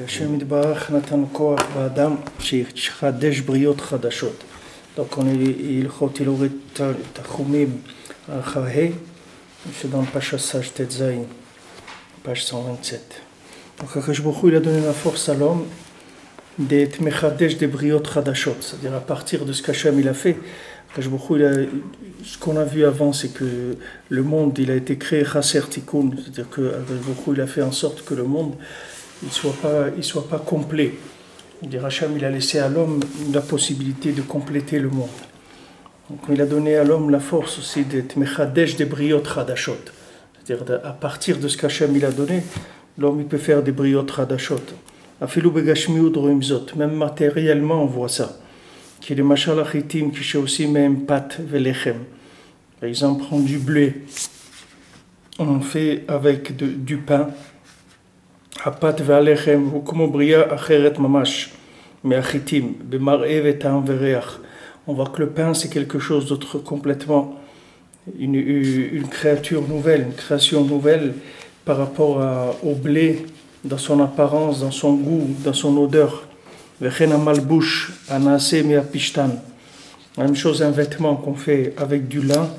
השם יתברך נתן כוח באדם שיחדש בריאות חדשות. Donc on est הלכות הילורי תחומים ערכה ה' שדון פרשת sage tête zayin, page 127. Donc הקדוש ברוך הוא il a donné la force à l'homme d'être mechadesh des briotes chadashot, c'est-à-dire à partir de ce qu'Hachem il a fait. Ce qu'on a vu avant, c'est que le monde il a été créé chaser tikkun, c'est-à-dire que il a fait en sorte que le monde il soit pas complet. Hachem il a laissé à l'homme la possibilité de compléter le monde. Donc il a donné à l'homme la force aussi d'être mechadesh des briotes chadashot, c'est-à-dire à partir de ce qu'Hachem il a donné, l'homme il peut faire des briotes chadashot. Afilou begashmiut roim zot, même matériellement on voit ça. Qui est le machal achitim qui fait aussi même pat velechem. Par exemple, on prend du blé, on fait avec du pain. Pat velechem ou comme bria acheret mamash, mais achitim bemar'e vetam vereach. On voit que le pain c'est quelque chose d'autre complètement, une créature nouvelle, une création nouvelle par rapport au blé, dans son apparence, dans son goût, dans son odeur. La même chose, un vêtement qu'on fait avec du lin.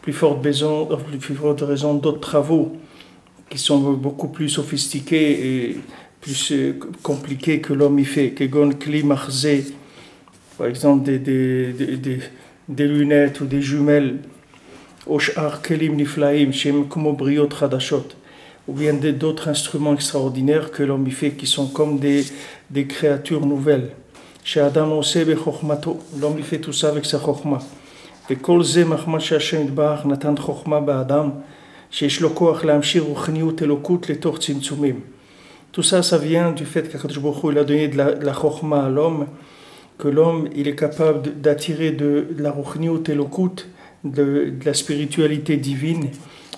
Plus forte raison d'autres travaux qui sont beaucoup plus sophistiqués et plus compliqués que l'homme y fait. Par exemple des lunettes ou des jumelles. Ou bien d'autres instruments extraordinaires que l'homme y fait qui sont comme des créatures nouvelles. Chez Adam l'homme y fait tout ça avec sa chokhma. Tout ça, ça vient du fait qu'Akadosh Baruch Hu, il a donné de la chokhma à l'homme, que l'homme il est capable d'attirer de la ruchniut elokut, de la spiritualité divine,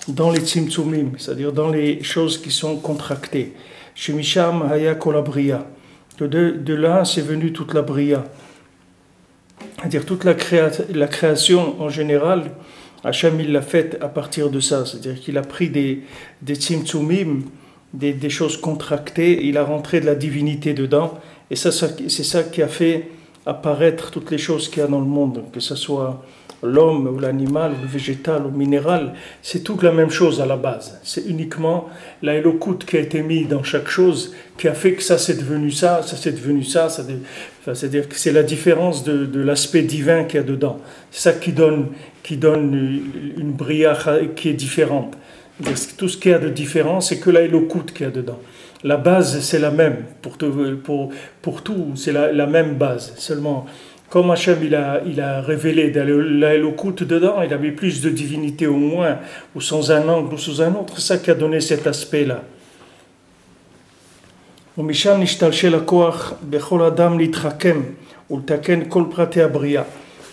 dans les tzimtzumim, c'est-à-dire dans les choses qui sont contractées. Shemisham haya kol habria. De là, c'est venu toute la bria. C'est-à-dire toute la création en général, Hachem il l'a faite à partir de ça. C'est-à-dire qu'il a pris des tzimtzumim, des choses contractées, il a rentré de la divinité dedans. Et ça, c'est ça qui a fait apparaître toutes les choses qu'il y a dans le monde, que ce soit l'homme ou l'animal, ou le végétal ou le minéral, c'est toute la même chose à la base. C'est uniquement la élokut qui a été mise dans chaque chose qui a fait que ça c'est devenu ça, ça c'est devenu ça. C'est-à-dire que c'est la différence de l'aspect divin qu'il y a dedans. C'est ça qui donne une bria qui est différente. Tout ce qu'il y a de différent, c'est que la élokut qu'il y a dedans. La base c'est la même pour tout, c'est la même base. Seulement comme Hachem il a révélé la Elokut dedans, il a mis plus de divinité au moins, ou sans un angle ou sous un autre, c'est ça qui a donné cet aspect-là.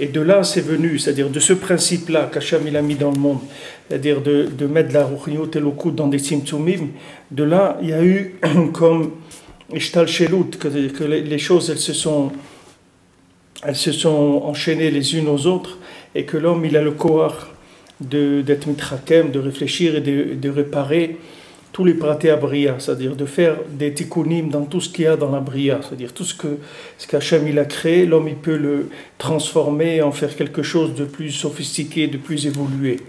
Et de là c'est venu, c'est-à-dire de ce principe-là qu'Hachem il a mis dans le monde, c'est-à-dire de mettre la Ruchniut Elokut dans des Tzimtzumim, de là il y a eu comme Ishtalshelut, que les choses elles se sont enchaînées les unes aux autres et que l'homme il a le corps d'être mitrakem, de réfléchir et de réparer tous les pratés à bria, c'est-à-dire de faire des tikkunim dans tout ce qu'il y a dans la bria, c'est-à-dire tout ce qu'Hachem il a créé, l'homme il peut le transformer et en faire quelque chose de plus sophistiqué, de plus évolué.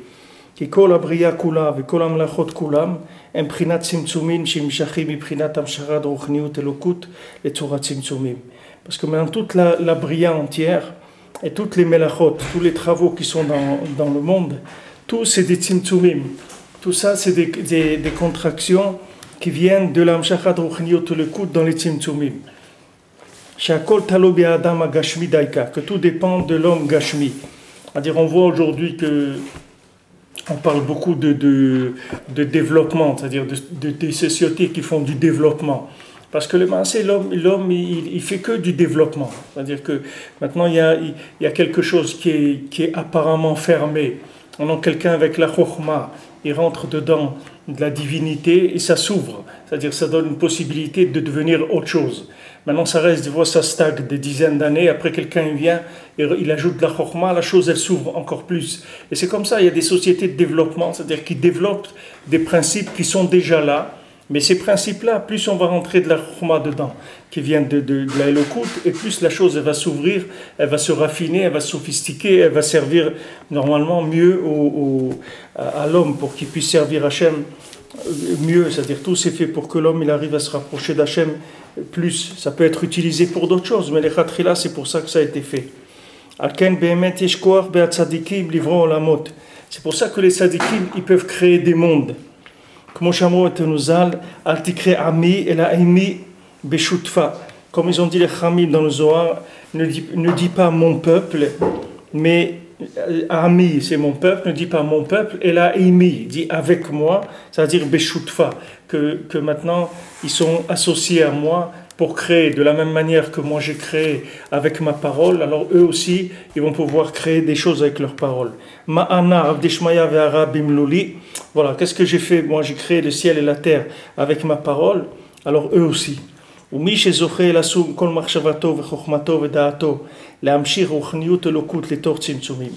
Ki kol abria kula ve kol amlachot kulam emprinat tzimtzumin shimshachim imprinat amsharad ruchniut elokut letzurat tzimtzumim. Parce que maintenant toute la bria entière et toutes les melachot, tous les travaux qui sont dans le monde, tout c'est des tzimtzumim. Tout ça c'est des contractions qui viennent de l'amshachat ruchniut elokut dans les tzimtzumim. Shakol talo be'adam agashmi daika, que tout dépend de l'homme gashmi. C'est-à-dire on voit aujourd'hui que on parle beaucoup de développement, c'est-à-dire des sociétés qui font du développement. Parce que l'homme il fait que du développement. C'est-à-dire que maintenant il y a quelque chose qui est apparemment fermé. On a quelqu'un avec la chokhma, il rentre dedans de la divinité et ça s'ouvre. C'est-à-dire ça donne une possibilité de devenir autre chose. Maintenant, ça reste, des fois, ça stagne des dizaines d'années. Après, quelqu'un vient et il ajoute de la chorma, la chose, elle s'ouvre encore plus. Et c'est comme ça, il y a des sociétés de développement, c'est-à-dire qui développent des principes qui sont déjà là. Mais ces principes-là, plus on va rentrer de la chorma dedans, qui vient de la Elokut, et plus la chose, elle va s'ouvrir, elle va se raffiner, elle va se sophistiquer, elle va servir normalement mieux à l'homme pour qu'il puisse servir Hachem mieux. C'est-à-dire tout c'est fait pour que l'homme il arrive à se rapprocher d'Hachem plus. Ça peut être utilisé pour d'autres choses, mais les khatrila, c'est pour ça que ça a été fait. C'est pour ça que les tzadikim, ils peuvent créer des mondes. Comme ils ont dit les Chamim dans le Zohar, ne dis pas mon peuple, mais Ami, c'est mon peuple, ne dis pas mon peuple, et la Imi, dit avec moi, c'est-à-dire Beshutfa, que maintenant ils sont associés à moi pour créer de la même manière que moi j'ai créé avec ma parole, alors eux aussi ils vont pouvoir créer des choses avec leur parole. Ma'ana Avdishmaya ve'ara bimluli, voilà, qu'est-ce que j'ai fait? Moi j'ai créé le ciel et la terre avec ma parole, alors eux aussi. ומי שזוכה לשום כל מחשבתו וחוכמתו ודעתו להמשיך רוחניות אלוקות לתוך צמצומים.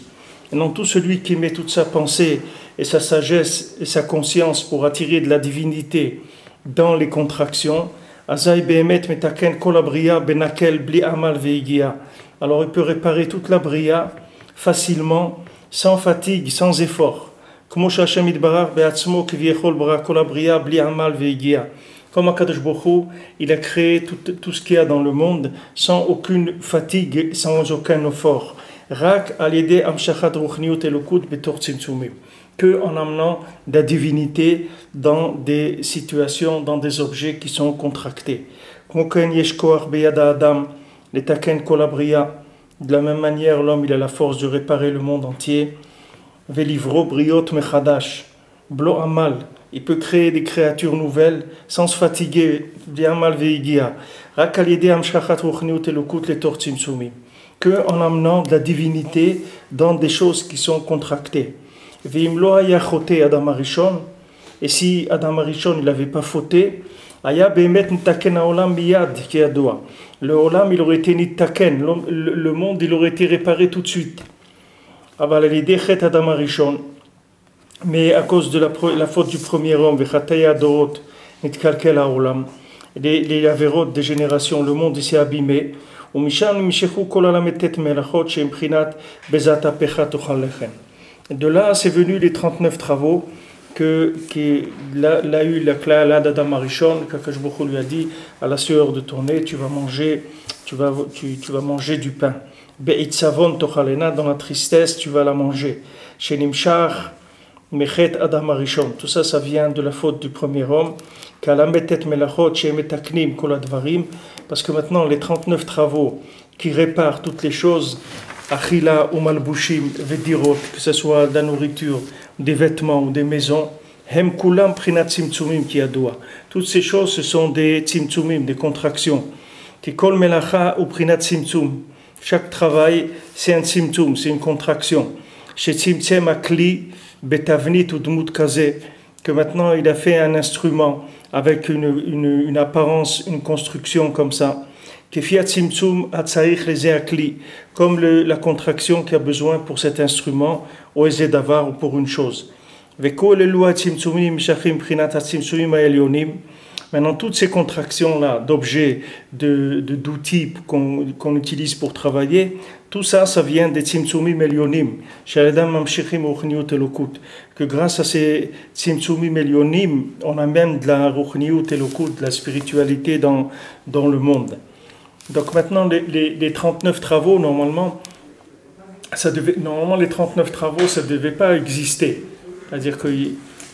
Et non, tout celui qui met toute sa pensée et sa sagesse et sa conscience pour attirer de la divinité dans les contractions, Azaï behemet metaken kol abriya benakel bli amal veigia. Alors il peut réparer toute la bria facilement, sans fatigue, sans effort. Comme Hashem yitbarach be'atzmo kviechol bara kol abriya bli amal veigia. Comme Akadosh Baruch Hu, il a créé tout ce qu'il y a dans le monde sans aucune fatigue, sans aucun effort. Rak al-yedei amshachat ruchniut elokut betor tzimtzumim. Que en amenant de la divinité dans des situations, dans des objets qui sont contractés. De la même manière, l'homme il a la force de réparer le monde entier. Velivro briot mechadash, blo amal. Il peut créer des créatures nouvelles sans se fatiguer. Que en amenant de la divinité dans des choses qui sont contractées. Et si Adam Arishon il n'avait pas fauté, le olam il aurait été nitaken, le monde il aurait été réparé tout de suite. Adam Arishon. Mais à cause de la faute du premier homme, les avérotes des générations, le monde s'est abîmé. De là, c'est venu les 39 travaux l'a eu la Klala d'Adam Arishon, qu'Akadosh Baruch Hu lui a dit à la sueur de ton nez, tu vas manger du pain. Be'itzavon tochalena, dans la tristesse, tu vas la manger. Shenimshach Mechet Adam Arishon, tout ça, ça vient de la faute du premier homme. Parce que maintenant, les 39 travaux qui réparent toutes les choses, Achila ou Malbushim, Vedirot, que ce soit de la nourriture, des vêtements ou des maisons, Hem Kulam Prinat Tzimtzumim ki adoua. Toutes ces choses, ce sont des tzimtzumim, des contractions. Kol Melacha ou Prinat Tzimtzum. Chaque travail, c'est un tzimtzum, c'est une contraction. Chez Tzimtzem Akli, Betavnit ou Dmut Kazé, que maintenant il a fait un instrument avec une apparence, une construction comme ça. Kefiat Tzimtzum Hatzaich Leze Akli, comme la contraction qui a besoin pour cet instrument, ou Eze Davar, ou pour une chose. Vekol Elua Tzimtzumim Shachim Prinat Tzimtzumim Aelionim. Maintenant, toutes ces contractions-là, d'objets, d'outils qu'on utilise pour travailler, tout ça, ça vient des tzimtzumim elyonim, que grâce à ces tzimtzumim elyonim, on a même de la ruchniut elokut, de la spiritualité dans le monde. Donc maintenant, les 39 travaux, normalement, les 39 travaux, ça ne devait pas exister. C'est-à-dire que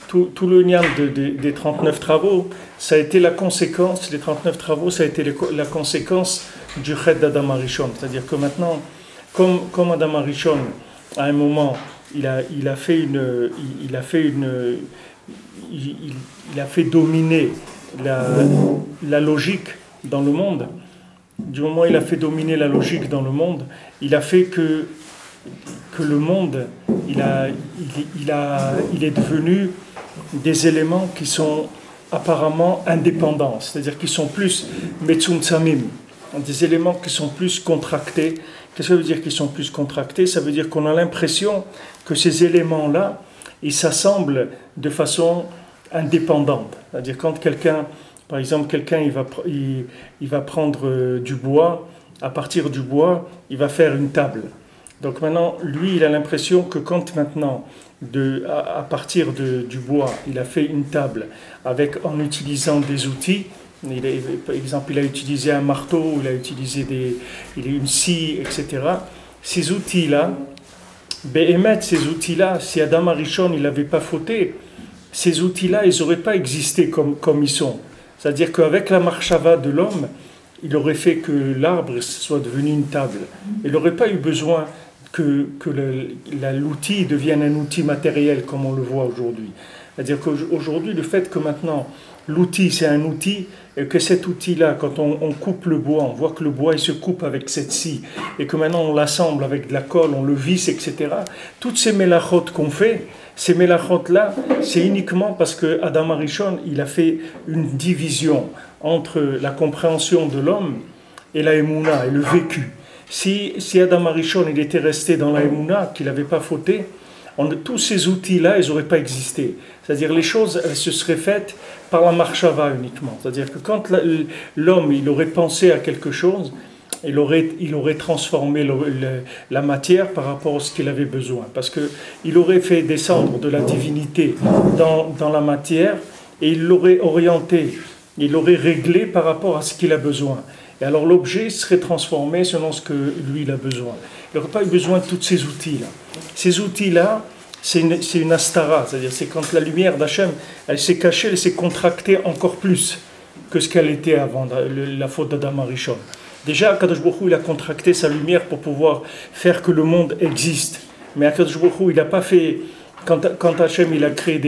tout le niam des 39 travaux, ça a été la conséquence, les 39 travaux, ça a été la conséquence du chet d'Adam Arishon. C'est-à-dire que maintenant, comme Adam Arishon, à un moment, il a fait dominer la logique dans le monde. Du moment où il a fait dominer la logique dans le monde, il a fait que que le monde, il est devenu des éléments qui sont apparemment indépendants, c'est-à-dire qui sont plus metzumtzamim, des éléments qui sont plus contractés. Qu'est-ce que ça veut dire qu'ils sont plus contractés? Ça veut dire qu'on a l'impression que ces éléments-là, ils s'assemblent de façon indépendante. C'est-à-dire quand quelqu'un, par exemple, il va prendre du bois, à partir du bois, il va faire une table. Donc maintenant, lui, il a l'impression que quand maintenant, à partir du bois, il a fait une table en utilisant des outils, par exemple, il a utilisé un marteau, il a utilisé une scie, etc. Ces outils-là, ces outils-là, si Adam Arishon il n'avait pas fauté, ces outils-là, ils n'auraient pas existé comme ils sont. C'est-à-dire qu'avec la marchava de l'homme, il aurait fait que l'arbre soit devenu une table. Il n'aurait pas eu besoin que l'outil devienne un outil matériel comme on le voit aujourd'hui. C'est-à-dire qu'aujourd'hui, le fait que maintenant l'outil c'est un outil, et que cet outil-là, quand on coupe le bois, on voit que le bois il se coupe avec cette scie, et que maintenant on l'assemble avec de la colle, on le visse, etc. Toutes ces mélachot qu'on fait, ces mélachot-là, c'est uniquement parce que Adam Arishon, il a fait une division entre la compréhension de l'homme et la émouna, et le vécu. Si Adam Arishon il était resté dans la émouna, qu'il n'avait pas fauté, tous ces outils-là, ils n'auraient pas existé. C'est-à-dire les choses, elles se seraient faites par la marchava uniquement. C'est-à-dire que quand l'homme, il aurait pensé à quelque chose, il aurait transformé la matière par rapport à ce qu'il avait besoin. Parce qu'il aurait fait descendre de la divinité dans la matière et il l'aurait orienté, il l'aurait réglé par rapport à ce qu'il a besoin. Et alors l'objet serait transformé selon ce que lui il a besoin. Il n'aurait pas eu besoin de tous ces outils-là. Ces outils-là, c'est une astara, c'est-à-dire c'est quand la lumière d'Hachem, elle s'est cachée, elle s'est contractée encore plus que ce qu'elle était avant la faute d'Adam Arishon. Déjà, Akadosh Baruch Hu, il a contracté sa lumière pour pouvoir faire que le monde existe. Mais Akadosh Baruch Hu, il n'a pas fait... Quand Hachem il a créé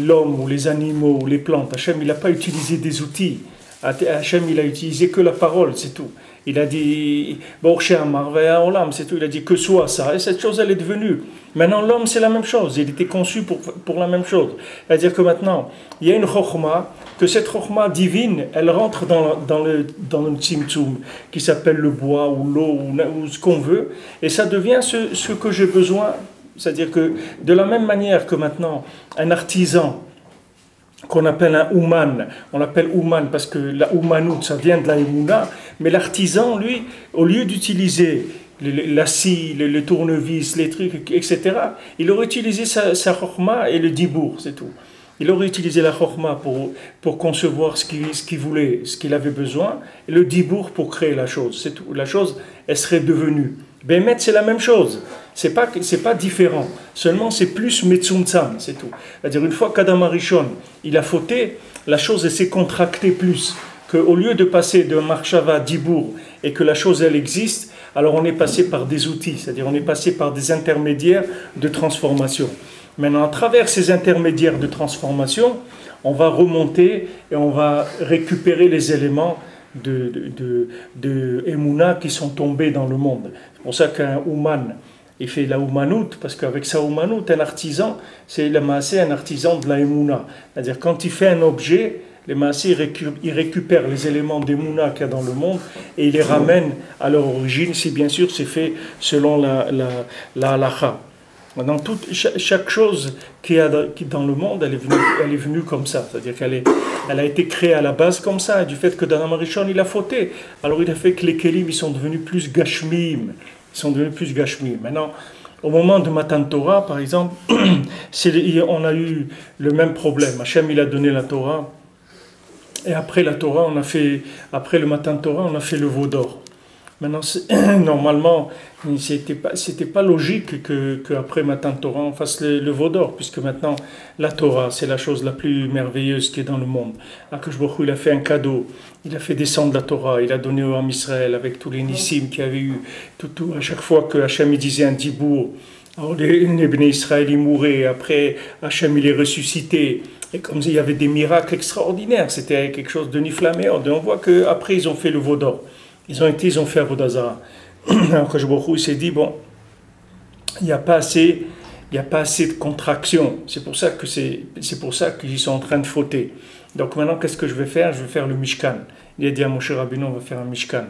l'homme ou les animaux ou les plantes, Hachem il n'a pas utilisé des outils. Hachem il a utilisé que la parole, c'est tout. Il a dit c'est tout. Il a dit que soit ça. Et cette chose elle est devenue. Maintenant l'homme c'est la même chose. Il était conçu pour la même chose. C'est-à-dire que maintenant il y a une chokhma, que cette chokhma divine elle rentre dans le tzimtzum qui s'appelle le bois ou l'eau ou ce qu'on veut. Et ça devient ce que j'ai besoin. C'est-à-dire que de la même manière que maintenant un artisan qu'on appelle un ouman, on l'appelle ouman parce que la oumanout ça vient de la émouna, mais l'artisan lui, au lieu d'utiliser la scie, le tournevis, les trucs, etc., il aurait utilisé sa chokhma et le dibour, c'est tout. Il aurait utilisé la chokhma pour concevoir ce qu'il voulait, ce qu'il avait besoin, et le dibour pour créer la chose, c'est tout. La chose, elle serait devenue. Bémet, c'est la même chose. C'est pas différent. Seulement, c'est plus metzumtzam, c'est tout. C'est-à-dire, une fois qu'Adam Arishon, il a fauté, la chose, elle s'est contractée plus. Qu'au lieu de passer de marchava dibour et que la chose, elle existe, alors on est passé par des outils. C'est-à-dire, on est passé par des intermédiaires de transformation. Maintenant, à travers ces intermédiaires de transformation, on va remonter et on va récupérer les éléments de Emouna qui sont tombés dans le monde. C'est pour ça qu'un Ouman, il fait la Oumanout, parce qu'avec sa Oumanout, un artisan, c'est le Maasé, un artisan de la Emouna. C'est-à-dire quand il fait un objet, les Maasé, il récupère les éléments d'Emouna qu'il y a dans le monde et il les ramène à leur origine, si bien sûr c'est fait selon la halakha. Dans chaque chose qui dans le monde, elle est venue comme ça. C'est-à-dire elle a été créée à la base comme ça. Et du fait que Adam Arishon, il a fauté. Alors il a fait que les kelim, ils sont devenus plus gashmim. Maintenant, au moment de Matan Torah, par exemple, on a eu le même problème. Hachem, il a donné la Torah. Et après la Torah, après le Matan Torah, on a fait le veau d'or. Maintenant, normalement, c'était pas logique qu'après Matan Torah, on fasse le veau d'or, puisque maintenant, la Torah, c'est la chose la plus merveilleuse qui est dans le monde. Akadosh Baruch Hu, il a fait un cadeau, il a fait descendre la Torah, il a donné au Ham Israël avec tous les nissim qu'il y avait eu, tout, à chaque fois que Hachem disait un dibour, alors les Bnei Israël ils mouraient, après Hachem il est ressuscité, et comme il y avait des miracles extraordinaires, c'était quelque chose de niflamé. On voit qu'après ils ont fait le veau d'or. Ils ont fait Avodah Zarah. Alors Akadosh Baruch Hu s'est dit, bon, il n'y a pas assez, il n'y a pas assez de contraction. C'est pour ça qu'ils sont en train de fauter. Donc maintenant, qu'est-ce que je vais faire? Je vais faire le Mishkan. Il a dit à Moshe Rabbeinu, on va faire un Mishkan.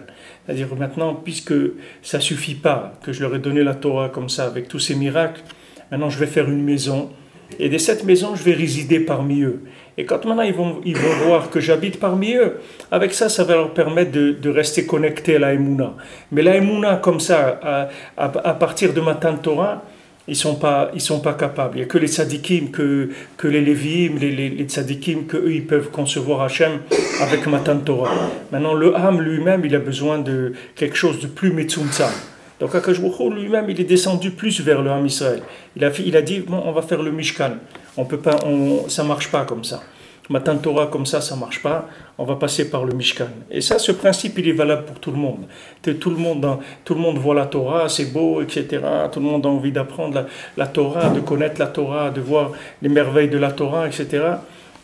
C'est-à-dire maintenant, puisque ça ne suffit pas, que je leur ai donné la Torah comme ça, avec tous ces miracles, maintenant je vais faire une maison. Et de cette maison, je vais résider parmi eux. Et quand maintenant ils vont voir que j'habite parmi eux, avec ça, ça va leur permettre de rester connectés à la Emouna. Mais la Emouna, comme ça, à partir de Matan Torah, ils sont pas capables. Il n'y a que les tzadikim, que les léviim, les tzadikim, qu'eux, ils peuvent concevoir Hachem avec Matan Torah. Maintenant, le Ham lui-même, il a besoin de quelque chose de plus metzumtzam. Donc Akash Baruch Hu lui-même, il est descendu plus vers le Ham Israël. Il a dit, bon, on va faire le Mishkan. Ça ne marche pas comme ça. Matan Torah comme ça ne marche pas. On va passer par le Mishkan. Et ça, ce principe, il est valable pour tout le monde. Tout le monde voit la Torah, c'est beau, etc. Tout le monde a envie d'apprendre la Torah, de connaître la Torah, de voir les merveilles de la Torah, etc.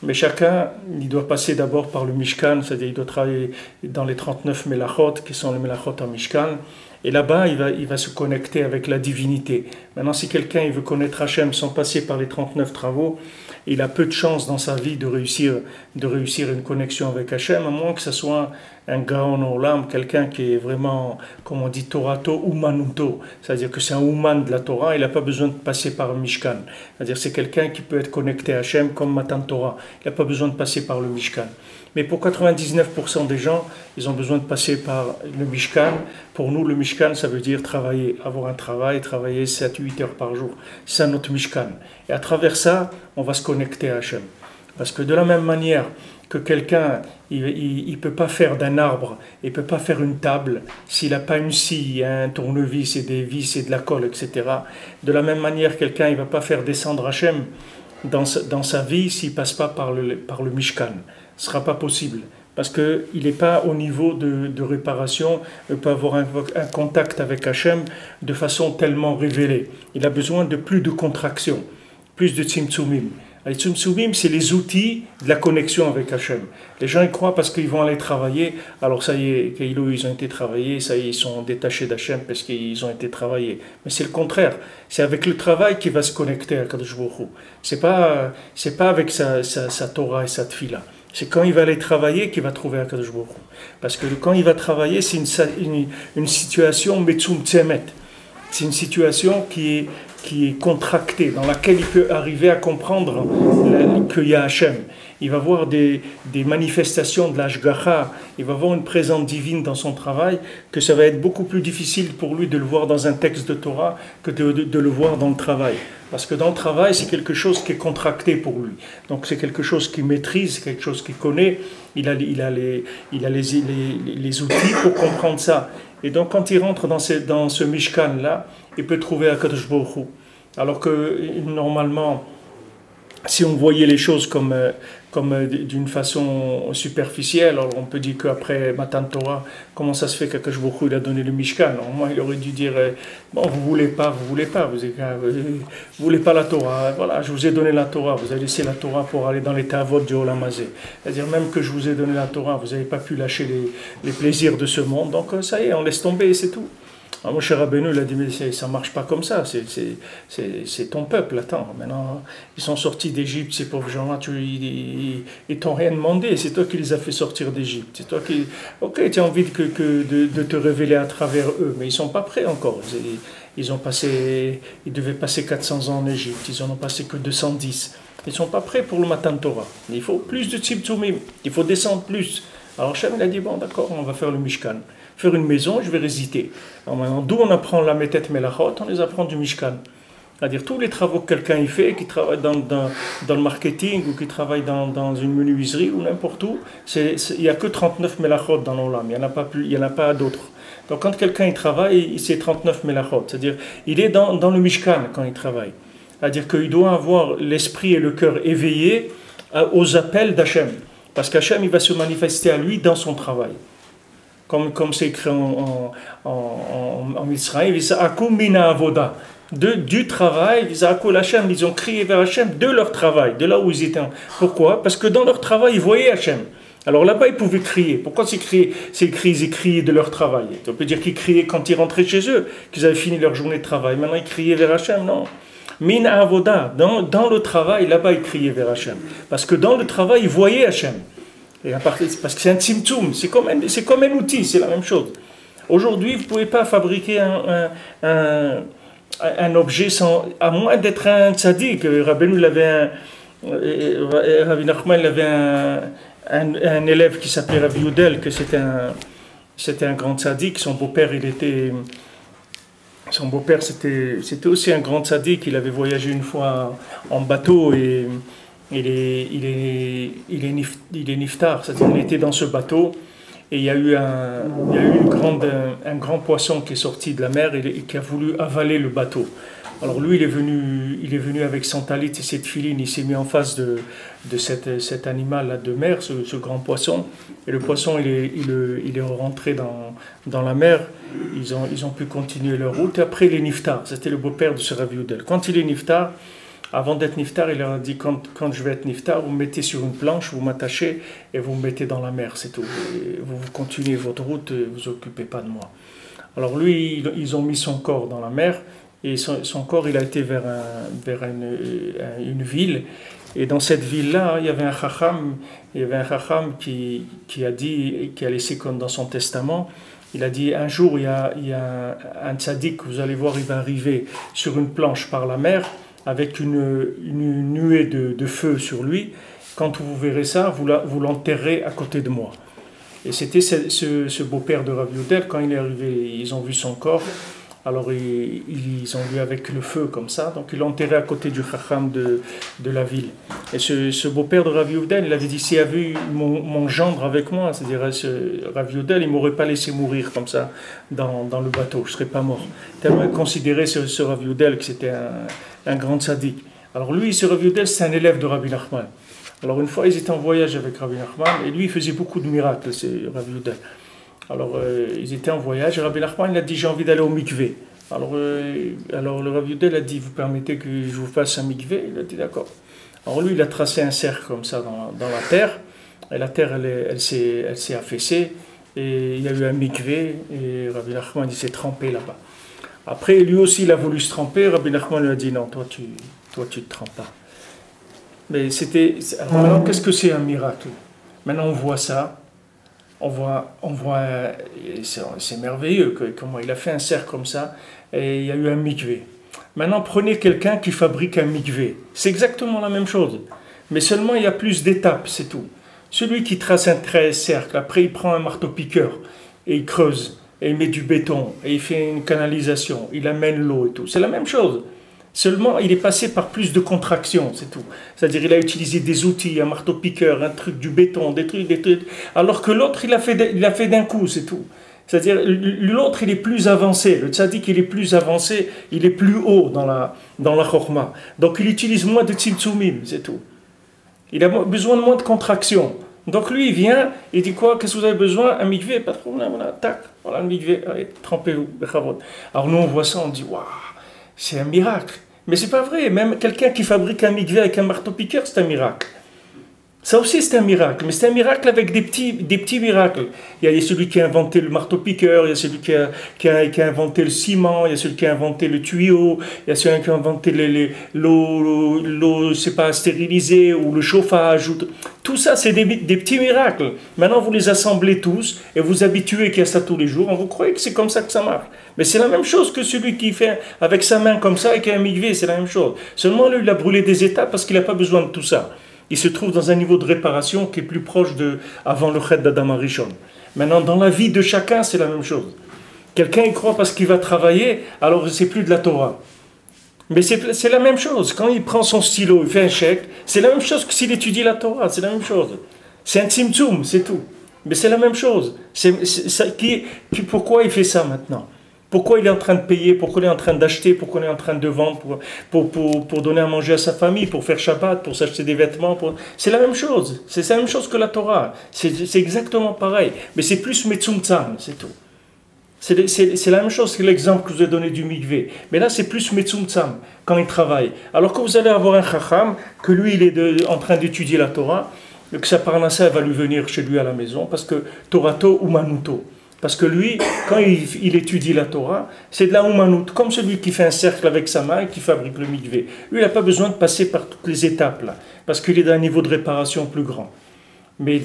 Mais chacun, il doit passer d'abord par le Mishkan, c'est-à-dire il doit travailler dans les 39 Melachot, qui sont les Melachot en Mishkan. Et là-bas, il va se connecter avec la divinité. Maintenant, si quelqu'un il veut connaître Hachem sans passer par les 39 travaux, il a peu de chances dans sa vie de réussir une connexion avec Hachem, à moins que ce soit un Gaon Olam, quelqu'un qui est vraiment, comme on dit, Torato Umanuto, c'est-à-dire que c'est un Uman de la Torah, il n'a pas besoin de passer par le Mishkan. C'est-à-dire que c'est quelqu'un qui peut être connecté à Hachem comme Matan Torah, il n'a pas besoin de passer par le Mishkan. Mais pour 99% des gens, ils ont besoin de passer par le Mishkan. Pour nous, le Mishkan, ça veut dire travailler, avoir un travail, travailler 7-8 heures par jour. C'est notre Mishkan. Et à travers ça, on va se connecter à Hachem. Parce que de la même manière que quelqu'un, il ne peut pas faire d'un arbre, il ne peut pas faire une table, s'il n'a pas une scie, un tournevis et des vis et de la colle, etc. De la même manière, quelqu'un, il ne va pas faire descendre Hachem dans sa vie s'il ne passe pas par le Mishkan. Ce ne sera pas possible, parce qu'il n'est pas au niveau de réparation, il peut avoir un contact avec Hachem de façon tellement révélée. Il a besoin de plus de contraction, plus de tzimtzumim. Les tzimtzumim, c'est les outils de la connexion avec Hachem. Les gens y croient parce qu'ils vont aller travailler, alors ça y est, ils ont été travaillés, ça y est, ils sont détachés d'Hachem parce qu'ils ont été travaillés. Mais c'est le contraire, c'est avec le travail qu'il va se connecter à Kadosh Baruch Hu. C'est pas avec sa Torah et sa Tfila. C'est quand il va aller travailler qu'il va trouver Akadosh Baruch Hu. Parce que quand il va travailler, c'est une situation metzum tzemet. C'est une situation qui est contractée, dans laquelle il peut arriver à comprendre qu'il y a Hachem. Il va voir des manifestations de l'Ashgacha, il va voir une présence divine dans son travail, que ça va être beaucoup plus difficile pour lui de le voir dans un texte de Torah que de le voir dans le travail. Parce que dans le travail, c'est quelque chose qui est contracté pour lui. Donc c'est quelque chose qu'il maîtrise, quelque chose qu'il connaît. Il a les outils pour comprendre ça. Et donc quand il rentre dans ce Mishkan-là, il peut trouver Akadosh Baruch Hu. Alors que normalement, si on voyait les choses comme d'une façon superficielle, alors on peut dire qu'après Matan Torah, comment ça se fait qu'Akadosh Baruch Hu il a donné le Mishkan? Normalement, il aurait dû dire bon, vous voulez pas, vous voulez pas la Torah, voilà, je vous ai donné la Torah, vous avez laissé la Torah pour aller dans les Tavot du Olam Hazé. C'est-à-dire même que je vous ai donné la Torah, vous n'avez pas pu lâcher les plaisirs de ce monde, donc ça y est, on laisse tomber, c'est tout. Alors, Moshe Rabbeinu, il a dit, mais ça ne marche pas comme ça, c'est ton peuple, attends, maintenant, ils sont sortis d'Égypte, ces pauvres gens-là, ils t'ont rien demandé, c'est toi qui les as fait sortir d'Égypte, c'est toi qui, ok, tu as envie de te révéler à travers eux, mais ils ne sont pas prêts encore, ils devaient passer 400 ans en Égypte, ils n'en ont passé que 210, ils ne sont pas prêts pour le Matan Torah, il faut plus de tzimtzumim, il faut descendre plus. Alors Hachem, il a dit, bon d'accord, on va faire le Mishkan. Faire une maison, je vais résider. Alors maintenant, d'où on apprend la Metet Melachot, on les apprend du Mishkan. C'est-à-dire tous les travaux que quelqu'un y fait, qui travaille dans le marketing ou qui travaille dans une menuiserie ou n'importe où, il n'y a que 39 Melachot dans l'Olam, il n'y en a pas d'autres. Donc quand quelqu'un y travaille, c'est 39 Melachot, c'est-à-dire il est dans le Mishkan quand il travaille. C'est-à-dire qu'il doit avoir l'esprit et le cœur éveillés aux appels d'Hachem. Parce qu'Hachem, il va se manifester à lui dans son travail. Comme c'est écrit en Israël, du travail, ils ont crié vers Hachem de leur travail, de là où ils étaient. Pourquoi? Parce que dans leur travail, ils voyaient Hachem. Alors là-bas, ils pouvaient crier. Pourquoi c'est crier? C'est ils criaient de leur travail. On peut dire qu'ils criaient quand ils rentraient chez eux, qu'ils avaient fini leur journée de travail. Maintenant, ils criaient vers Hachem, non. Min avoda, dans le travail, là-bas, ils criaient vers Hachem. Parce que dans le travail, ils voyaient Hachem. Parce que c'est un tzimtzum, c'est comme un outil, c'est la même chose. Aujourd'hui, vous ne pouvez pas fabriquer un objet à moins d'être un tzaddik. Rabbeinu, Rabbi Nachman, il avait un élève qui s'appelait Rabbi Yudel, que c'était un grand tzaddik. Son beau-père, c'était aussi un grand tzaddik. Il avait voyagé une fois en bateau et il est niftar, c'est-à-dire il était dans ce bateau et il y a eu un grand poisson qui est sorti de la mer et qui a voulu avaler le bateau. Alors lui, il est venu avec son talit et cette filine, il s'est mis en face de cet animal-là de mer, ce grand poisson. Et le poisson, il est rentré dans la mer. Ils ont pu continuer leur route. Et après, il est niftar. C'était le beau-père de ce Rav Yudel. Quand il est niftar, avant d'être niftar, il leur a dit, quand je vais être niftar, vous me mettez sur une planche, vous m'attachez et vous me mettez dans la mer, c'est tout. Et vous continuez votre route, vous vous occupez pas de moi. Alors lui, ils ont mis son corps dans la mer. Et son corps, il a été vers une ville. Et dans cette ville-là, il y avait un chacham qui a laissé comme dans son testament, il a dit, un jour, il y a un tzaddik, vous allez voir, il va arriver sur une planche par la mer, avec une nuée de feu sur lui. Quand vous verrez ça, vous l'enterrez à côté de moi. Et c'était ce beau-père de Rav Yudel, quand il est arrivé, ils ont vu son corps. Alors ils ont vu avec le feu comme ça, donc ils l'ont enterré à côté du chacham de la ville. Et ce beau-père de Rav Yudel, il avait dit, s'il y avait eu mon gendre avec moi, c'est-à-dire ce Rav Yudel, il ne m'aurait pas laissé mourir comme ça dans le bateau, je ne serais pas mort. Tellement considéré ce Rav Yudel que c'était un grand tzaddik. Alors lui, ce Rav Yudel, c'est un élève de Rabbi Nachman. Alors une fois, ils étaient en voyage avec Rabbi Nachman, et lui, il faisait beaucoup de miracles, c'est Rav Yudel. Alors, ils étaient en voyage, et Rabbi Nachman, il a dit, j'ai envie d'aller au mikvé. Alors le Rav Yudel a dit, vous permettez que je vous fasse un mikvé? Il a dit, d'accord. Alors lui, il a tracé un cercle comme ça dans la terre, et la terre, elle s'est affaissée, et il y a eu un mikvé, et Rabbi Nachman, il s'est trempé là-bas. Après, lui aussi, il a voulu se tremper, Rabbi Nachman lui a dit, non, toi, tu te trempes pas. Mais alors maintenant, qu'est-ce que c'est un miracle? Maintenant, on voit ça. On voit c'est merveilleux comment il a fait un cercle comme ça et il y a eu un mikvé. Maintenant, prenez quelqu'un qui fabrique un mikvé. C'est exactement la même chose, mais seulement il y a plus d'étapes, c'est tout. Celui qui trace un cercle, après il prend un marteau-piqueur et il creuse et il met du béton et il fait une canalisation, il amène l'eau et tout. C'est la même chose. Seulement, il est passé par plus de contractions, c'est tout. C'est-à-dire, il a utilisé des outils, un marteau-piqueur, un truc, du béton, des trucs. Alors que l'autre, il a fait d'un coup, c'est tout. C'est-à-dire, l'autre, il est plus avancé. Le tzaddik, il est plus avancé, il est plus haut dans la chorma. Donc, il utilise moins de tzimtzumim, c'est tout. Il a besoin de moins de contractions. Donc, lui, il vient, il dit quoi? Qu'est-ce que vous avez besoin? Un mikvé, pas de problème, voilà, tac, voilà le mikvé, allez, trempez-vous. Alors, nous, on voit ça, on dit, waouh! C'est un miracle. Mais c'est pas vrai. Même quelqu'un qui fabrique un mikvé avec un marteau-piqueur, c'est un miracle. Ça aussi, c'est un miracle. Mais c'est un miracle avec des petits miracles. Il y a celui qui a inventé le marteau-piqueur, il y a celui qui a inventé le ciment, il y a celui qui a inventé le tuyau, il y a celui qui a inventé l'eau, c'est pas stérilisée, ou le chauffage. Tout ça, c'est des petits miracles. Maintenant, vous les assemblez tous et vous habituez qu'il y a ça tous les jours. Vous croyez que c'est comme ça que ça marche. Mais c'est la même chose que celui qui fait avec sa main comme ça et qui a un mikvé, c'est la même chose. Seulement, lui, il a brûlé des étapes parce qu'il n'a pas besoin de tout ça. Il se trouve dans un niveau de réparation qui est plus proche avant le chet d'Adam Arishon. Maintenant, dans la vie de chacun, c'est la même chose. Quelqu'un y croit parce qu'il va travailler, alors c'est plus de la Torah. Mais c'est la même chose. Quand il prend son stylo, il fait un chèque, c'est la même chose que s'il étudie la Torah, c'est la même chose. C'est un tzimtzum, c'est tout. Mais c'est la même chose. Pourquoi il fait ça maintenant? Pourquoi il est en train de payer? Pourquoi il est en train d'acheter? Pourquoi il est en train de vendre pour donner à manger à sa famille, pour faire Shabbat, pour s'acheter des vêtements? C'est la même chose. C'est la même chose que la Torah. C'est exactement pareil. Mais c'est plus Metzumtzam, c'est tout. C'est la même chose que l'exemple que je vous ai donné du mikvé. Mais là, c'est plus Metzumtzam, quand il travaille. Alors que vous allez avoir un chacham, que lui, il est en train d'étudier la Torah, que sa parnassa va lui venir chez lui à la maison, parce que Torato Umanuto. Parce que lui, quand il étudie la Torah, c'est de la Umanut, comme celui qui fait un cercle avec sa main et qui fabrique le mikvé. Lui, il n'a pas besoin de passer par toutes les étapes, là, parce qu'il est d'un niveau de réparation plus grand. Mais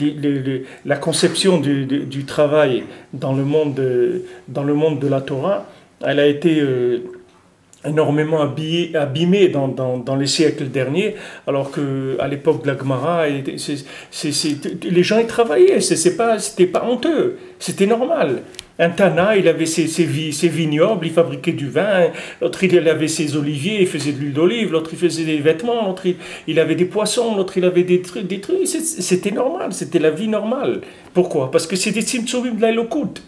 la conception du travail dans le monde de la Torah, elle a été énormément abîmée dans les siècles derniers, alors qu'à l'époque de la Gemara, les gens y travaillaient, c'était pas honteux, c'était normal. Un Tana, il avait ses vignobles, il fabriquait du vin, l'autre il avait ses oliviers, il faisait de l'huile d'olive, l'autre il faisait des vêtements, l'autre il avait des poissons, l'autre il avait des trucs, c'était normal, c'était la vie normale. Pourquoi? Parce que c'était Tzimtzumim de la Elokut.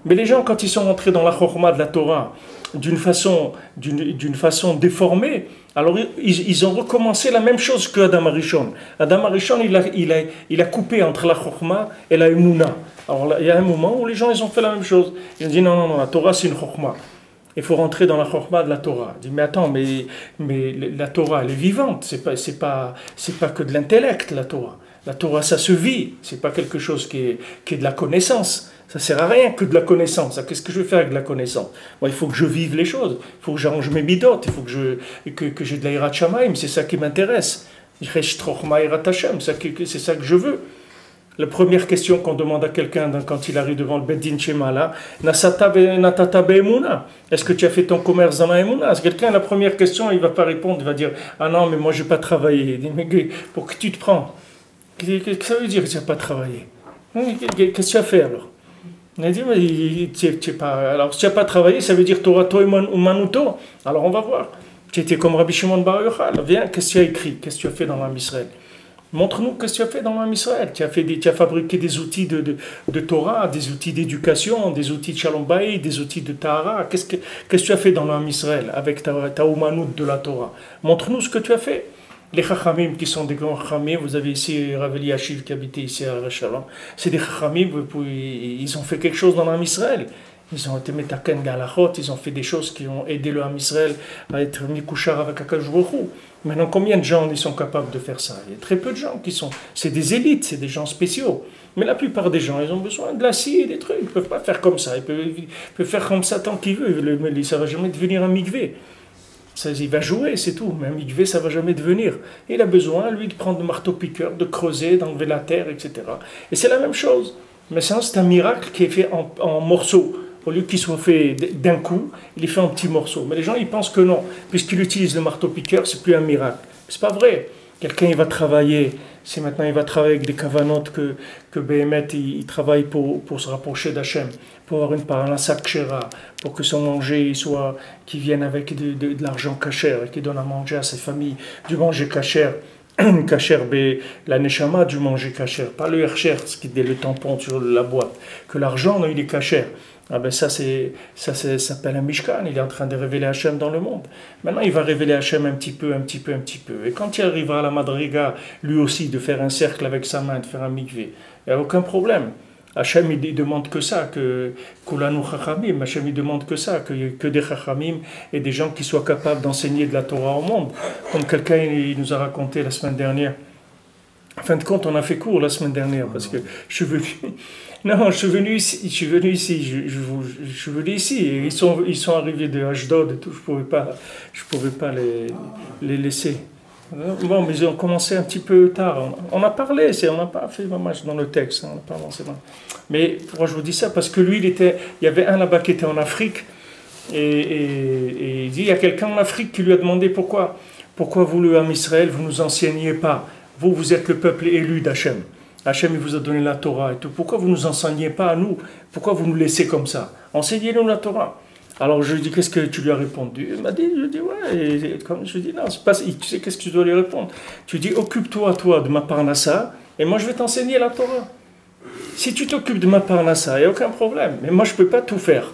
Mais les gens, quand ils sont entrés dans la Chorma de la Torah, d'une façon déformée, alors ils ont recommencé la même chose que Adam Arishon. Adam Arishon, il a coupé entre la Chorma et la Emouna. Alors là, il y a un moment où les gens ils ont fait la même chose. Ils ont dit non, la Torah c'est une Chorma. Il faut rentrer dans la Chorma de la Torah. Il dit mais attends, mais la Torah elle est vivante, c'est pas que de l'intellect la Torah. La Torah ça se vit, c'est pas quelque chose qui est de la connaissance. Ça ne sert à rien que de la connaissance. Qu'est-ce que je vais faire avec de la connaissance? Moi, il faut que je vive les choses. Il faut que j'arrange mes midotes. Il faut que j'ai de la hirat shamayim. C'est ça qui m'intéresse. C'est ça que je veux. La première question qu'on demande à quelqu'un quand il arrive devant le Beddin Shema, là, est-ce que tu as fait ton commerce dans la Emouna? Quelqu'un, la première question, il ne va pas répondre. Il va dire ah non, mais moi, je n'ai pas travaillé. Il dit mais pour que tu te prends? Qu'est-ce que ça veut dire que tu n'as pas travaillé? Qu'est-ce que tu as fait alors? Il a dit, alors si tu n'as pas travaillé, ça veut dire Torato et Manuto. Alors on va voir. Tu étais comme Rabbi Shimon Bar Yochai. Viens, qu'est-ce que tu as écrit? Qu'est-ce que tu as fait dans l'âme Israël? Montre-nous qu'est-ce que tu as fait dans l'âme Israël. Tu as fabriqué des outils de Torah, des outils d'éducation, des outils de Shalom Bayit, des outils de Tahara. Qu'est-ce que tu as fait dans l'âme Israël avec ta Umanut de la Torah? Montre-nous ce que tu as fait. Les Chachamim qui sont des grands Chachamim, vous avez ici Rav Eliashiv qui habitait ici à Shalom, c'est des Chachamim, ils ont fait quelque chose dans l'âme Israël. Ils ont été Metaken Galachot, ils ont fait des choses qui ont aidé le Ham Israël à être mis couchard avec Akadosh Baruch Hu. Maintenant, combien de gens ils sont capables de faire ça? Il y a très peu de gens qui sont. C'est des élites, c'est des gens spéciaux. Mais la plupart des gens, ils ont besoin de la scie et des trucs. Ils ne peuvent pas faire comme ça. Ils peuvent faire comme ça tant qu'ils veulent. Ça ne va jamais devenir un mikvé. Il va jouer, c'est tout. Mais un mikvé, ça ne va jamais devenir. Il a besoin, lui, de prendre le marteau-piqueur, de creuser, d'enlever la terre, etc. Et c'est la même chose. Mais ça, c'est un miracle qui est fait en morceaux. Au lieu qu'il soit fait d'un coup, il est fait en petits morceaux. Mais les gens, ils pensent que non. Puisqu'il utilise le marteau-piqueur, c'est plus un miracle. C'est pas vrai. Quelqu'un, il va travailler. Si maintenant il va travailler avec des kavanotes que Béhémet, il travaille pour se rapprocher d'Hachem, pour avoir une parnassa kshera, pour que son manger qu'il vienne avec de l'argent kasher et qu'il donne à manger à ses familles, du manger kasher. Kasher, la neshama, du manger kasher. Pas le hercher, ce qui est le tampon sur la boîte. Que l'argent, non, il est kasher. Ah ben ça s'appelle un Mishkan, il est en train de révéler Hachem dans le monde. Maintenant, il va révéler Hachem un petit peu. Et quand il arrivera à la Madriga, lui aussi, de faire un cercle avec sa main, de faire un mikvé, il n'y a aucun problème. Hachem, il demande que ça, que Kulanu Chachamim, Hachem, il demande que ça, que des Chachamim et des gens qui soient capables d'enseigner de la Torah au monde. Comme quelqu'un il nous a raconté la semaine dernière. En fin de compte, on a fait court la semaine dernière, parce que je suis venu... Non, je suis venu ici, et ils sont arrivés de Ashdod et tout, je pouvais pas les laisser. Bon, mais ils ont commencé un petit peu tard. On a parlé, on n'a pas fait vraiment dans le texte, on n'a pas avancé. Mais pourquoi je vous dis ça? Parce que lui, il y avait un là-bas qui était en Afrique, et il dit, il y a quelqu'un en Afrique qui lui a demandé pourquoi vous, le Ham Israël, vous nous enseignez pas? Vous êtes le peuple élu d'Hachem. Hachem, il vous a donné la Torah et tout. Pourquoi vous ne nous enseignez pas à nous? Pourquoi vous nous laissez comme ça? Enseignez-nous la Torah. Alors je lui dis, qu'est-ce que tu lui as répondu? Il m'a dit, ouais. Et comme je lui dis, non, c'est pas, tu sais qu'est-ce que tu dois lui répondre? Tu dis, occupe-toi, toi, de ma parnassa, et moi je vais t'enseigner la Torah. Si tu t'occupes de ma parnassa, il n'y a aucun problème. Mais moi je ne peux pas tout faire.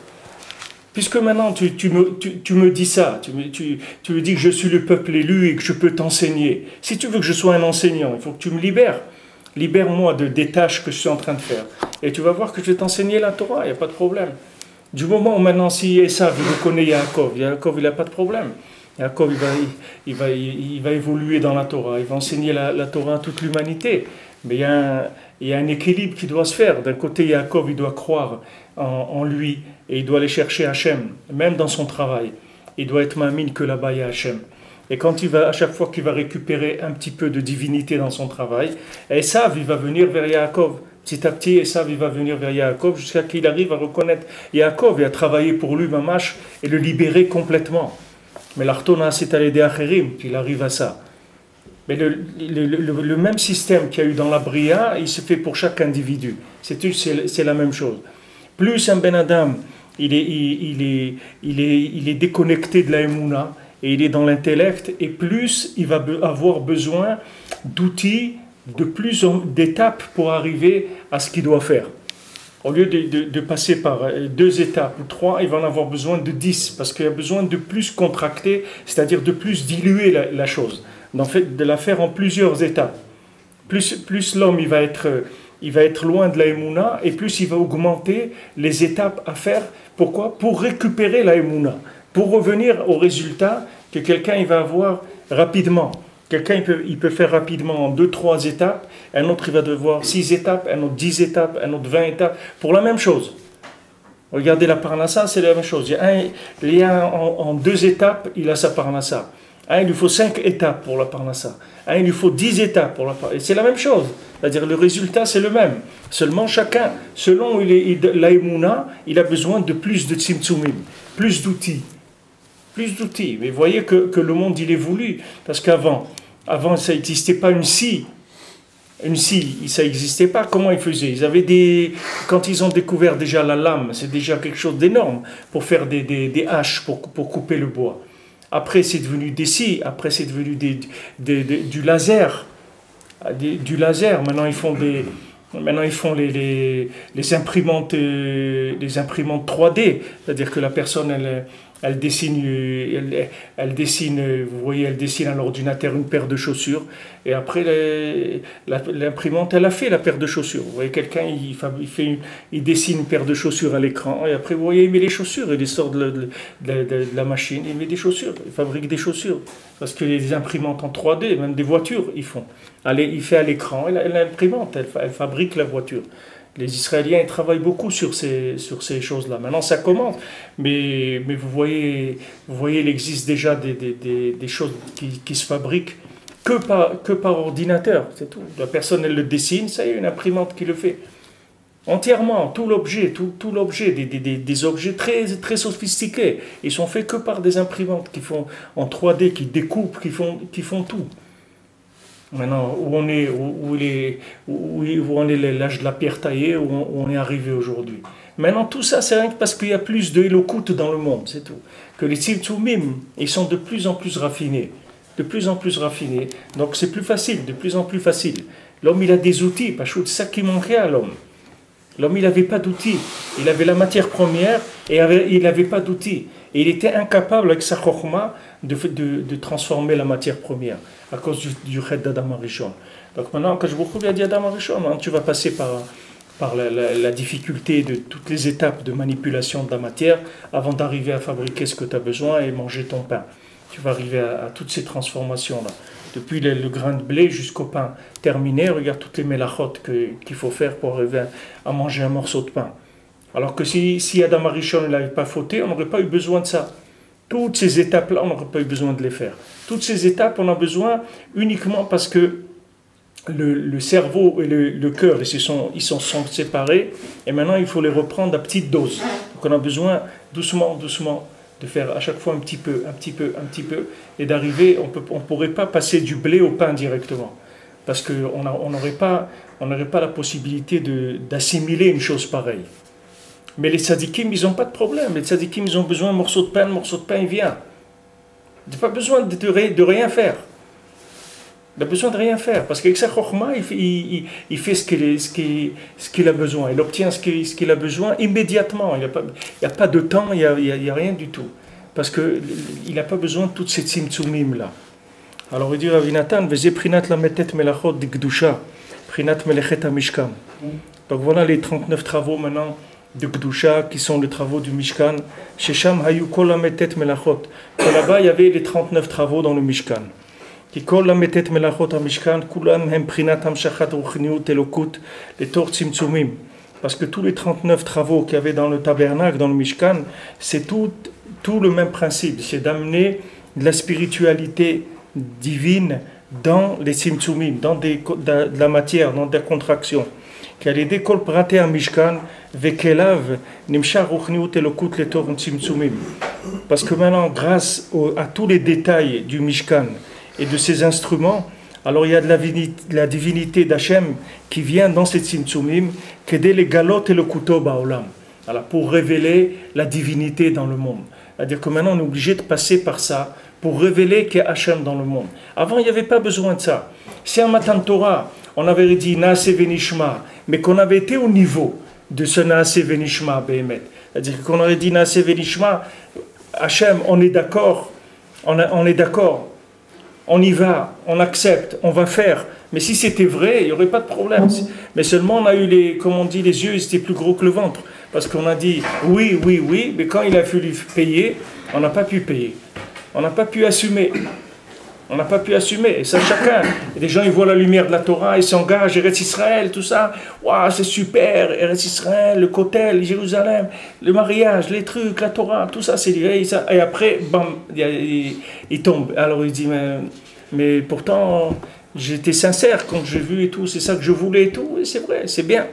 Puisque maintenant tu me dis ça, tu me dis que je suis le peuple élu et que je peux t'enseigner. Si tu veux que je sois un enseignant, il faut que tu me libères. Libère-moi des tâches que je suis en train de faire. Et tu vas voir que je vais t'enseigner la Torah, il n'y a pas de problème. Du moment où maintenant, si Esav reconnaît Yaakov, il n'a pas de problème. Yaakov, il va évoluer dans la Torah, il va enseigner la Torah à toute l'humanité. Mais il y a un équilibre qui doit se faire. D'un côté, Yaakov, il doit croire en lui et il doit aller chercher Hachem, même dans son travail. Il doit être mamine que là-bas il y a Hachem. Et quand à chaque fois qu'il va récupérer un petit peu de divinité dans son travail, Esav, il va venir vers Yaakov. Petit à petit, Esav, il va venir vers Yaakov jusqu'à qu'il arrive à reconnaître Yaakov et à travailler pour lui, Mamash, et le libérer complètement. Mais l'Artona, c'est allé des Acherim, qu'il arrive à ça. Mais le même système qu'il y a eu dans la Bria, il se fait pour chaque individu. C'est la même chose. Plus un Ben Adam, il est déconnecté de la Emouna, et il est dans l'intellect, et plus il va avoir besoin d'outils, d'étapes pour arriver à ce qu'il doit faire. Au lieu de passer par 2 étapes ou 3, il va en avoir besoin de 10, parce qu'il a besoin de plus contracter, c'est-à-dire de plus diluer la chose, de la faire en plusieurs étapes. Plus l'homme il va être loin de la Emouna, et plus il va augmenter les étapes à faire. Pourquoi? Pour récupérer la Emouna. Pour revenir au résultat que quelqu'un il va avoir rapidement. Quelqu'un il peut faire rapidement en 2-3 étapes, un autre il va devoir 6 étapes, un autre 10 étapes, un autre 20 étapes, pour la même chose. Regardez la parnassa, c'est la même chose. Il y a en 2 étapes, il a sa parnassa. Il lui faut 5 étapes pour la parnassa. Il lui faut 10 étapes pour la parnassa. Et c'est la même chose. C'est-à-dire le résultat c'est le même. Seulement chacun, selon l'aïmouna, il a besoin de plus de tzimtzumim, plus d'outils. Mais vous voyez que le monde il évolue, parce qu'avant ça n'existait pas une scie, ça n'existait pas. Comment ils faisaient? Quand ils ont découvert déjà la lame, c'est déjà quelque chose d'énorme pour faire des haches pour couper le bois. Après c'est devenu des scies, après c'est devenu du laser, Maintenant ils font les imprimantes 3D, c'est-à-dire que la personne elle dessine, vous voyez, elle dessine à l'ordinateur une paire de chaussures, et après l'imprimante elle a fait la paire de chaussures. Vous voyez, quelqu'un il dessine une paire de chaussures à l'écran, et après vous voyez, il met les chaussures, il sort de la machine, il met des chaussures, il fabrique des chaussures, parce que les imprimantes en 3D, même des voitures, ils font. Il fait à l'écran, et l'imprimante elle fabrique la voiture. Les Israéliens ils travaillent beaucoup sur ces choses-là. Maintenant, ça commence, mais vous voyez, il existe déjà des choses qui se fabriquent que par ordinateur, c'est tout. La personne, elle le dessine, ça y est, une imprimante qui le fait. Entièrement, tout l'objet, des objets très, très sophistiqués, ils sont faits que par des imprimantes qui font en 3D, qui découpent, qui font tout. Maintenant, où on est l'âge de la pierre taillée, où on est arrivé aujourd'hui. Maintenant, tout ça, c'est rien que parce qu'il y a plus de Elokout dans le monde, c'est tout. Que les tzimtzumim, ils sont de plus en plus raffinés. De plus en plus raffinés. Donc c'est plus facile, de plus en plus facile. L'homme, il a des outils, parce que c'est ça qui manquait à l'homme. L'homme, il n'avait pas d'outils. Il avait la matière première et il n'avait pas d'outils. Et il était incapable, avec sa chokhma, de transformer la matière première à cause du chet d'Adam Arishon. Donc maintenant, quand je vous retrouve, il a dit Adam Arishon, tu vas passer par la difficulté de toutes les étapes de manipulation de la matière avant d'arriver à fabriquer ce que tu as besoin et manger ton pain. Tu vas arriver à toutes ces transformations-là. Depuis le grain de blé jusqu'au pain terminé, regarde toutes les mélachot qu'il faut faire pour arriver à manger un morceau de pain. Alors que si Adam Arishon n'avait pas fauté, on n'aurait pas eu besoin de ça. Toutes ces étapes-là, on n'aurait pas eu besoin de les faire. Toutes ces étapes, on a besoin uniquement parce que le cerveau et le cœur, ils sont séparés, et maintenant il faut les reprendre à petite dose. Donc on a besoin doucement, de faire à chaque fois un petit peu, et d'arriver, on ne pourrait pas passer du blé au pain directement, parce qu'on n'aurait pas la possibilité d'assimiler une chose pareille. Mais les tzadikim, ils n'ont pas de problème. Les tzadikim, ils ont besoin d'un morceau de pain, le morceau de pain, il vient. Il n'a pas besoin de rien faire. Il n'a besoin de rien faire, parce qu'avec sa chokhma, il fait ce qu'il a besoin. Il obtient ce qu'il a besoin immédiatement. Il n'y a pas de temps, il n'y a rien du tout. Parce qu'il n'a pas besoin de toutes ces tzimtzumim-là. Alors il dit Rav Natan, Veze prinat la metet melachot di gdusha, prinat melechet hamishkan. Donc voilà les 39 travaux maintenant de Gdusha, qui sont les travaux du Mishkan. Shesham hayu kol hametet melachot. Là-bas, il y avait les 39 travaux dans le Mishkan. Ki kol hametet melachot ha-Mishkan, kulam hem prinat hamshachat ruchniut elokut, les tor tzimtzumim. Parce que tous les 39 travaux qu'il y avait dans le tabernacle, dans le Mishkan, c'est tout le même principe. C'est d'amener de la spiritualité divine dans les tzimtzumim, dans de la matière, dans des contractions. Qui allait décoller praté à Mishkan, vekelav nimshar ruchniut elokut les tor tzimtzumim. Parce que maintenant, grâce à tous les détails du Mishkan et de ses instruments, alors il y a de la divinité d'Hachem qui vient dans ces tzimtzumim, qu'aider les galot et le couteau baolam. Alors pour révéler la divinité dans le monde. C'est-à-dire que maintenant on est obligé de passer par ça pour révéler qu'il y a Hachem dans le monde. Avant il n'y avait pas besoin de ça. Si en Matan Torah on avait dit Naase Venishma, mais qu'on avait été au niveau de ce Naase Venishma Behemet, c'est-à-dire qu'on aurait dit Naase Venishma, Hachem, on est d'accord, on est d'accord, on y va, on accepte, on va faire. Mais si c'était vrai, il n'y aurait pas de problème. Mais seulement on a eu comme on dit, les yeux, ils étaient plus gros que le ventre. Parce qu'on a dit oui, oui, oui, mais quand il a fallu payer, on n'a pas pu payer. On n'a pas pu assumer. On n'a pas pu assumer. Et ça, chacun. Et les gens, ils voient la lumière de la Torah, ils s'engagent, Eretz Israël, tout ça. Waouh, c'est super, Eretz Israël, le Kotel, Jérusalem, le mariage, les trucs, la Torah, tout ça, c'est lié. Et après, bam, il tombe. Alors il dit, mais pourtant, j'étais sincère quand j'ai vu et tout, c'est ça que je voulais et tout. Et c'est vrai, c'est bien.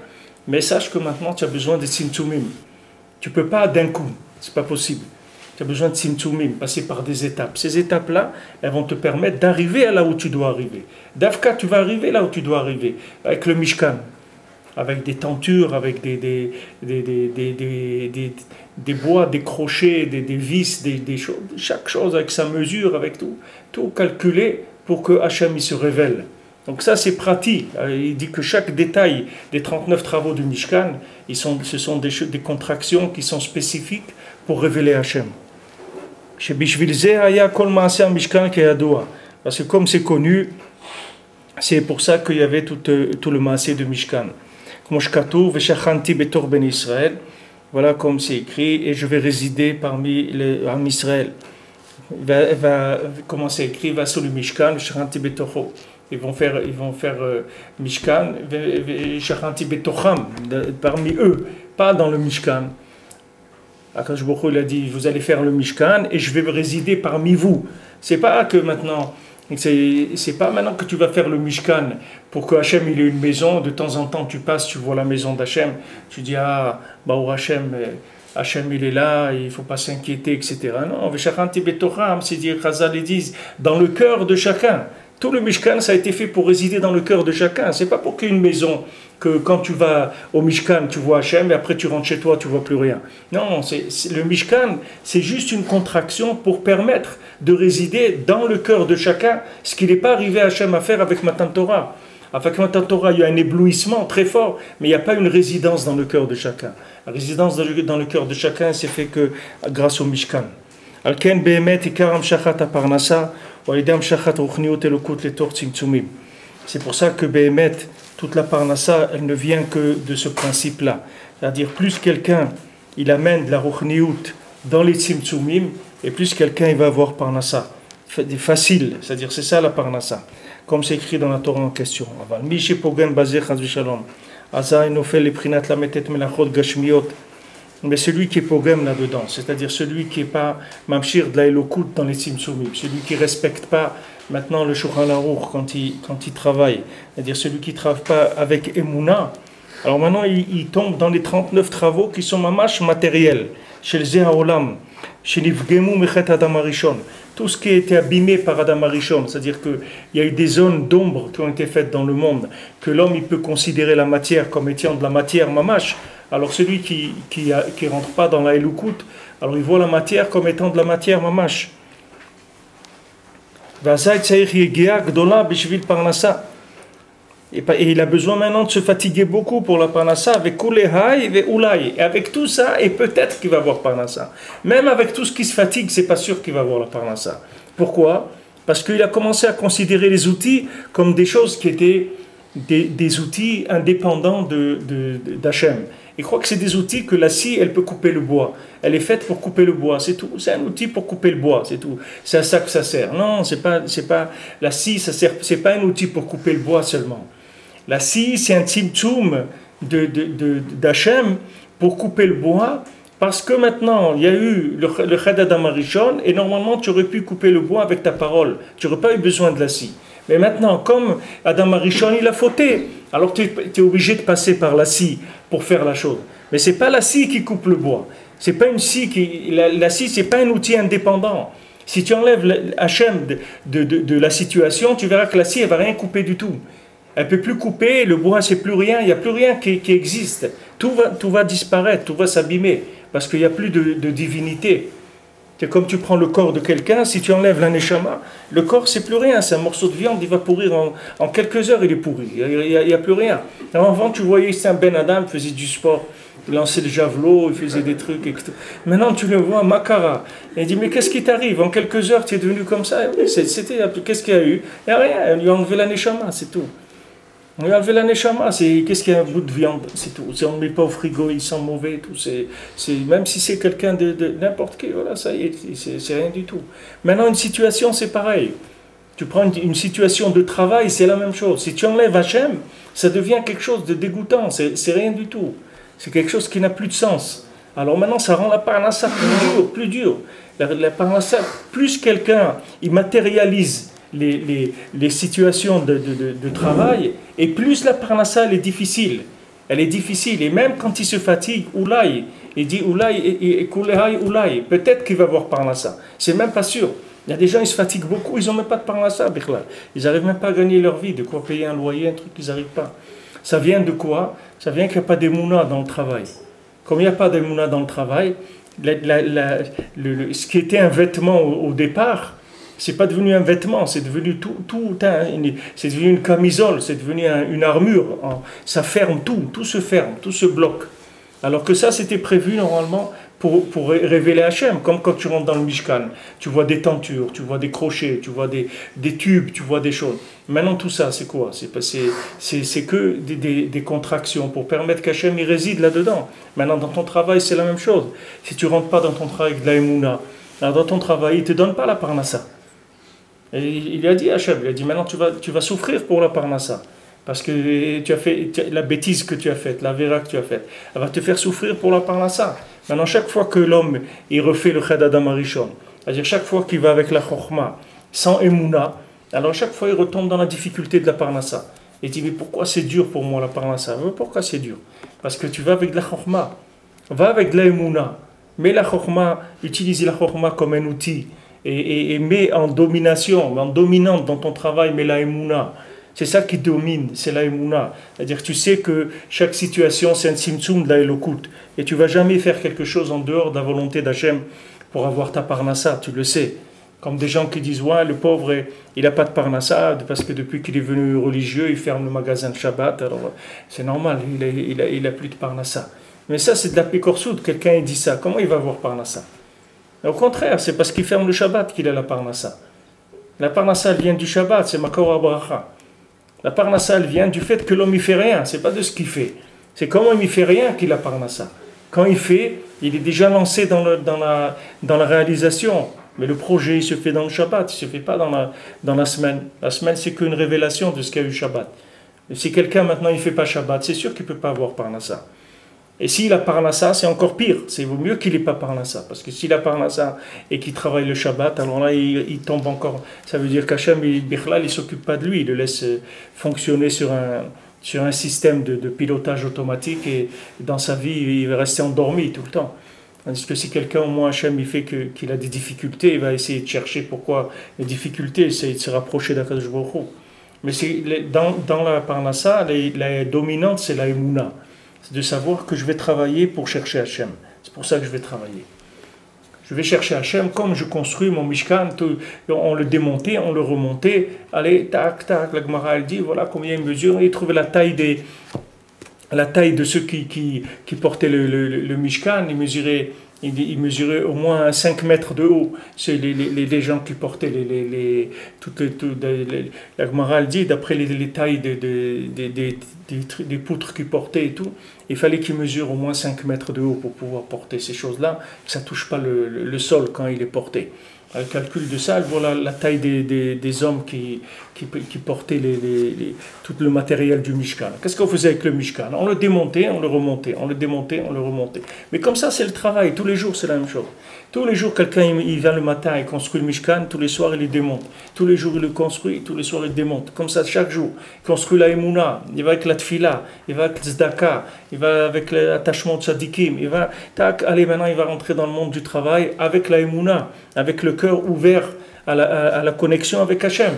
Mais sache que maintenant, tu as besoin de tzimtzumim. Tu ne peux pas d'un coup, c'est pas possible. Tu as besoin de tzimtzumim, passer par des étapes. Ces étapes-là, elles vont te permettre d'arriver à là où tu dois arriver. D'Afka, tu vas arriver là où tu dois arriver. Avec le Mishkan, avec des tentures, avec des bois, des crochets, des vis, des choses, chaque chose avec sa mesure, avec tout calculé pour que Hachem il se révèle. Donc ça c'est pratique. Il dit que chaque détail des 39 travaux du Mishkan, ce sont des contractions qui sont spécifiques pour révéler Hachem. Parce que comme c'est connu, c'est pour ça qu'il y avait tout le maasé de Mishkan. Voilà comme c'est écrit, et je vais résider parmi les Am Israël. Comment c'est écrit, va sur le Mishkan, Shachanti Betocho. Ils vont faire Mishkan, Shachanti Betocham, parmi eux, pas dans le Mishkan. Akash Bokho, il a dit, vous allez faire le Mishkan et je vais résider parmi vous. C'est pas que maintenant, c'est pas maintenant que tu vas faire le Mishkan pour que Hachem il ait une maison, de temps en temps tu passes, tu vois la maison d'Hachem, tu dis, ah, Baou Hachem il est là, il ne faut pas s'inquiéter, etc. Non, Veshachanti Betocham, c'est dire, Chazal, ils disent, dans le cœur de chacun. Tout le Mishkan, ça a été fait pour résider dans le cœur de chacun. C'est pas pour qu'il y ait une maison, que quand tu vas au Mishkan, tu vois Hachem, et après tu rentres chez toi, tu vois plus rien. Non, le Mishkan, c'est juste une contraction pour permettre de résider dans le cœur de chacun, ce qui n'est pas arrivé à Hachem à faire avec Matan Torah. Avec Matan Torah, il y a un éblouissement très fort, mais il n'y a pas une résidence dans le cœur de chacun. La résidence dans le cœur de chacun, c'est fait que grâce au Mishkan. Alken behemet ikaram shachat aparnasa. C'est pour ça que Behemet, toute la parnassa, elle ne vient que de ce principe-là. C'est-à-dire, plus quelqu'un, il amène de la ruchniut dans les tzimtzumim, et plus quelqu'un, il va avoir parnassa. Facile, c'est-à-dire, c'est ça la parnassa. Comme c'est écrit dans la Torah en question. Mishi pogem bazeh chaz v'shalom. Aza enofel leprinat lametet melachot gashmiot. Mais celui qui est pogem là-dedans, c'est-à-dire celui qui n'est pas mamshir de la elokut dans les tzimtzumim, celui qui ne respecte pas maintenant le Shulchan Aruch quand il travaille, c'est-à-dire celui qui ne travaille pas avec Emouna, alors maintenant il tombe dans les 39 travaux qui sont mamash matériels, chez le Zeh Haolam, chez Nivgemu Mechet Adam Arishon, tout ce qui a été abîmé par Adam Arishon, c'est-à-dire qu'il y a eu des zones d'ombre qui ont été faites dans le monde, que l'homme il peut considérer la matière comme étant de la matière mamash. Alors celui qui rentre pas dans la Elukut, alors il voit la matière comme étant de la matière mamash. Et il a besoin maintenant de se fatiguer beaucoup pour la parnassa avec kulehai et oulai. Et avec tout ça, et peut-être qu'il va avoir parnassa. Même avec tout ce qui se fatigue, c'est pas sûr qu'il va avoir la parnassa. Pourquoi? Parce qu'il a commencé à considérer les outils comme des choses qui étaient des outils indépendants d'Hachem. Ils croient que c'est des outils que la scie, elle peut couper le bois. Elle est faite pour couper le bois, c'est tout. C'est un outil pour couper le bois, c'est tout. C'est à ça que ça sert. Non, c'est pas la scie, ça sert, c'est pas un outil pour couper le bois seulement. La scie, c'est un tzimtzum d'Hachem pour couper le bois, parce que maintenant, il y a eu le Chad Adam Arishon, et normalement, tu aurais pu couper le bois avec ta parole. Tu n'aurais pas eu besoin de la scie. Mais maintenant, comme Adam Arishon, il a fauté, alors tu es obligé de passer par la scie pour faire la chose. Mais ce n'est pas la scie qui coupe le bois. C'est pas une scie la scie, ce n'est pas un outil indépendant. Si tu enlèves Hachem de la situation, tu verras que la scie, elle ne va rien couper du tout. Elle ne peut plus couper, le bois, c'est plus rien, il n'y a plus rien qui existe. Tout va disparaître, tout va s'abîmer, parce qu'il n'y a plus de divinité. C'est comme tu prends le corps de quelqu'un, si tu enlèves la neshama, le corps, c'est plus rien, c'est un morceau de viande, il va pourrir en quelques heures, il est pourri, il n'y a plus rien. Alors avant, tu voyais, c'est un Ben Adam, il faisait du sport, il lançait le javelot, il faisait des trucs, etc. Maintenant, tu le vois, Makara. Il dit, mais qu'est-ce qui t'arrive? En quelques heures, tu es devenu comme ça. Qu'est-ce qu'il y a eu? Il n'y a rien, il lui a enlevé la neshama, c'est tout. On lui a enlevé la neshama, qu'est-ce qu'il y a un bout de viande, c'est tout. On ne met pas au frigo, il sent mauvais, tout. Même si c'est quelqu'un de n'importe qui, voilà, ça y est, c'est rien du tout. Maintenant, une situation, c'est pareil. Tu prends une situation de travail, c'est la même chose. Si tu enlèves Hachem, ça devient quelque chose de dégoûtant, c'est rien du tout. C'est quelque chose qui n'a plus de sens. Alors maintenant, ça rend la parnassa plus dur. La parnassa, plus quelqu'un, il matérialise les situations de travail, et plus la parnassa, elle est difficile. Elle est difficile, et même quand il se fatigue, oulaï, il dit oulaï et koulehaï oulaï, peut-être qu'il va avoir parnassa. C'est même pas sûr. Il y a des gens, ils se fatiguent beaucoup, ils n'ont même pas de parnassa, ils n'arrivent même pas à gagner leur vie, de quoi payer un loyer, un truc, ils n'arrivent pas. Ça vient de quoi? Ça vient qu'il n'y a pas d'émouna dans le travail. Comme il n'y a pas d'émouna dans le travail, ce qui était un vêtement au départ, c'est pas devenu un vêtement, c'est devenu c'est devenu une camisole, c'est devenu une armure. Ça ferme tout se ferme, tout se bloque. Alors que ça, c'était prévu normalement pour révéler Hachem, comme quand tu rentres dans le Mishkan, tu vois des tentures, tu vois des crochets, tu vois des tubes, tu vois des choses. Maintenant, tout ça, c'est quoi? C'est que des contractions pour permettre qu'Hachem y réside là-dedans. Maintenant, dans ton travail, c'est la même chose. Si tu rentres pas dans ton travail avec de la Emouna, alors dans ton travail, il ne te donne pas la parnassa. Et il a dit à Hachem, il a dit maintenant tu vas souffrir pour la parnassa. Parce que tu as fait la bêtise que tu as faite, la vera que tu as faite. Elle va te faire souffrir pour la parnassa. Maintenant, chaque fois que l'homme il refait le Chad Adam Arishon, c'est-à-dire chaque fois qu'il va avec la Chokhma, sans Emouna, alors chaque fois il retombe dans la difficulté de la parnassa. Et il dit, mais pourquoi c'est dur pour moi la parnassa? Pourquoi c'est dur? Parce que tu vas avec de la Chokhma, va avec de la Emouna. Mais la Chokhma, utilise la Chokhma comme un outil. Et mets en domination, en dominante dans ton travail, mets la Emouna. C'est ça qui domine, c'est la Emouna. C'est-à-dire que tu sais que chaque situation, c'est un tzimtzum de la Elokut. Et tu ne vas jamais faire quelque chose en dehors de la volonté d'Hachem pour avoir ta parnassa, tu le sais. Comme des gens qui disent, ouais, le pauvre, il n'a pas de parnassa, parce que depuis qu'il est venu religieux, il ferme le magasin de Shabbat. Alors c'est normal, il a plus de parnassa. Mais ça, c'est de la pécorsoute, quelqu'un dit ça. Comment il va avoir parnassa? Au contraire, c'est parce qu'il ferme le Shabbat qu'il a la parnassa. La parnassa, elle vient du Shabbat, c'est Makor HaBracha. La parnassa, elle vient du fait que l'homme ne fait rien, c'est pas de ce qu'il fait. C'est comment il ne fait rien qu'il a parnassa. Quand il fait, il est déjà lancé dans la réalisation. Mais le projet, il se fait dans le Shabbat, il ne se fait pas dans la semaine. La semaine, c'est qu'une révélation de ce qu'il y a eu Shabbat. Et si quelqu'un, maintenant, il ne fait pas Shabbat, c'est sûr qu'il ne peut pas avoir parnassa. Et s'il a parnassa, c'est encore pire. C'est vaut mieux qu'il n'ait pas parnassa. Parce que s'il a parnassa et qu'il travaille le Shabbat, alors là, il tombe encore. Ça veut dire qu'Hachem, il ne s'occupe pas de lui. Il le laisse fonctionner sur un système de pilotage automatique. Et dans sa vie, il va rester endormi tout le temps. Tandis que si quelqu'un, au moins Hachem, il fait qu'il a des difficultés, il va essayer de chercher pourquoi les difficultés, essayer de se rapprocher d'Akadosh Baruch Hu. Mais dans la parnassa, la dominante, c'est la Emouna. C'est de savoir que je vais travailler pour chercher Hachem. C'est pour ça que je vais travailler. Je vais chercher Hachem comme je construis mon Mishkan. On le démontait, on le remontait. Allez, tac, tac, la Gemara elle dit, voilà combien il mesure. Il trouvait la taille de ceux qui portaient le Mishkan. Il mesurait Il mesurait au moins 5 mètres de haut. C'est les gens qui portaient la Gemara dit, d'après les tailles des poutres qu'ils portaient et tout, il fallait qu'ils mesurent au moins 5 mètres de haut pour pouvoir porter ces choses-là, que ça ne touche pas le sol quand il est porté. Le calcul de ça, voilà la taille des hommes qui portaient tout le matériel du Mishkan. Qu'est-ce qu'on faisait avec le Mishkan? On le démontait, on le remontait, on le démontait, on le remontait. Mais comme ça, c'est le travail. Tous les jours, c'est la même chose. Tous les jours, quelqu'un il vient le matin et construit le Mishkan, tous les soirs, il le démonte. Tous les jours, il le construit, tous les soirs, il le démonte. Comme ça, chaque jour. Il construit la Emouna, il va avec la Tfila, il va avec le Tzedaka, il va avec l'attachement de Tzadikim, il va, tac, allez, maintenant, il va rentrer dans le monde du travail avec la Emouna, avec le cœur ouvert à la connexion avec Hachem.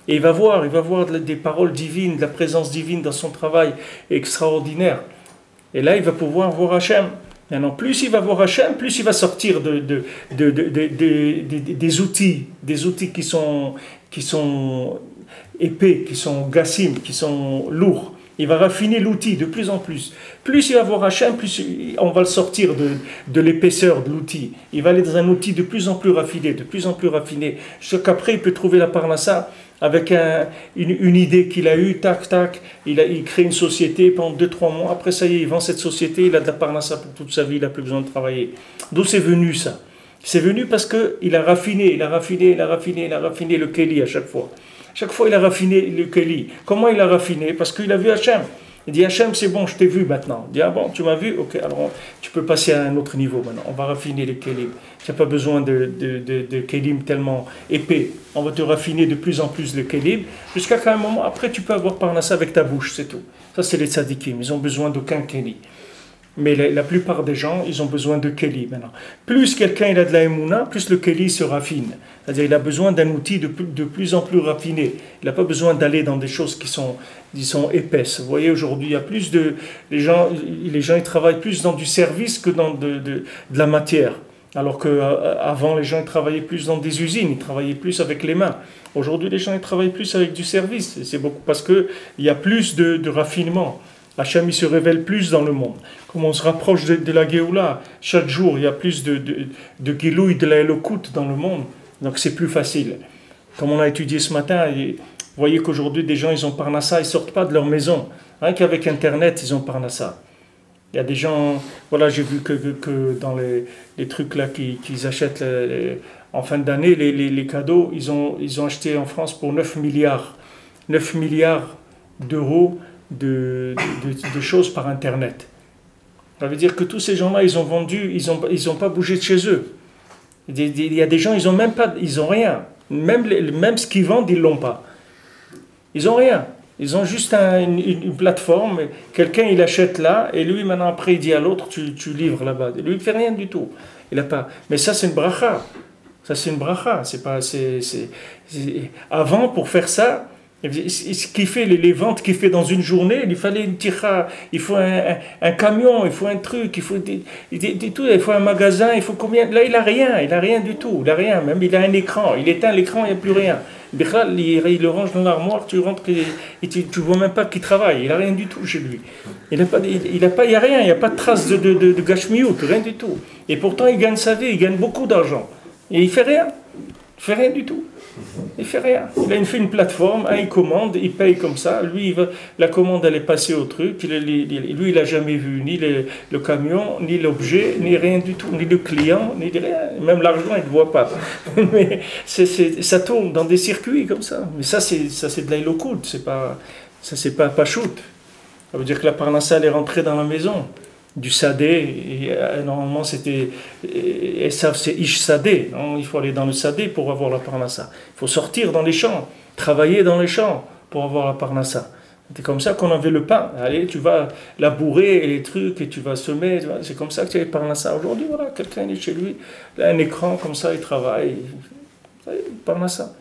Et il va voir des paroles divines, de la présence divine dans son travail extraordinaire. Et là, il va pouvoir voir Hachem. Maintenant, plus il va voir Hachem, plus il va sortir des outils qui sont épais, qui sont gassim, qui sont lourds. Il va raffiner l'outil de plus en plus. Plus il va voir Hachem, plus on va le sortir de l'épaisseur de l'outil. Il va aller dans un outil de plus en plus raffiné, jusqu'à qu'après il peut trouver la parnassa avec une idée qu'il a eue, tac, tac, il crée une société pendant 2-3 mois, après ça y est, il vend cette société, il a de la parnassa pour toute sa vie, il n'a plus besoin de travailler. D'où c'est venu ça? C'est venu parce qu'il a raffiné le Kéli à chaque fois. Chaque fois, il a raffiné le Kéli. Comment il a raffiné? Parce qu'il a vu Hachem. Il dit, Hachem, c'est bon, je t'ai vu maintenant. Il dit, ah bon, tu m'as vu? Ok, alors tu peux passer à un autre niveau maintenant. On va raffiner les Kélim. Tu n'as pas besoin de Kélim tellement épais. On va te raffiner de plus en plus le Kélim, jusqu'à un moment, après, tu peux avoir parnassa avec ta bouche, c'est tout. Ça, c'est les tzadikim. Ils n'ont besoin d'aucun Kéli. Mais la plupart des gens, ils ont besoin de Kéli maintenant. Plus quelqu'un il a de la Emouna, plus le Kéli se raffine. C'est-à-dire qu'il a besoin d'un outil de plus en plus raffiné. Il n'a pas besoin d'aller dans des choses qui sont épaisses. Vous voyez, aujourd'hui, il y a plus de... Les gens ils travaillent plus dans du service que dans de la matière. Alors qu'avant, les gens ils travaillaient plus dans des usines, ils travaillaient plus avec les mains. Aujourd'hui, les gens ils travaillent plus avec du service. C'est beaucoup parce qu'il y a plus de raffinement. Hachem, il se révèle plus dans le monde. Comme on se rapproche de la Géoula, chaque jour, il y a plus de Gilouï, de la Elokut dans le monde. Donc c'est plus facile. Comme on a étudié ce matin, vous voyez qu'aujourd'hui, des gens, ils ont parnassa, ils ne sortent pas de leur maison. Rien qu'avec Internet, ils ont parnassa. Il y a des gens, voilà, j'ai vu que dans les trucs là qu'ils achètent en fin d'année, les cadeaux, ils ont acheté en France pour 9 milliards d'euros de choses par Internet. Ça veut dire que tous ces gens-là, ils ont vendu, ils ont pas bougé de chez eux. Il y a des gens, ils ont rien. Même ce qu'ils vendent, ils l'ont pas. Ils ont rien. Ils ont juste une plateforme. Quelqu'un, il achète là, et lui, maintenant, après, il dit à l'autre, tu livres là-bas. Lui, il fait rien du tout. Il a pas. Mais ça, c'est une bracha. Ça, c'est une bracha. Avant, pour faire ça, ce qui fait les ventes qu'il fait dans une journée, il fallait une tira, il faut un camion, il faut un truc, il faut il faut un magasin, il faut combien? Là, il a rien du tout, il a rien, même il a un écran, il éteint l'écran, il n'y a plus rien. Il le range dans l'armoire, tu rentres et tu vois même pas qu'il travaille, il a rien du tout chez lui. Il y a rien, il n'y a pas de trace de gashmiout, rien du tout. Et pourtant, il gagne sa vie, il gagne beaucoup d'argent. Et il fait rien du tout. Il fait rien. Il a fait une plateforme, il commande, il paye comme ça. Lui, la commande, elle est passée au truc. Lui, il n'a jamais vu ni le camion, ni l'objet, ni rien du tout, ni le client, ni rien. Même l'argent, il ne voit pas. Mais ça tourne dans des circuits comme ça. Mais ça, c'est de l'ailokoud. C'est pas shoot. Ça veut dire que la parnassa, elle est rentrée dans la maison. Du sadé, normalement c'était Esav, c'est Ish Sadé, il faut aller dans le sadé pour avoir la parnassa. Il faut sortir dans les champs, travailler dans les champs pour avoir la parnassa. C'est comme ça qu'on avait le pain. Allez, tu vas labourer et les trucs et tu vas semer. C'est comme ça que tu as la parnassa. Aujourd'hui, voilà, quelqu'un est chez lui, il a un écran comme ça, il travaille. Parnassa.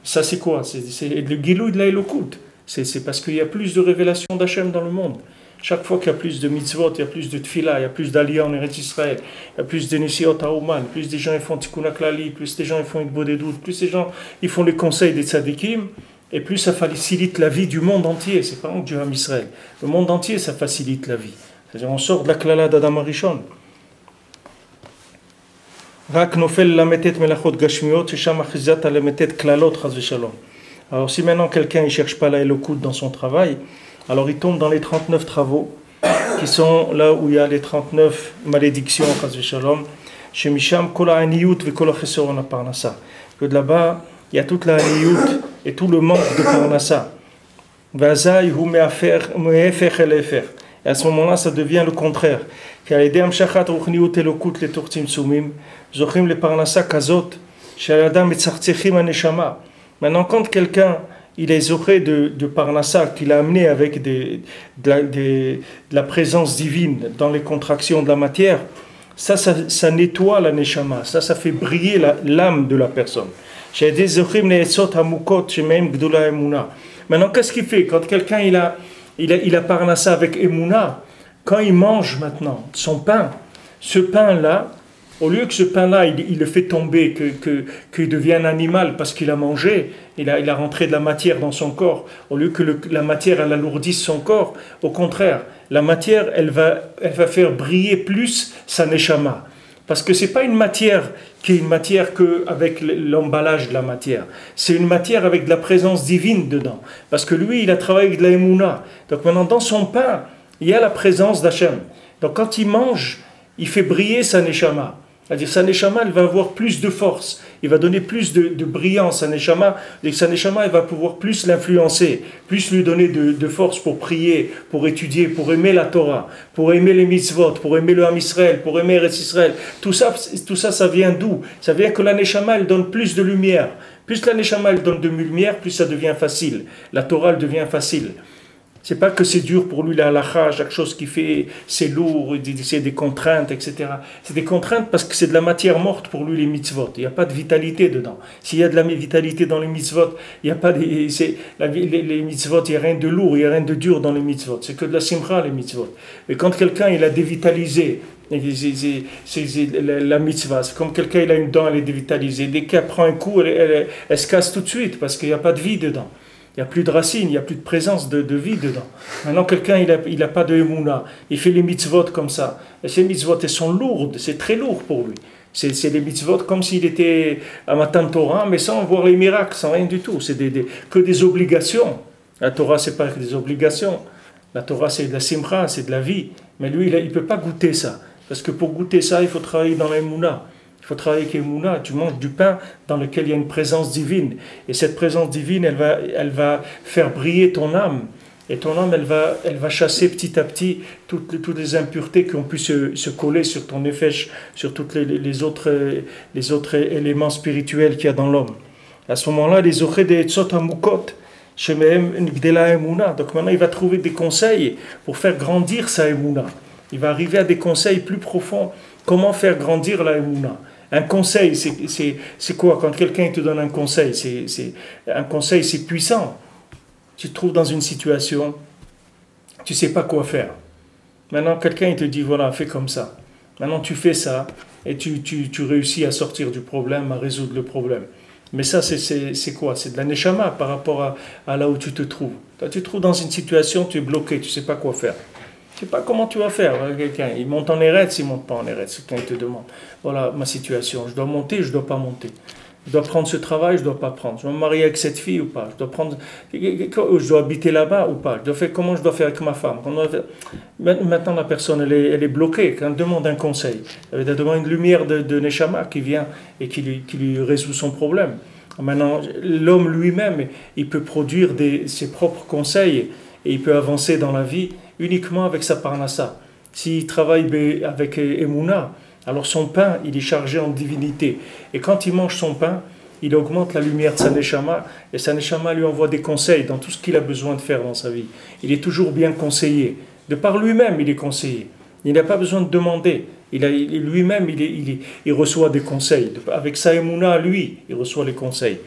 Ça c'est quoi? C'est le Gilou de la Elokut. C'est parce qu'il y a plus de révélations d'Hachem dans le monde. Chaque fois qu'il y a plus de mitzvot, il y a plus de tfila, il y a plus d'aliyah en Eretz Israël, il y a plus de nesiot haouman, plus des gens ils font tikkun klali, plus des gens ils font une bodédout, plus des gens ils font les conseils des tzadikim, et plus ça facilite la vie du monde entier. C'est pas du Ham Israël. Le monde entier, ça facilite la vie. C'est-à-dire on sort de la klala d'Adam Arishon. Rak nofel lametet melachot gashmiot, shesham achizat alametet klalot chas v'shalom. Alors si maintenant quelqu'un ne cherche pas la Elokut dans son travail, alors il tombe dans les 39 travaux, qui sont là où il y a les 39 malédictions, chas v'shalom, chez Misham kol ha'aniyut v'kol ha'chesoron ha'parnasa. Que de là-bas, il y a toute la haniyut et tout le manque de parnasa. V'azai hu me'efech el efech. Et à ce moment-là, ça devient le contraire. Car les amshachat ruchniut elokut les tortim sumim, zochim le parnasa kazot, she'adam etzartzechim aneshama. Maintenant, quand quelqu'un il est zoché de parnasa qu'il a amené avec de la présence divine dans les contractions de la matière, ça nettoie la neshama, ça fait briller l'âme de la personne. Maintenant, qu'est-ce qu'il fait quand quelqu'un il a parnassa avec Emouna, quand il mange maintenant son pain, ce pain-là, au lieu que ce pain-là, il le fait tomber, qu'il devienne animal parce qu'il a mangé, il a rentré de la matière dans son corps, au lieu que la matière elle alourdisse son corps, au contraire, la matière elle va faire briller plus sa neshama. Parce que ce n'est pas une matière qui est une matière qu'avec l'emballage de la matière. C'est une matière avec de la présence divine dedans. Parce que lui, il a travaillé avec de la émouna. Donc maintenant, dans son pain, il y a la présence d'Hachem. Donc quand il mange, il fait briller sa neshama. C'est-à-dire sa neshama, elle va avoir plus de force. Il va donner plus de brillance à neshama. Et sa neshama, elle va pouvoir plus l'influencer, plus lui donner de force pour prier, pour étudier, pour aimer la Torah, pour aimer les mitzvot, pour aimer le Ham Israël, pour aimer Eretz Israël. Tout ça, ça vient d'où? Ça vient que la neshama, elle donne plus de lumière. Plus la neshama, elle donne de lumière, plus ça devient facile. La Torah, elle devient facile. C'est pas que c'est dur pour lui la halakha, chaque chose qu'il fait, c'est lourd, c'est des contraintes, etc. C'est des contraintes parce que c'est de la matière morte pour lui les mitzvot. Il n'y a pas de vitalité dedans. S'il y a de la vitalité dans les mitzvot, il n'y a pas les mitzvot, il n'y a rien de lourd, il n'y a rien de dur dans les mitzvot. C'est que de la simcha les mitzvot. Mais quand quelqu'un il a dévitalisé, c'est la mitzvah, c'est comme quelqu'un il a une dent, elle est dévitalisée. Dès qu'elle prend un coup, elle se casse tout de suite parce qu'il n'y a pas de vie dedans. Il n'y a plus de racines, il n'y a plus de présence de vie dedans. Maintenant, quelqu'un, il n'a pas de émouna. Il fait les mitzvot comme ça. Et ces mitzvot, elles sont lourdes. C'est très lourd pour lui. C'est des mitzvot comme s'il était à Matan Torah, mais sans voir les miracles, sans rien du tout. C'est que des obligations. La Torah, c'est pas que des obligations. La Torah, c'est de la simcha, c'est de la vie. Mais lui, il ne peut pas goûter ça. Parce que pour goûter ça, il faut travailler dans l'émouna. Il faut travailler avec Emouna, tu manges du pain dans lequel il y a une présence divine. Et cette présence divine, elle va faire briller ton âme. Et ton âme, elle va chasser petit à petit toutes les impuretés qui ont pu se coller sur ton nefesh, sur tous les autres éléments spirituels qu'il y a dans l'homme. À ce moment-là, les ochés des etzot hamukot, shemehem gdela Emouna. Donc maintenant, il va trouver des conseils pour faire grandir sa Emouna. Il va arriver à des conseils plus profonds. Comment faire grandir la Emouna? Un conseil, c'est quoi? Quand quelqu'un te donne un conseil, un conseil, c'est puissant. Tu te trouves dans une situation, tu ne sais pas quoi faire. Maintenant, quelqu'un il te dit, voilà, fais comme ça. Maintenant, tu fais ça et tu réussis à sortir du problème, à résoudre le problème. Mais ça, c'est quoi? C'est de la neshama par rapport à là où tu te trouves. Toi, tu te trouves dans une situation, tu es bloqué, tu ne sais pas quoi faire. Je ne sais pas comment tu vas faire. Quelqu'un, il monte en Eretz, il ne monte pas en Eretz. Quelqu'un te demande, voilà ma situation, je dois monter, je ne dois pas monter. Je dois prendre ce travail, je ne dois pas prendre. Je dois me marier avec cette fille ou pas. Je dois habiter là-bas ou pas. Comment je dois faire avec ma femme. Maintenant, la personne, elle est bloquée. Quand elle demande un conseil, elle demande une lumière de Neshama qui vient et qui lui résout son problème. Maintenant, l'homme lui-même, il peut produire ses propres conseils et il peut avancer dans la vie uniquement avec sa parnassa. S'il travaille avec Emouna, alors son pain, il est chargé en divinité. Et quand il mange son pain, il augmente la lumière de sa neshama, et sa neshama lui envoie des conseils dans tout ce qu'il a besoin de faire dans sa vie. Il est toujours bien conseillé. De par lui-même, il est conseillé. Il n'a pas besoin de demander. Lui-même, il reçoit des conseils. Avec sa Emouna, lui, il reçoit les conseils.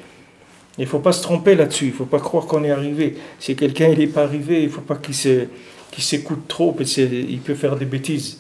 Il ne faut pas se tromper là-dessus. Il ne faut pas croire qu'on est arrivé. Si quelqu'un n'est pas arrivé, il ne faut pas qu'il s'écoute trop, il peut faire des bêtises.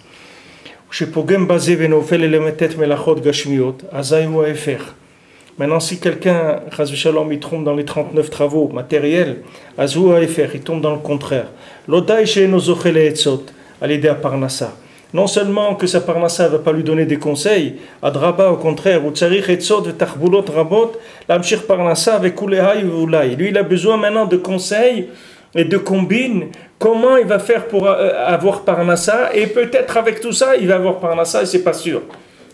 Maintenant, si quelqu'un, chas v'shalom, il tombe dans les 39 travaux matériels, il tombe dans le contraire. L'odai she'eno zoche le'etzot, al yedei parnassa. Non seulement que sa parnassa ne va pas lui donner des conseils, adraba au contraire, ou tsarich etzot v'tachbulot rabot, l'amshir parnassa avec kulehai v'ulai. Lui, il a besoin maintenant de conseils et de combines. Comment il va faire pour avoir parnassa? Et peut-être avec tout ça, il va avoir parnassa et c'est pas sûr.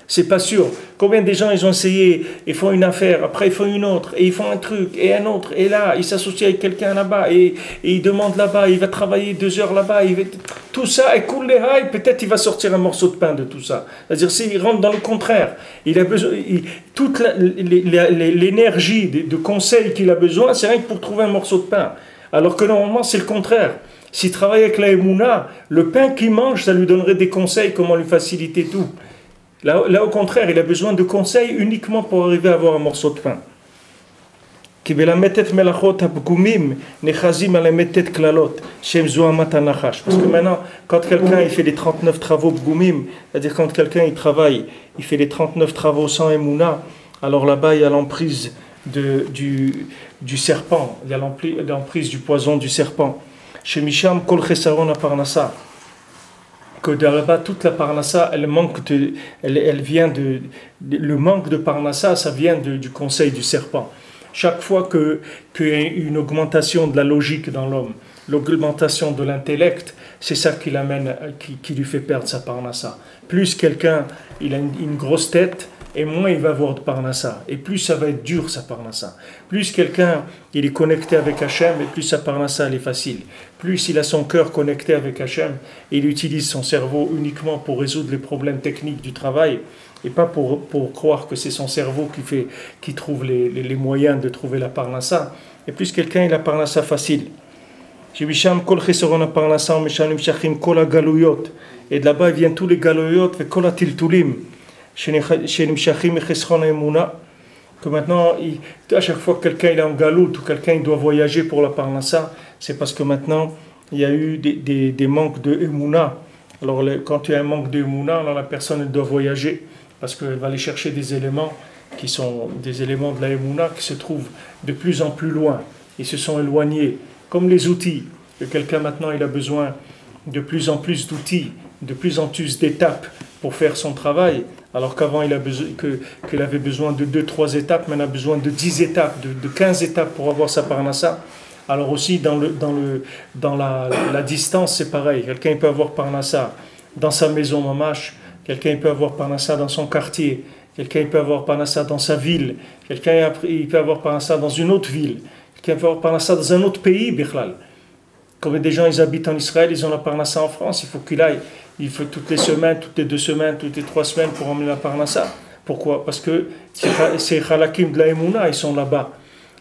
C'est pas sûr. Combien de gens ils ont essayé, ils font une affaire, après ils font une autre, et ils font un truc, et un autre, et là, ils s'associent avec quelqu'un là-bas, et ils demandent là-bas, il va travailler 2 heures là-bas, tout ça, et coule les rails, peut-être il va sortir un morceau de pain de tout ça. C'est-à-dire, s'il rentre dans le contraire, il a besoin, toute l'énergie de conseils qu'il a besoin, c'est rien que pour trouver un morceau de pain. Alors que normalement, c'est le contraire. S'il travaille avec la Emouna, le pain qu'il mange, ça lui donnerait des conseils, comment lui faciliter tout. Là, au contraire, il a besoin de conseils uniquement pour arriver à avoir un morceau de pain. Parce que maintenant, quand quelqu'un il fait les 39 travaux bgoumim, c'est-à-dire quand quelqu'un il travaille, il fait les 39 travaux sans Emouna, alors là-bas il y a l'emprise du serpent, il y a l'emprise du poison du serpent. Chez Misham, Kol Chesaron Parnassa. Que là-bas, toute la parnassa, elle vient le manque de parnassa, ça vient du conseil du serpent. Chaque fois qu'il y a une augmentation de la logique dans l'homme, l'augmentation de l'intellect, c'est ça qui l'amène, qui lui fait perdre sa parnassa. Plus quelqu'un, il a une grosse tête, et moins il va avoir de parnassa. Et plus ça va être dur, sa parnassa. Plus quelqu'un, il est connecté avec Hachem, et plus sa parnassa, elle est facile. Plus il a son cœur connecté avec Hachem, et il utilise son cerveau uniquement pour résoudre les problèmes techniques du travail, et pas pour croire que c'est son cerveau qui trouve les moyens de trouver la parnassa. Et plus quelqu'un, il a parnassa facile. Et de là-bas, viennent tous les galouyot, et kol atiltulim. Que maintenant, à chaque fois que quelqu'un est en galout ou quelqu'un doit voyager pour la parnassa, c'est parce que maintenant il y a eu des manques de Emouna. Alors quand il y a un manque de Emouna, alors la personne elle doit voyager parce qu'elle va aller chercher des éléments qui sont des éléments de la Emouna qui se trouvent de plus en plus loin. Ils se sont éloignés, comme les outils. Que quelqu'un maintenant il a besoin de plus en plus d'outils, de plus en plus d'étapes pour faire son travail. Alors qu'avant, il avait besoin de 2-3 étapes, maintenant il a besoin de 10 étapes, de 15 étapes pour avoir sa parnassa. Alors aussi, dans la distance, c'est pareil. Quelqu'un peut avoir parnassa dans sa maison mamash, quelqu'un peut avoir parnassa dans son quartier, quelqu'un peut avoir parnassa dans sa ville, quelqu'un peut avoir parnassa dans une autre ville, quelqu'un peut avoir parnassa dans un autre pays, bichlal. Comme des gens, ils habitent en Israël, ils ont la parnassa en France, il faut qu'il aille. Il faut toutes les semaines, toutes les 2 semaines, toutes les 3 semaines pour emmener la parnassa. Pourquoi? Parce que ces halakim de la Emouna, ils sont là-bas.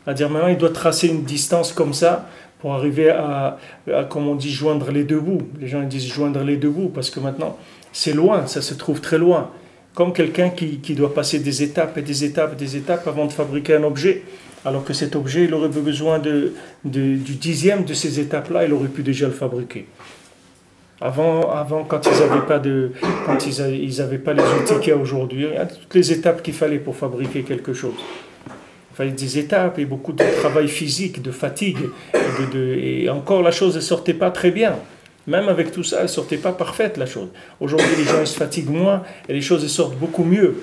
C'est-à-dire maintenant, il doit tracer une distance comme ça pour arriver à comme on dit, joindre les deux bouts. Les gens ils disent joindre les deux bouts parce que maintenant, c'est loin, ça se trouve très loin. Comme quelqu'un qui doit passer des étapes et des étapes et des étapes avant de fabriquer un objet. Alors que cet objet, il aurait besoin du 10e de ces étapes-là, il aurait pu déjà le fabriquer. Avant, quand ils n'avaient pas les outils qu'il y a aujourd'hui, il y a toutes les étapes qu'il fallait pour fabriquer quelque chose. Il fallait des étapes et beaucoup de travail physique, de fatigue. Et encore, la chose ne sortait pas très bien. Même avec tout ça, elle ne sortait pas parfaite, la chose. Aujourd'hui, les gens ils se fatiguent moins et les choses sortent beaucoup mieux.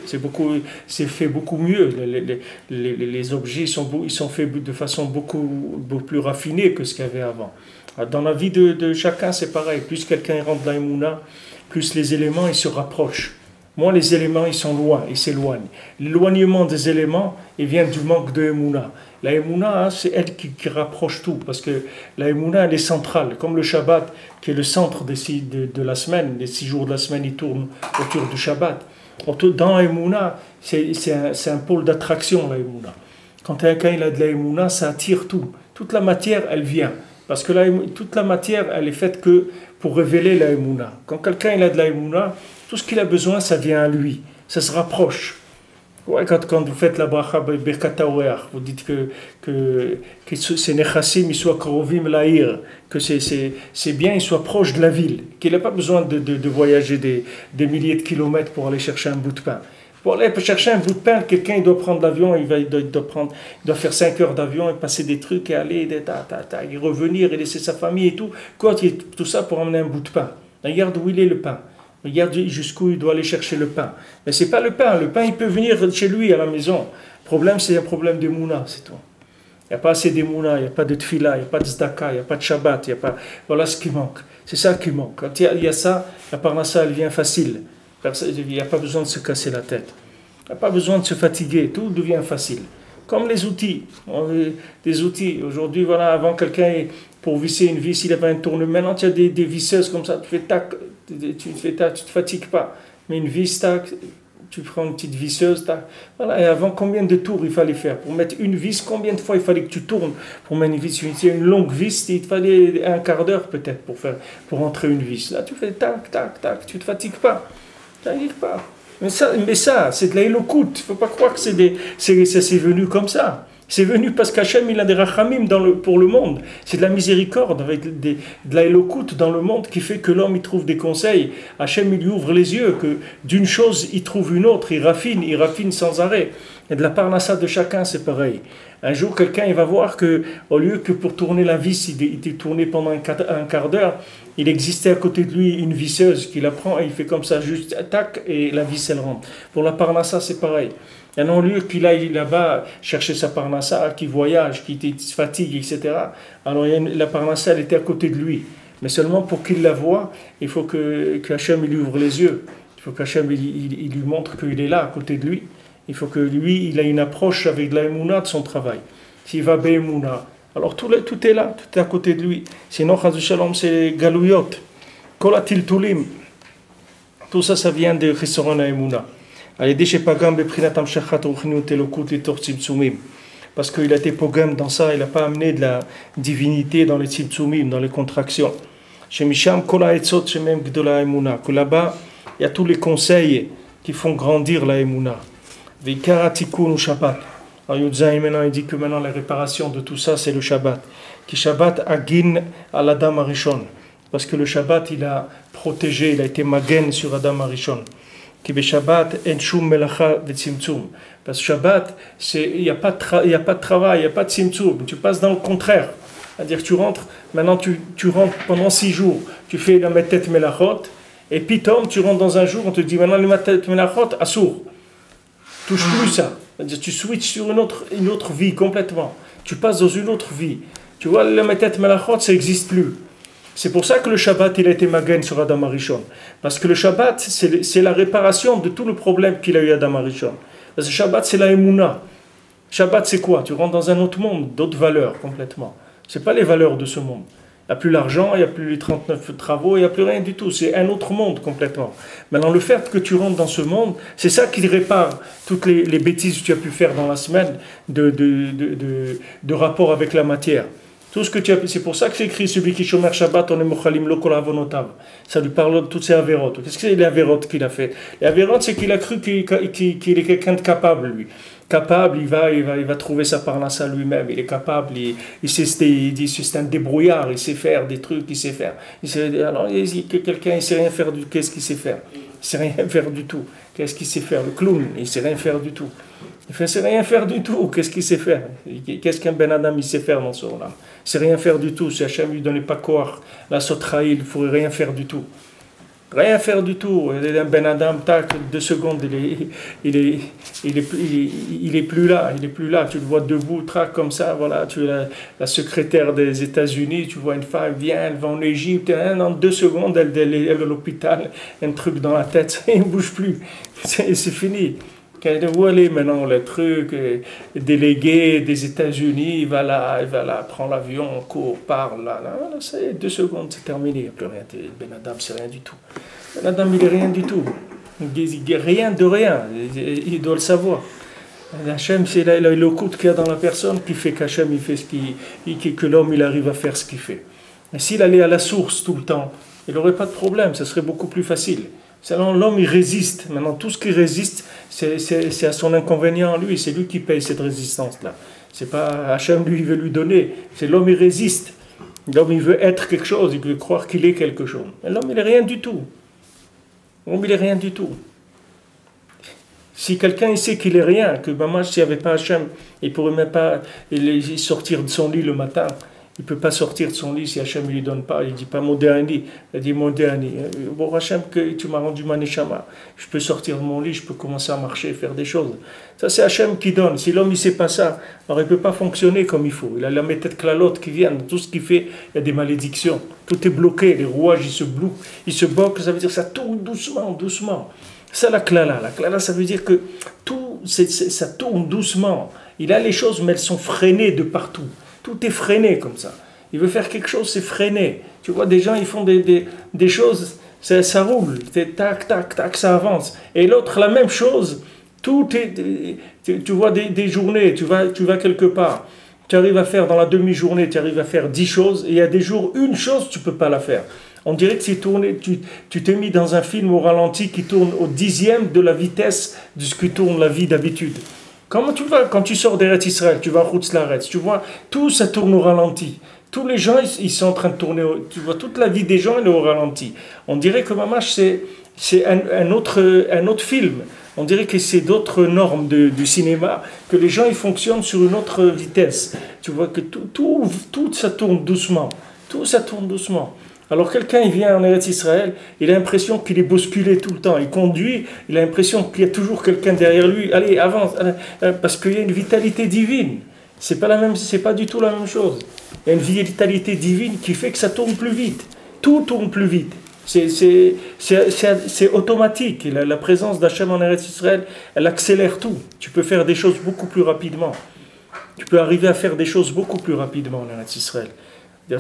C'est fait beaucoup mieux. Les objets ils sont faits de façon beaucoup plus raffinée que ce qu'il y avait avant. Dans la vie de chacun, c'est pareil. Plus quelqu'un rentre dans l'Emouna, plus les éléments ils se rapprochent. Moins les éléments ils sont loin, ils s'éloignent. L'éloignement des éléments, il vient du manque de Emouna. La Emouna, c'est elle qui rapproche tout, parce que la Emouna, elle est centrale, comme le Shabbat, qui est le centre de la semaine. Les 6 jours de la semaine, ils tournent autour du Shabbat. Dans la Emouna, c'est un pôle d'attraction, la Emouna. Quand quelqu'un il a de la Emouna, ça attire tout. Toute la matière, elle vient. Parce que toute la matière, elle est faite que pour révéler la Emouna. Quand quelqu'un il a de la Emouna, tout ce qu'il a besoin, ça vient à lui. Ça se rapproche. Ouais, quand vous faites la bracha Birkat Haoreach, vous dites que ces nechassim ils soient krovim la'ir, que c'est bien, ils soient proches de la ville, qu'il n'a pas besoin de voyager des milliers de kilomètres pour aller chercher un bout de pain. Pour aller chercher un bout de pain, quelqu'un il doit prendre l'avion, il doit faire 5 heures d'avion et passer des trucs et aller, et revenir et laisser sa famille et tout. Quoi, tout ça pour emmener un bout de pain. Regarde où il est le pain. Regarde jusqu'où il doit aller chercher le pain. Mais c'est pas le pain. Le pain, il peut venir chez lui à la maison. Le problème, c'est un problème d'émouna, c'est tout. Il n'y a pas assez d'émouna, il n'y a pas de tfila, il n'y a pas de zdaka, il n'y a pas de shabbat, il n'y a pas... Voilà ce qui manque. C'est ça qui manque. Quand il y a ça, la parnassa, elle vient facile. Il n'y a pas besoin de se casser la tête. Il n'y a pas besoin de se fatiguer. Tout devient facile. Comme les outils. Des outils. Aujourd'hui, voilà, avant quelqu'un, pour visser une vis, il avait un tournevis. Maintenant, tu as des visseuses comme ça. Tu fais tac, tu te fatigues pas. Mais une vis, tac, tu prends une petite visseuse, tac. Voilà. Et avant, combien de tours il fallait faire? Pour mettre une vis, combien de fois il fallait que tu tournes pour mettre une vis? Une longue vis, il te fallait un quart d'heure peut-être pour entrer une vis. Là, tu fais tac, tac, tac. Tu ne te fatigues pas. Tu n'arrives pas. Mais ça, c'est de la éloquoute. Il ne faut pas croire que ça c'est venu comme ça. C'est venu parce qu'Hachem, il a des rachamim pour le monde. C'est de la miséricorde avec de la éloquoute dans le monde qui fait que l'homme, il trouve des conseils. Hachem, il lui ouvre les yeux, que d'une chose, il trouve une autre. Il raffine sans arrêt. Et de la parnassa de chacun, c'est pareil. Un jour, quelqu'un, il va voir que au lieu que pour tourner la vis, il était tourné pendant un quart d'heure, il existait à côté de lui une visseuse qui la prend et il fait comme ça, juste tac, et la vis, elle rentre. Pour la parnassa, c'est pareil. Et non, au lieu qu'il aille là-bas chercher sa parnassa, qu'il voyage, qu'il se fatigue, etc. Alors la parnassa, elle était à côté de lui. Mais seulement pour qu'il la voie, il faut que Hachem lui ouvre les yeux. Il faut qu'Hachem il lui montre qu'il est là à côté de lui. Il faut que lui, il ait une approche avec de la émouna de son travail. S'il va bémouna, alors tout est là, tout est à côté de lui. Sinon, Chazou Shalom, c'est galouyot. Kolatil tulim. Tout ça, ça vient de Chisoron Haemouna. Parce qu'il a été pogam dans ça, il n'a pas amené de la divinité dans les tzimtzumim, dans les contractions. Que là-bas, il y a tous les conseils qui font grandir la Emouna. Alors Yudzaï maintenant il dit que maintenant la réparation de tout ça c'est le Shabbat. Qui Shabbat agin à l'Adam Arishon. Parce que le Shabbat il a protégé, il a été magen sur Adam Arishon. Qui be Shabbat en shum melacha vetzimtzum. Parce que Shabbat il n'y a pas de travail, il n'y a pas de tzimtzum. Tu passes dans le contraire. C'est-à-dire que tu rentres, maintenant tu rentres pendant 6 jours, tu fais la metet melachot, et puis tu rentres dans un jour, on te dit maintenant le metet melachot, assour. Touche plus ça. C'est-à-dire tu switches sur une autre vie complètement. Tu passes dans une autre vie. Tu vois, le metet melachot, ça n'existe plus. C'est pour ça que le Shabbat, il a été magen sur Adam Arishon. Parce que le Shabbat, c'est la réparation de tout le problème qu'il a eu Adam Arishon. Parce que le Shabbat, c'est la émouna. Shabbat, c'est quoi? Tu rentres dans un autre monde, d'autres valeurs complètement. Ce n'est pas les valeurs de ce monde. Il n'y a plus l'argent, il n'y a plus les 39 travaux, il n'y a plus rien du tout. C'est un autre monde complètement. Maintenant, le fait que tu rentres dans ce monde, c'est ça qui répare toutes les bêtises que tu as pu faire dans la semaine de rapport avec la matière. Tout ce que tu as, c'est pour ça que c'est écrit celui qui shomer Shabbat, on est mochalim lo kol avonotav. Ça lui parle de toutes ces avérotes. Qu'est-ce que c'est les avérotes qu'il a fait? Les avérotes, c'est qu'il a cru qu'il est quelqu'un de capable, lui. Capable, il va trouver sa parnassa lui-même. Il est capable, il dit c'est un débrouillard, il sait faire des trucs, il sait faire. Alors, il dit que quelqu'un, il ne sait rien faire du tout. Qu'est-ce qu'il sait faire? Il ne sait rien faire du tout. Qu'est-ce qu'il sait faire? Le clown, il ne sait rien faire du tout. Il ne sait rien faire du tout. Qu'est-ce qu'il sait faire? Qu'est-ce qu'un Ben Adam il sait faire dans ce monde-là? Il ne sait rien faire du tout. Si Hachem lui donnait pas quoi, la sotraïl, il ne pourrait rien faire du tout. Rien faire du tout. Un Ben Adam, tac, 2 secondes, il est plus là. Il est plus là. Tu le vois debout, trac comme ça. Voilà, tu es la secrétaire des États-Unis. Tu vois une femme, elle va en Égypte. Dans 2 secondes, elle est à l'hôpital. Un truc dans la tête, il ne bouge plus. C'est fini. Où aller maintenant le truc, délégué des États-Unis, il va là, prend l'avion, on court, parle, là, ça y est, 2 secondes, c'est terminé, il n'y a plus rien. Ben Adam, c'est rien du tout. Ben Adam, il n'est rien du tout. Il n'est rien de rien, il doit le savoir. Hachem, c'est le coup qu'il y a dans la personne qui fait qu'Hachem, il fait que l'homme, il arrive à faire ce qu'il fait. Mais s'il allait à la source tout le temps, il n'aurait pas de problème, ça serait beaucoup plus facile. Sinon, l'homme, il résiste. Maintenant, tout ce qui résiste, c'est à son inconvénient, lui. C'est lui qui paye cette résistance-là. C'est pas Hachem, lui, il veut lui donner. C'est l'homme, il résiste. L'homme, il veut être quelque chose. Il veut croire qu'il est quelque chose. Mais l'homme, il n'est rien du tout. L'homme, il n'est rien du tout. Si quelqu'un il sait qu'il est rien, que moi, s'il n'y avait pas Hachem, il ne pourrait même pas sortir de son lit le matin, il ne peut pas sortir de son lit si Hachem ne lui donne pas. Il ne dit pas Modéani, il dit Modéani. Bon, Hachem, que tu m'as rendu ma neshama. Je peux sortir de mon lit, je peux commencer à marcher, faire des choses. Ça, c'est Hachem qui donne. Si l'homme ne sait pas ça, alors il ne peut pas fonctionner comme il faut. Il a la méthode clalotte qui vient. Tout ce qu'il fait, il y a des malédictions. Tout est bloqué. Les rouages, ils se bloquent. Ça veut dire que ça tourne doucement, doucement. C'est la klala. La klala, ça veut dire que tout, ça tourne doucement. Il a les choses, mais elles sont freinées de partout. Tout est freiné comme ça. Il veut faire quelque chose, c'est freiné. Tu vois, des gens, ils font des choses, ça roule. Tac, tac, tac, ça avance. Et l'autre, la même chose. Tout est... Tu vois des journées, tu vas quelque part. Tu arrives à faire, dans la demi-journée, tu arrives à faire 10 choses. Et il y a des jours, une chose, tu ne peux pas la faire. On dirait que tu t'es mis dans un film au ralenti qui tourne au 10e de la vitesse de ce que tourne la vie d'habitude. Comment tu vas, quand tu sors d'Eretz Israël, tu vas à Chutz La'aretz, tu vois, tout ça tourne au ralenti. Tous les gens, ils sont en train de tourner, tu vois, toute la vie des gens, elle est au ralenti. On dirait que Mamash, c'est un autre film. On dirait que c'est d'autres normes du cinéma, que les gens, ils fonctionnent sur une autre vitesse. Tu vois que tout ça tourne doucement. Tout ça tourne doucement. Alors quelqu'un, il vient en Eretz Israël, il a l'impression qu'il est bousculé tout le temps. Il conduit, il a l'impression qu'il y a toujours quelqu'un derrière lui. Allez, avance, parce qu'il y a une vitalité divine. C'est pas du tout la même chose. Il y a une vitalité divine qui fait que ça tourne plus vite. Tout tourne plus vite. C'est automatique. La présence d'Hachem en Eretz Israël, elle accélère tout. Tu peux faire des choses beaucoup plus rapidement. Tu peux arriver à faire des choses beaucoup plus rapidement en Eretz Israël.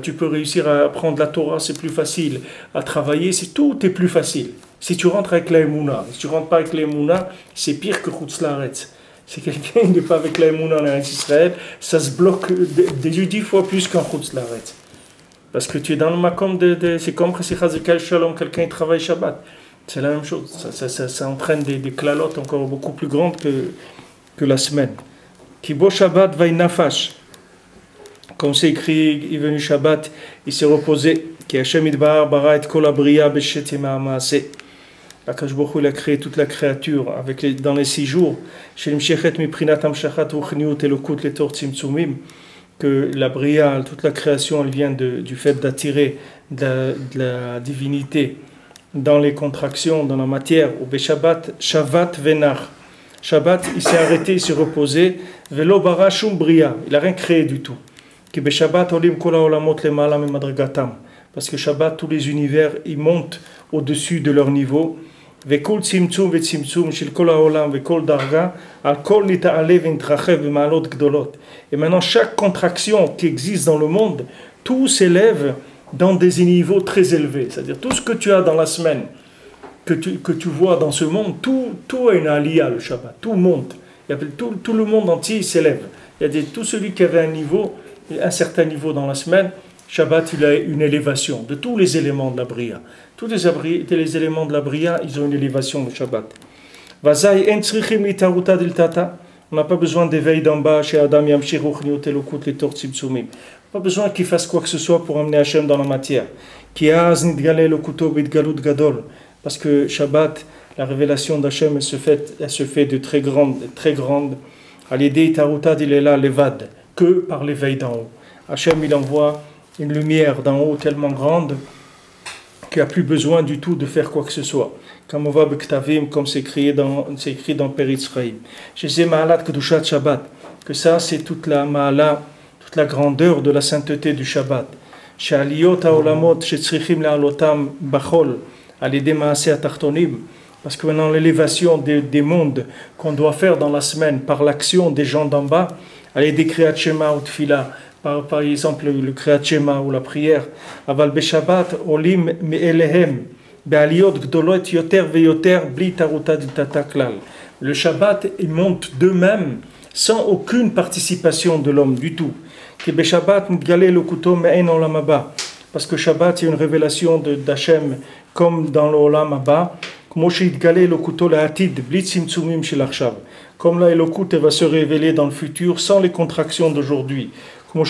Tu peux réussir à apprendre la Torah, c'est plus facile. À travailler, tout est plus facile. Si tu rentres avec la Emouna, si tu rentres pas avec la Emouna, c'est pire que Chutz La'aretz. Si quelqu'un n'est pas avec la Emouna en Israël, ça se bloque 10 fois plus qu'en Chutz La'aretz. Parce que tu es dans le makom c'est comme si quelqu'un travaille Shabbat. C'est la même chose. Ça entraîne des clalotes encore beaucoup plus grandes que la semaine. Kibo Shabbat vay nafash. Comme c'est écrit, il est venu Shabbat, il s'est reposé. Ki Hashem idbar bara et kol abriya beshet yema ha'maaseh. Akadosh Baruch Hu, il a créé toute la créature dans les 6 jours. Shel mshechet miprinat hamshachat ruchniut elokut letor tzimtzumim. Que la bria, toute la création, elle vient du fait d'attirer de la divinité dans les contractions, dans la matière. Ou beshabbat shavat venach. Shabbat, il s'est arrêté, il s'est reposé. Velo bara shum bria. Il n'a rien créé du tout. Parce que Shabbat, tous les univers, ils montent au-dessus de leur niveau. Et maintenant, chaque contraction qui existe dans le monde, tout s'élève dans des niveaux très élevés. C'est-à-dire, tout ce que tu as dans la semaine, que tu vois dans ce monde, tout a une aliyah, le Shabbat. Tout monte. Tout le monde entier s'élève. Tout celui qui avait un certain niveau dans la semaine, Shabbat, il a une élévation de tous les éléments de la Bria. Tous les éléments de la Bria, ils ont une élévation le Shabbat. On n'a pas besoin d'éveil d'en bas chez Adam Yamshir Ruchniut Elokut Letor Tzimtzumim. Pas besoin qu'il fasse quoi que ce soit pour amener Hachem dans la matière. Parce que Shabbat, la révélation d'Hachem, elle se fait de très grande. Al-Yedei Tarutad, il est là, levad, que par l'éveil d'en haut. Hachem, il envoie une lumière d'en haut tellement grande qu'il n'y a plus besoin du tout de faire quoi que ce soit. Comme on va Bektavim, comme c'est écrit dans Peritz Chaim. Je sais Ma'alat Kedushat Shabbat, que ça c'est toute la Ma'ala, toute la grandeur de la sainteté du Shabbat. She'aliyot ha'olamot she'tzrichim le'alotam bachol, al-yedei ma'aseh ha'tachtonim. Parce que maintenant l'élévation des mondes qu'on doit faire dans la semaine par l'action des gens d'en bas, al-yedei kriyat shema ou tfila, par exemple le kriyat shema ou la prière, aval beshabbat olim me'elehem. Le Shabbat, il monte d'eux-mêmes sans aucune participation de l'homme du tout. Parce que Shabbat, il y a une révélation d'Hachem comme dans l'Olam Abba. Comme là, Elokut va se révéler dans le futur sans les contractions d'aujourd'hui. Il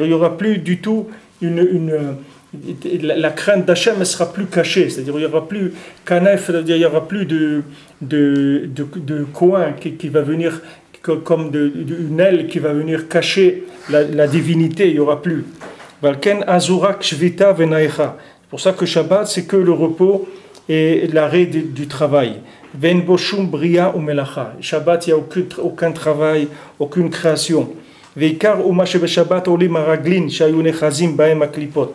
n'y aura plus du tout la crainte d'Hachem ne sera plus cachée, c'est-à-dire il n'y aura plus kanef, c'est-à-dire il n'y aura plus de coin qui va venir comme une aile qui va venir cacher la divinité, il n'y aura plus. Valken azurak shvita venaecha. C'est pour ça que Shabbat, c'est que le repos et l'arrêt du travail. Ven boshum bria ou melacha. Shabbat, il n'y a aucun travail, aucune création. Veikar uma shebe Shabbat olim araglin shayu nechazim baem aklipot.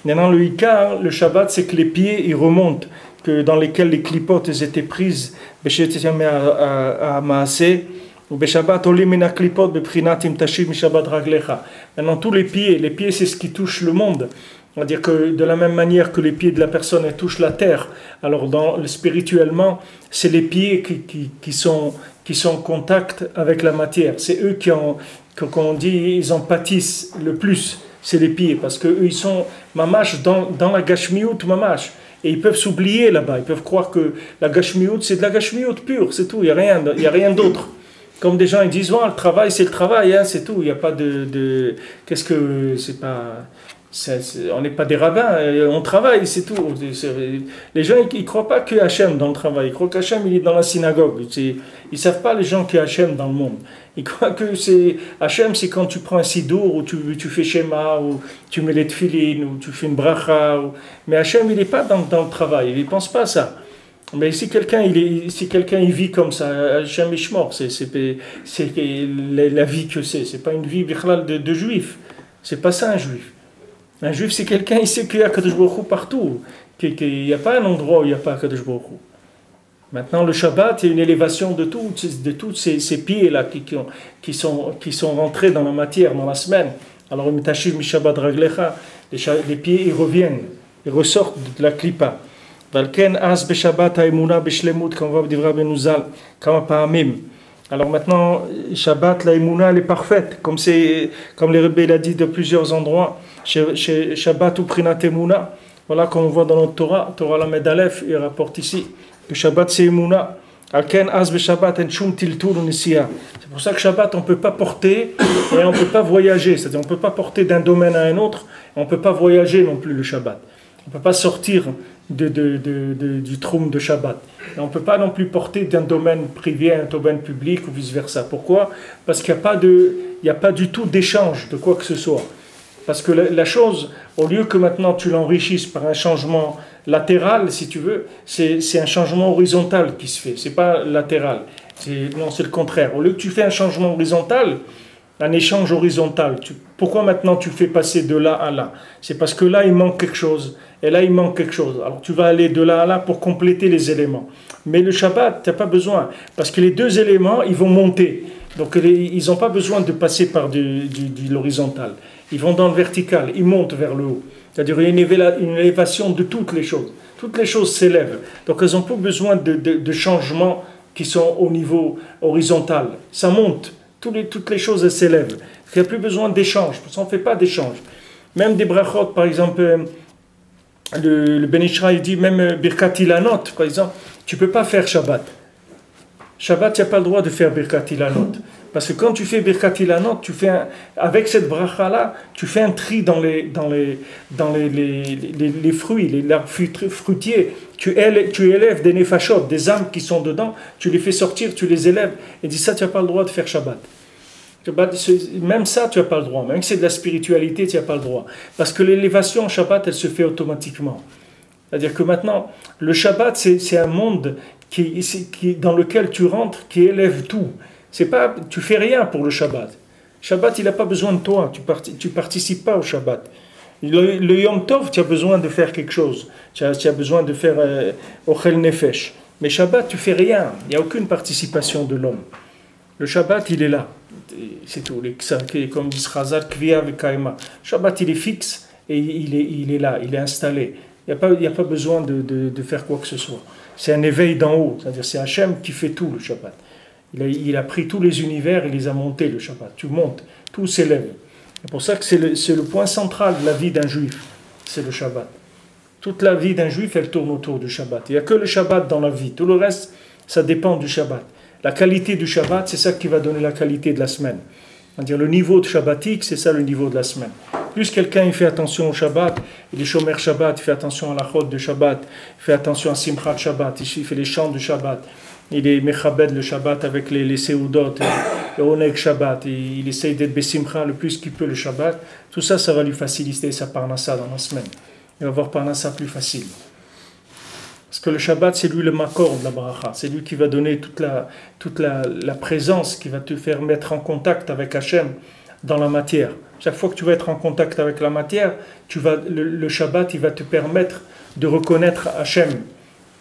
Maintenant, le Ikar, le Shabbat, c'est que les pieds, ils remontent, dans lesquels les clipotes étaient prises, à Maasé, ou Beshabbat, Olimina klipot, Beprinat imtashim, Shabbat raglecha. Maintenant, tous les pieds, c'est ce qui touche le monde. On va dire que de la même manière que les pieds de la personne touchent la terre, alors spirituellement, c'est les pieds qui sont en contact avec la matière. C'est eux qu'on dit, ils en pâtissent le plus. C'est les pieds, parce qu'eux, ils sont mamash dans la gashmiout mamash. Et ils peuvent s'oublier là-bas. Ils peuvent croire que la gashmiout, c'est de la gashmiout pure, c'est tout. Il n'y a rien d'autre. Comme des gens, ils disent, le travail, c'est le travail, hein, c'est tout. Il n'y a pas qu'est-ce que... C'est pas... on n'est pas des rabbins, on travaille, c'est tout. Les gens, ils ne croient pas que Hachem dans le travail. Ils croient qu'Hachem, il est dans la synagogue. Ils ne savent pas, les gens, qu'il y a Hachem dans le monde. Ils croient que Hachem, c'est quand tu prends un sidour, ou tu fais schéma, ou tu mets les tefilines, ou tu fais une bracha. Mais Hachem, il n'est pas dans le travail. Il ne pense pas à ça. Mais si quelqu'un il vit comme ça, Hachem Ishmor, c'est la vie que c'est. C'est pas une vie de juif. C'est pas ça un juif. Un juif, c'est quelqu'un, il sait qu'il y a Kadosh Baruch Hu partout, qu'il n'y a pas un endroit où il n'y a pas Kadosh Baruch Hu. Maintenant, le Shabbat, il y a une élévation de tous ces pieds-là qui sont rentrés dans la matière, dans la semaine. Alors, Mitashim Shabbat Raglecha, les pieds, ils reviennent, ils ressortent de la klipa. Valken Az Beshabbat Haemuna Beshlemut, comme va dire Benuzal, Kama Pa'amim. Alors maintenant, Shabbat, la Emouna, elle est parfaite, comme les rebelles l'a dit de plusieurs endroits. Chez Shabbat ou Prinat Emouna, voilà comme on voit dans notre Torah Lamed Aleph, il rapporte ici que Shabbat c'est Emouna. Alken Az be Shabbat en Shum Tiltul Nisia. C'est pour ça que Shabbat on ne peut pas porter et on ne peut pas voyager, c'est-à-dire on ne peut pas porter d'un domaine à un autre, on ne peut pas voyager non plus le Shabbat. On ne peut pas sortir du troum de Shabbat. Et on ne peut pas non plus porter d'un domaine privé à un domaine public ou vice-versa. Pourquoi ? Parce qu'il n'y a pas du tout d'échange de quoi que ce soit. Parce que la chose, au lieu que maintenant tu l'enrichisses par un changement latéral, si tu veux, c'est un changement horizontal qui se fait. Ce n'est pas latéral. Non, c'est le contraire. Au lieu que tu fais un changement horizontal, un échange horizontal, pourquoi maintenant tu fais passer de là à là ? C'est parce que là, il manque quelque chose. Et là, il manque quelque chose. Alors, tu vas aller de là à là pour compléter les éléments. Mais le Shabbat, tu n'as pas besoin. Parce que les deux éléments, ils vont monter. Donc, ils n'ont pas besoin de passer par de l'horizontal. Ils vont dans le vertical. Ils montent vers le haut. C'est-à-dire, il y a une élévation de toutes les choses. Toutes les choses s'élèvent. Donc, elles n'ont pas besoin de changements qui sont au niveau horizontal. Ça monte. Toutes les choses, elles s'élèvent. Il n'y a plus besoin d'échange. Parce qu'on ne fait pas d'échange. Même des brachot, par exemple... Le Ben Ishraï dit même Birkat Ilanot, par exemple, tu ne peux pas faire Shabbat. Shabbat, tu n'as pas le droit de faire Birkat Ilanot. Parce que quand tu fais Birkat Ilanot, avec cette bracha-là, tu fais un tri dans les fruits, les arbres fruitiers. Tu élèves des nefashot, des âmes qui sont dedans, tu les fais sortir, tu les élèves. Et dis ça, tu n'as pas le droit de faire Shabbat. Même ça, tu n'as pas le droit. Même si c'est de la spiritualité, tu n'as pas le droit. Parce que l'élévation en Shabbat, elle se fait automatiquement. C'est-à-dire que maintenant, le Shabbat, c'est un monde dans lequel tu rentres, qui élève tout. Tu ne fais rien pour le Shabbat. Shabbat, il n'a pas besoin de toi. Tu ne participes pas au Shabbat. Le Yom Tov, tu as besoin de faire quelque chose. Tu as besoin de faire Ochel Nefesh. Mais Shabbat, tu ne fais rien. Il n'y a aucune participation de l'homme. Le Shabbat, il est là. C'est tout. Comme dit Chazal, Kvia avec Kaima. Shabbat, il est fixe et il est là, il est installé. Il n'y a pas besoin de faire quoi que ce soit. C'est un éveil d'en haut. C'est-à-dire c'est Hachem qui fait tout le Shabbat. Il a pris tous les univers et les a montés le Shabbat. Tu montes, tout s'élève. C'est pour ça que c'est le point central de la vie d'un juif. C'est le Shabbat. Toute la vie d'un juif, elle tourne autour du Shabbat. Il n'y a que le Shabbat dans la vie. Tout le reste, ça dépend du Shabbat. La qualité du Shabbat, c'est ça qui va donner la qualité de la semaine. C'est-à-dire le niveau de Shabbatique, c'est ça le niveau de la semaine. Plus quelqu'un il fait attention au Shabbat, il est Shomer Shabbat, il fait attention à la Chod de Shabbat, il fait attention à Simchat Shabbat, il fait les chants du Shabbat, il est Mechabed le Shabbat avec les Seudot, le Oneg Shabbat, et il essaye d'être Bessimcha le plus qu'il peut le Shabbat, tout ça, ça va lui faciliter sa parnassa dans la semaine. Il va avoir parnassa plus facile. Parce que le Shabbat, c'est lui le makor de la baracha, c'est lui qui va donner toute la présence, qui va te faire mettre en contact avec Hachem dans la matière. Chaque fois que tu vas être en contact avec la matière, le Shabbat, il va te permettre de reconnaître Hachem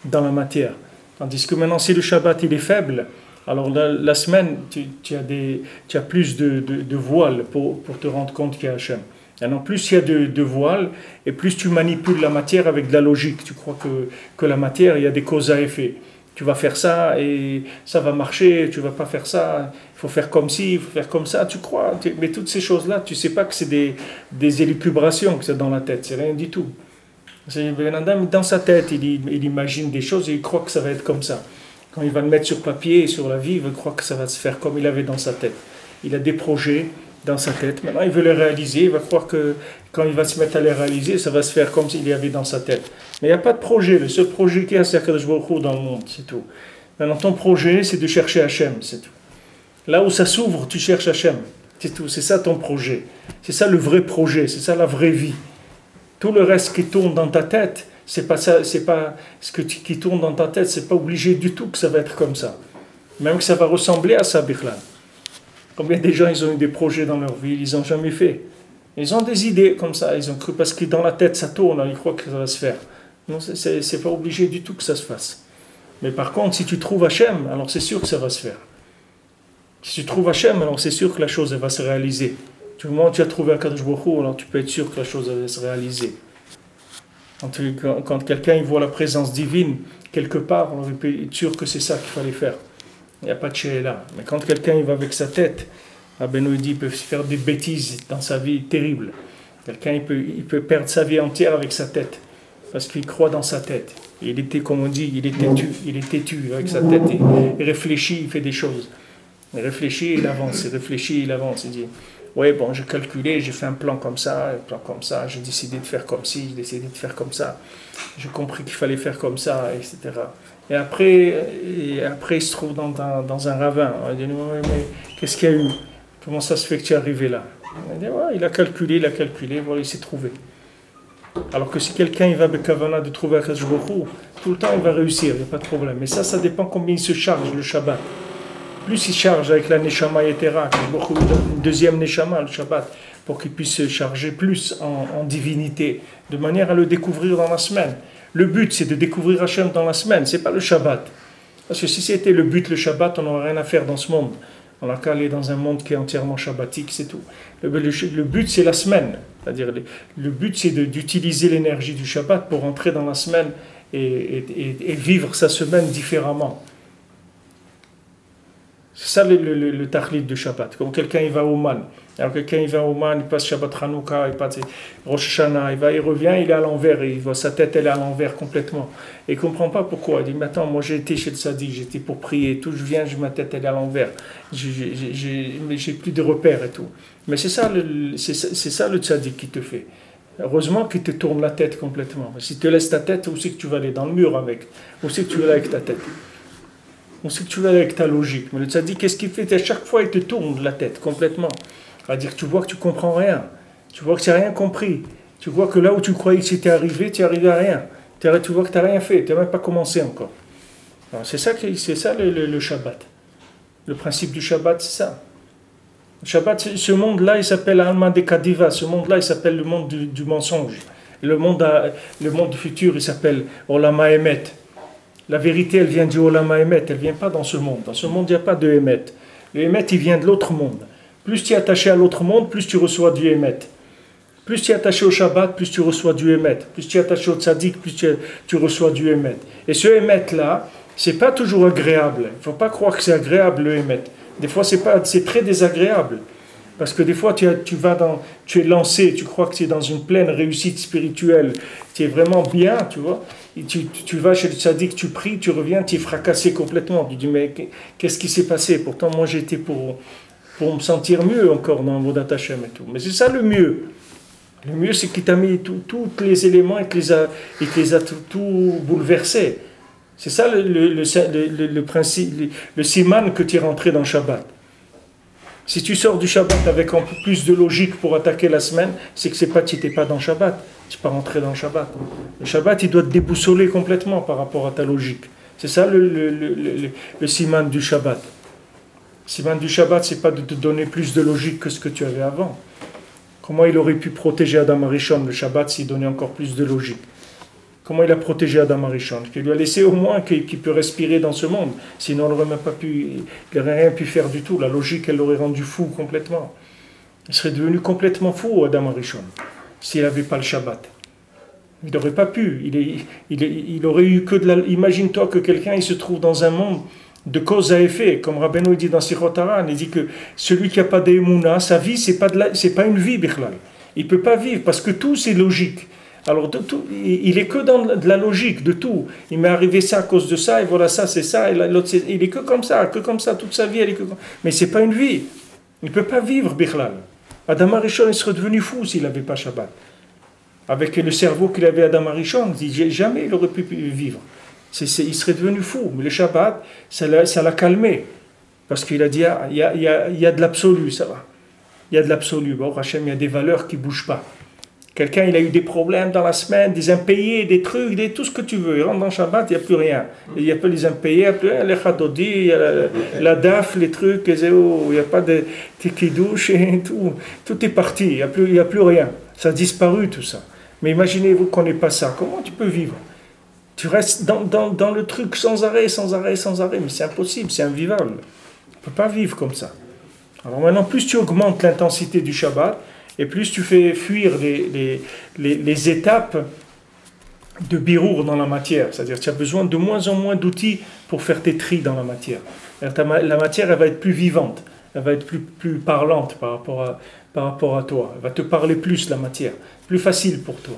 dans la matière. Tandis que maintenant, si le Shabbat il est faible, alors la semaine, tu as plus de voiles pour te rendre compte qu'il y a Hachem. Alors plus il y a de voiles, et plus tu manipules la matière avec de la logique. Tu crois que la matière, il y a des causes à effet. Tu vas faire ça et ça va marcher, tu ne vas pas faire ça, il faut faire comme ci, il faut faire comme ça, tu crois. Mais toutes ces choses-là, tu ne sais pas que c'est des élucubrations que c'est dans la tête, c'est rien du tout. Dans sa tête, il imagine des choses et il croit que ça va être comme ça. Quand il va le mettre sur papier et sur la vie, il va croire que ça va se faire comme il avait dans sa tête. Il a des projets dans sa tête. Maintenant, il veut les réaliser. Il va croire que quand il va se mettre à les réaliser, ça va se faire comme s'il y avait dans sa tête. Mais il n'y a pas de projet. Le seul projet qu'il y a, c'est Akadosh Baruch Hu dans le monde, c'est tout. Maintenant, ton projet, c'est de chercher Hachem, c'est tout. Là où ça s'ouvre, tu cherches Hachem, c'est tout. C'est ça ton projet. C'est ça le vrai projet. C'est ça la vraie vie. Tout le reste qui tourne dans ta tête, c'est pas ça, c'est pas ce qui tourne dans ta tête, c'est pas obligé du tout que ça va être comme ça. Même que ça va ressembler à ça, Bichlan. Combien de gens ils ont eu des projets dans leur vie, ils n'ont jamais fait. Ils ont des idées comme ça, ils ont cru parce que dans la tête ça tourne, ils croient que ça va se faire. Non, c'est pas obligé du tout que ça se fasse. Mais par contre, si tu trouves Hachem, alors c'est sûr que ça va se faire. Si tu trouves Hachem, alors c'est sûr que la chose elle va se réaliser. Du moment où tu as trouvé Akadosh Baruch Hu, alors tu peux être sûr que la chose va se réaliser. Quand quelqu'un il voit la présence divine quelque part, on peut être sûr que c'est ça qu'il fallait faire. Il n'y a pas de là. Mais quand quelqu'un il va avec sa tête, Rabbeinu dit, il peut faire des bêtises dans sa vie terribles. Quelqu'un il peut perdre sa vie entière avec sa tête, parce qu'il croit dans sa tête. Il était, comme on dit, il est têtu avec sa tête. Il réfléchit, il fait des choses. Il réfléchit, il avance, il réfléchit, il avance. Il dit, oui, bon, j'ai calculé, j'ai fait un plan comme ça, j'ai décidé de faire comme ci, j'ai décidé de faire comme ça. J'ai compris qu'il fallait faire comme ça, etc. Et après il se trouve dans un ravin. Il dit, mais qu'est-ce qu'il y a eu? Comment ça se fait que tu es arrivé là? Il dit, ouais, il a calculé, voilà, il s'est trouvé. Alors que si quelqu'un il va avec Kavana de trouver Akadosh Baruch Hu, tout le temps il va réussir, il n'y a pas de problème. Mais ça dépend combien il se charge le Shabbat. Plus il charge avec la Neshama Yetera, une deuxième Neshama, le Shabbat, pour qu'il puisse se charger plus en divinité, de manière à le découvrir dans la semaine. Le but, c'est de découvrir Hachem dans la semaine, c'est pas le Shabbat. Parce que si c'était le but, le Shabbat, on n'aurait rien à faire dans ce monde. On n'a qu'à aller dans un monde qui est entièrement shabbatique, c'est tout. Le but, c'est la semaine. C'est-à-dire, le but, c'est d'utiliser l'énergie du Shabbat pour entrer dans la semaine et vivre sa semaine différemment. C'est ça le tahlit du Shabbat. Comme quelqu'un il va au Man. Alors quelqu'un il va au Man, il passe Shabbat Hanouka, il passe Rosh Hashanah, il revient, il est à l'envers, il voit sa tête elle est à l'envers complètement. Et il ne comprend pas pourquoi. Il dit, mais attends, moi j'ai été chez le Sadi, j'étais pour prier, tout, je viens, ma tête elle est à l'envers. J'ai plus de repères et tout. Mais c'est ça le Tzaddik qui te fait. Heureusement qu'il te tourne la tête complètement. Si tu te laisses ta tête, où c'est que tu vas aller? Dans le mur avec. Où c'est que tu vas aller avec ta tête? On sait que tu vas avec ta logique. Mais le tzaddik, qu'est-ce qu'il fait? À chaque fois, il te tourne la tête complètement. C'est-à-dire que tu vois que tu ne comprends rien. Tu vois que tu n'as rien compris. Tu vois que là où tu croyais que c'était arrivé, tu es arrivé à rien. Tu vois que tu n'as rien fait. Tu n'as même pas commencé encore. Alors, c'est ça le Shabbat. Le principe du Shabbat, c'est ça. Le Shabbat, ce monde-là, il s'appelle Alma de Kadiva. Ce monde-là, il s'appelle le monde du mensonge. Et le monde futur, il s'appelle Olama Emet. La vérité, elle vient du Olama Emet, elle ne vient pas dans ce monde. Dans ce monde, il n'y a pas de Emet. Le Emet, il vient de l'autre monde. Plus tu es attaché à l'autre monde, plus tu reçois du Emet. Plus tu es attaché au Shabbat, plus tu reçois du Emet. Plus tu es attaché au Tzadik, plus tu reçois du Emet. Et ce Emet-là, ce n'est pas toujours agréable. Il ne faut pas croire que c'est agréable, le Emet. Des fois, c'est très désagréable. Parce que des fois, tu es lancé, tu crois que tu es dans une pleine réussite spirituelle, tu es vraiment bien, tu vois. Et tu vas chez le tzaddik, tu pries, tu reviens, tu es fracassé complètement. Tu dis, mais qu'est-ce qui s'est passé? Pourtant, moi, j'étais pour me sentir mieux encore dans Vodat Hashem et tout. Mais c'est ça le mieux. Le mieux, c'est qu'il t'a mis tous les éléments et qu'il les a tout bouleversés. C'est ça le principe, le siman que tu es rentré dans Shabbat. Si tu sors du Shabbat avec un peu plus de logique pour attaquer la semaine, c'est que tu n'étais pas dans le Shabbat. Tu n'es pas rentré dans le Shabbat. Le Shabbat, il doit te déboussoler complètement par rapport à ta logique. C'est ça le siman du Shabbat. Le siman du Shabbat, c'est pas de te donner plus de logique que ce que tu avais avant. Comment il aurait pu protéger Adam Arishon, le Shabbat, s'il donnait encore plus de logique? Comment il a protégé Adam Arishon? Qu'il lui a laissé au moins qu'il peut respirer dans ce monde. Sinon, il n'aurait rien pu faire du tout. La logique, elle l'aurait rendu fou complètement. Il serait devenu complètement fou, Adam Arishon, s'il n'avait pas le Shabbat. Il n'aurait pas pu. Il aurait eu que de la... Imagine-toi que quelqu'un il se trouve dans un monde de cause à effet. Comme Rabbeinu dit dans Sichot Haran, il dit que celui qui n'a pas d'Emouna, sa vie, c'est pas une vie, Bichlal. Il ne peut pas vivre parce que tout, c'est logique. Alors, il est que dans de la logique de tout. Il m'est arrivé ça à cause de ça, et voilà ça, c'est ça, et l'autre, il est que comme ça, toute sa vie, elle est que comme... Mais c'est pas une vie. Il ne peut pas vivre, Bichlal. Adam Arishon, il serait devenu fou s'il n'avait pas Shabbat. Avec le cerveau qu'il avait Adam Arishon, jamais il aurait pu vivre. Il serait devenu fou. Mais le Shabbat, ça l'a calmé. Parce qu'il a dit, il y a de l'absolu, ça va. Il y a de l'absolu. Bon, Hachem, il y a des valeurs qui ne bougent pas. Quelqu'un, il a eu des problèmes dans la semaine, des impayés, des trucs, tout ce que tu veux. Il rentre dans le Shabbat, il n'y a plus rien. Il n'y a pas les impayés, il n'y a plus rien. Les chadodi, il y a la daf, les trucs, il n'y a pas de kidouche et tout. Tout est parti, il n'y a plus rien. Ça a disparu tout ça. Mais imaginez-vous qu'on n'ait pas ça. Comment tu peux vivre? Tu restes dans le truc sans arrêt. Mais c'est impossible, c'est invivable. On ne peut pas vivre comme ça. Alors maintenant, plus tu augmentes l'intensité du Shabbat, et plus tu fais fuir les étapes de birour dans la matière. C'est-à-dire que tu as besoin de moins en moins d'outils pour faire tes tris dans la matière. La matière, elle va être plus vivante, elle va être plus parlante par rapport à toi. Elle va te parler plus, la matière, plus facile pour toi.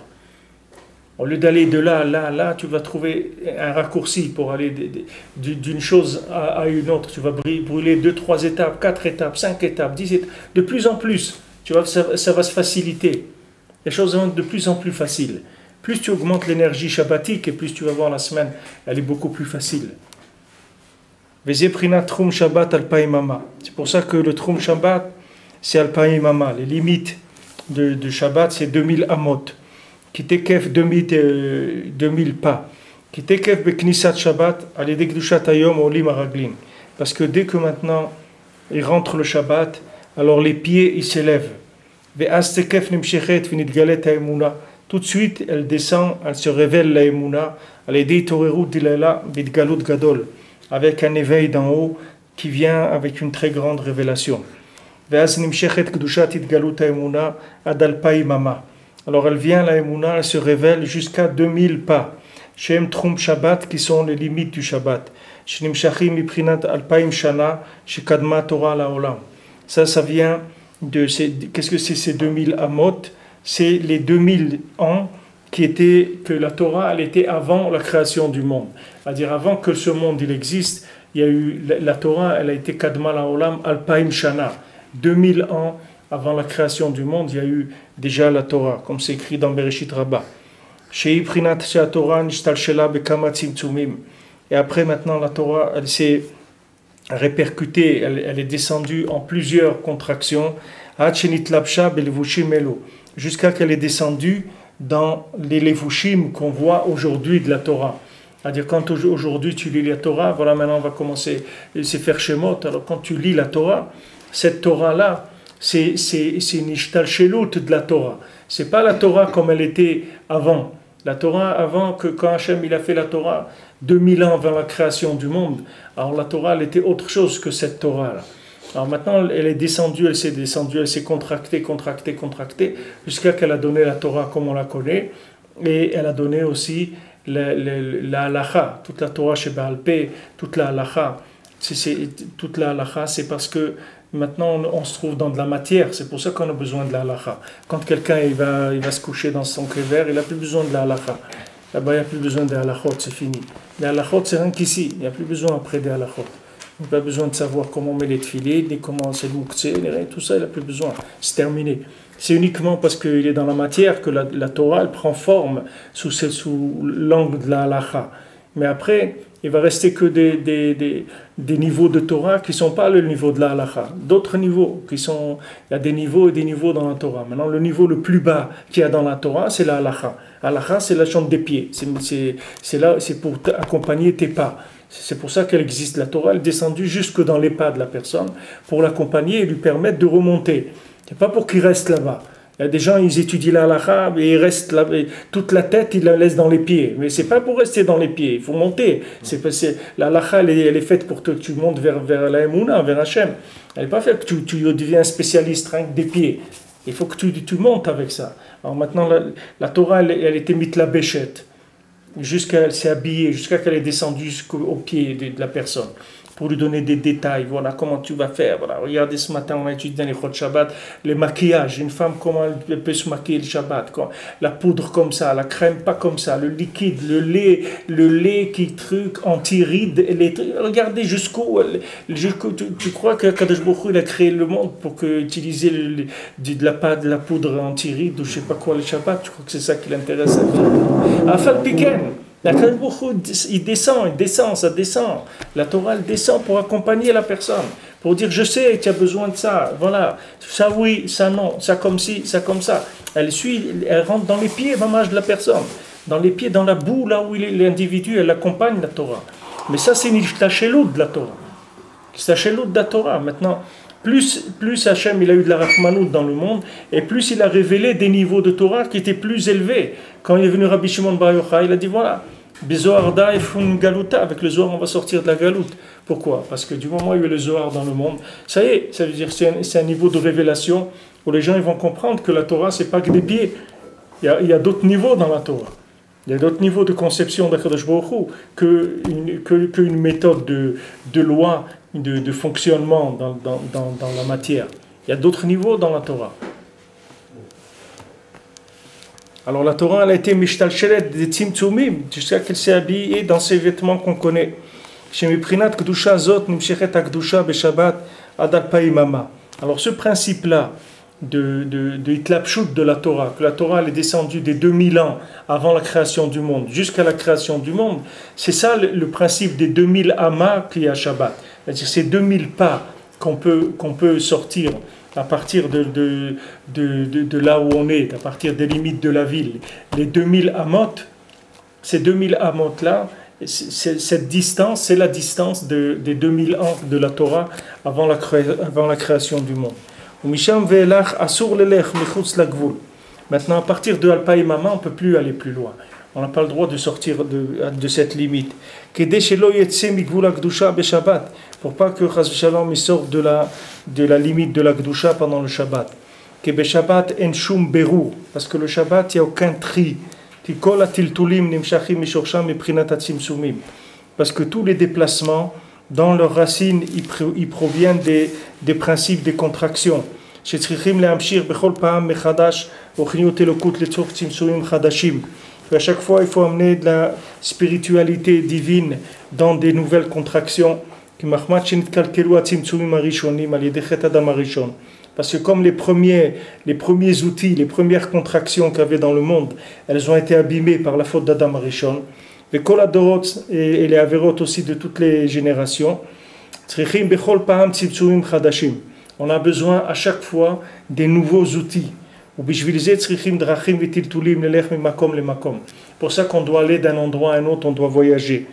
Au lieu d'aller de là, tu vas trouver un raccourci pour aller d'une chose à une autre. Tu vas brûler 2, 3 étapes, 4 étapes, 5 étapes, 10 étapes, de plus en plus. Tu vois, ça va se faciliter. Les choses vont être de plus en plus faciles. Plus tu augmentes l'énergie shabbatique et plus tu vas voir la semaine, elle est beaucoup plus facile. C'est pour ça que le Trum Shabbat, c'est Alpaï Mama. Les limites de Shabbat, c'est 2000 amot. Qui tekef 2000 pas. Qui tekef beknisat Shabbat, alidek dushat ayom olim araglin. Parce que dès que maintenant il rentre le Shabbat, alors les pieds ils s'élèvent. Tout de suite elle descend, elle se révèle la emuna, avec un éveil d'en haut qui vient avec une très grande révélation. Alors elle vient, la emuna, elle se révèle jusqu'à 2000 pas. Shem Trum Shabbat, qui sont les limites du Shabbat. Shnimshachim miprinat alpaim shana, shekadma Torah laolam. Ça vient de... Qu'est-ce que c'est ces 2000 amot? C'est les 2000 ans que la Torah, elle était avant la création du monde. C'est-à-dire avant que ce monde il existe, il y a eu la Torah, elle a été kadma laolam alpaim shana. 2000 ans avant la création du monde, il y a eu déjà la Torah, comme c'est écrit dans Bereshit Rabbah. Et après, maintenant, la Torah, elle s'est répercutée, elle est descendue en plusieurs contractions, jusqu'à qu'elle est descendue dans les levushim qu'on voit aujourd'hui de la Torah. C'est-à-dire, quand aujourd'hui tu lis la Torah, voilà, maintenant on va commencer à faire Shemot. Alors, quand tu lis la Torah, cette Torah-là, c'est une ishtalshelut de la Torah. C'est pas la Torah comme elle était avant. La Torah, avant que quand Hachem il a fait la Torah, 2000 ans avant la création du monde, alors la Torah, elle était autre chose que cette Torah-là. Alors maintenant, elle est descendue, elle s'est contractée, jusqu'à qu'elle a donné la Torah comme on la connaît, et elle a donné aussi la halacha, toute la Torah chez Baal Peh, toute la halacha. Toute la halacha, c'est parce que maintenant on se trouve dans de la matière, c'est pour ça qu'on a besoin de la halacha. Quand quelqu'un il va se coucher dans son kéver, il n'a plus besoin de la halacha. Là-bas, il n'y a plus besoin des halachot, c'est fini. Les halachot, c'est rien qu'ici, il n'y a plus besoin après des halachot. Il n'a pas besoin de savoir comment on met les tefilines, ni comment c'est le mouktsé, tout ça, il n'a plus besoin. C'est terminé. C'est uniquement parce qu'il est dans la matière que la Torah elle prend forme sous l'angle de la halacha. Mais après, il va rester que des niveaux de Torah qui ne sont pas le niveau de la halakha. D'autres niveaux qui sont... Il y a des niveaux et des niveaux dans la Torah. Maintenant, le niveau le plus bas qu'il y a dans la Torah, c'est la halakha. Halakha, c'est la chambre des pieds. C'est pour accompagner tes pas. C'est pour ça qu'elle existe. La Torah, elle est descendue jusque dans les pas de la personne pour l'accompagner et lui permettre de remonter. C'est pas pour qu'il reste là-bas. Il y a des gens, ils étudient la halakha et ils restent là, et toute la tête, ils la laissent dans les pieds. Mais c'est pas pour rester dans les pieds, il faut monter. La halakha, elle est faite pour que tu montes vers la Emouna, vers Hachem. Elle n'est pas faite que tu deviens spécialiste rien que des pieds. Il faut que tu montes avec ça. Alors maintenant, la Torah, elle était mise la béchette, jusqu'à elle s'est habillée, jusqu'à qu'elle est descendue jusqu'au pied de la personne, pour lui donner des détails. Voilà comment tu vas faire. Voilà. Regardez, ce matin, on a étudié dans les Chod Shabbat, les maquillages. Une femme, comment elle peut se maquiller le Shabbat. La poudre comme ça, la crème pas comme ça, le liquide, le lait qui truc, anti-rides. Regardez jusqu'où. Tu crois que Kadosh Baruch Hu, il a créé le monde pour utiliser de la poudre anti-rides ou je sais pas quoi le Shabbat? Tu crois que c'est ça qui l'intéresse? Afal Piken. La Kadosh Baruch Hu, il descend, ça descend. La Torah, elle descend pour accompagner la personne, pour dire, je sais que tu as besoin de ça, voilà, ça oui, ça non, ça comme ci, ça comme ça. Elle rentre dans les pieds, de la personne, dans les pieds, dans la boue, là où l'individu, elle accompagne la Torah. Mais ça, c'est une tachelou de la Torah. C'est tachelou de la Torah. Maintenant, plus Hachem, il a eu de la Rachmanout dans le monde, et plus il a révélé des niveaux de Torah qui étaient plus élevés. Quand il est venu Rabbi Shimon Bar Yochai, il a dit, voilà, Bezohar Daifun Galuta, avec le Zohar on va sortir de la Galoute. Pourquoi? Parce que du moment où il y a le Zohar dans le monde, ça y est, ça veut dire que c'est un niveau de révélation où les gens ils vont comprendre que la Torah c'est pas que des pieds. Il y a d'autres niveaux dans la Torah. Il y a d'autres niveaux de conception d'Akadosh Baruch Hu qu'une méthode de loi, de fonctionnement dans la matière. Il y a d'autres niveaux dans la Torah. Alors la Torah, elle a été mishtalchelet des tzimtzumim, jusqu'à qu'elle s'est habillée dans ces vêtements qu'on connaît. Shemiprinat kedusha zot nimshechet akdusha beshabbat adal paimama. Alors ce principe-là de itlapshut de la Torah, que la Torah elle est descendue des 2000 ans avant la création du monde jusqu'à la création du monde, c'est ça le principe des 2000 amas qu'il y a à Shabbat. C'est-à-dire ces 2000 pas qu'on peut sortir à partir de là où on est, à partir des limites de la ville. Les 2000 amot, ces 2000 amot-là, cette distance, c'est la distance des 2000 ans de la Torah avant la création du monde. Maintenant, à partir de Alpa Imama, on ne peut plus aller plus loin. On n'a pas le droit de sortir de cette limite. Pour pas que Chas v'Shalom sorte de la limite de la Gdusha pendant le Shabbat. Parce que le Shabbat, il n'y a aucun tri. Parce que tous les déplacements, dans leurs racines, ils proviennent des principes des contractions. À chaque fois, il faut amener de la spiritualité divine dans des nouvelles contractions. Parce que comme les premiers outils, les premières contractions qu'il y avait dans le monde, elles ont été abîmées par la faute d'Adam Arishon. Et les avérotes aussi de toutes les générations. On a besoin à chaque fois des nouveaux outils. Pour ça qu'on doit aller d'un endroit à un autre, on doit voyager.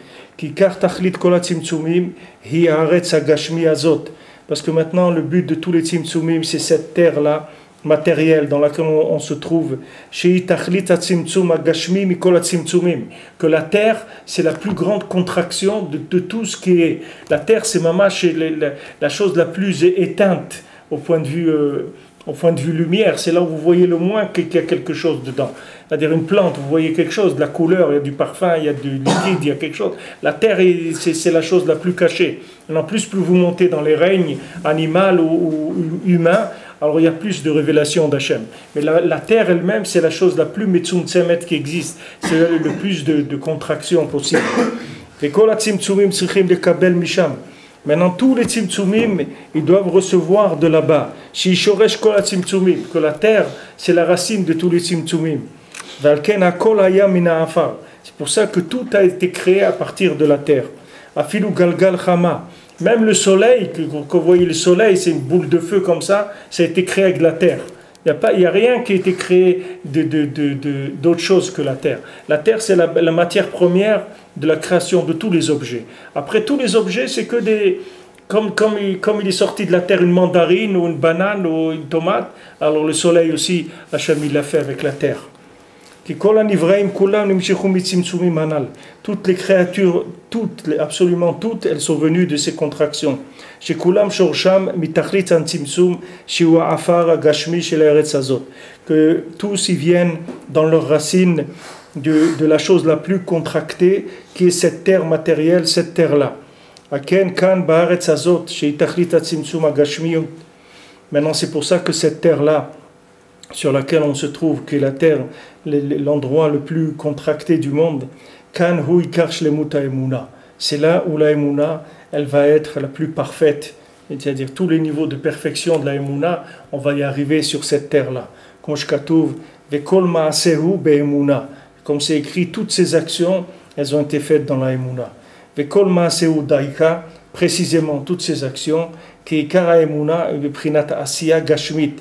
Parce que maintenant le but de tous les tzimtzumim, c'est cette terre-là, matérielle, dans laquelle on se trouve. Que la terre, c'est la plus grande contraction de tout ce qui est. La terre, c'est la chose la plus éteinte au point de vue lumière. C'est là où vous voyez le moins qu'il y a quelque chose dedans. C'est-à-dire une plante, vous voyez quelque chose, de la couleur, il y a du parfum, il y a du liquide, il y a quelque chose. La terre, c'est la chose la plus cachée. Et en plus vous montez dans les règnes animal ou humain, alors il y a plus de révélations d'Hachem. Mais la terre elle-même, c'est la chose la plus metzumtzemet qui existe. C'est le plus de contraction possible. Maintenant, tous les tzimtzumim, ils doivent recevoir de là-bas. Que la terre, c'est la racine de tous les tzimtzumim. C'est pour ça que tout a été créé à partir de la terre. Afilu galgal chama. Même le soleil, quand vous voyez le soleil, c'est une boule de feu comme ça a été créé avec la terre. Il n'y a rien qui a été créé d'autre chose que la terre. La terre, c'est la matière première de la création de tous les objets. Après, tous les objets, c'est que des... Comme il est sorti de la terre une mandarine ou une banane ou une tomate, alors le soleil aussi, Hachem il l'a fait avec la terre. Toutes les créatures, absolument toutes, elles sont venues de ces contractions. Que tous y viennent dans leurs racines de la chose la plus contractée, qui est cette terre matérielle, cette terre-là. Maintenant, c'est pour ça que cette terre-là, sur laquelle on se trouve, qui est la terre, l'endroit le plus contracté du monde, c'est là où la Emouna, elle va être la plus parfaite. C'est-à-dire tous les niveaux de perfection de la Emouna, on va y arriver sur cette terre-là. Comme c'est écrit, toutes ces actions, elles ont été faites dans la Emouna. Précisément toutes ces actions, qui est Kara Emouna, Asiya Gashmit.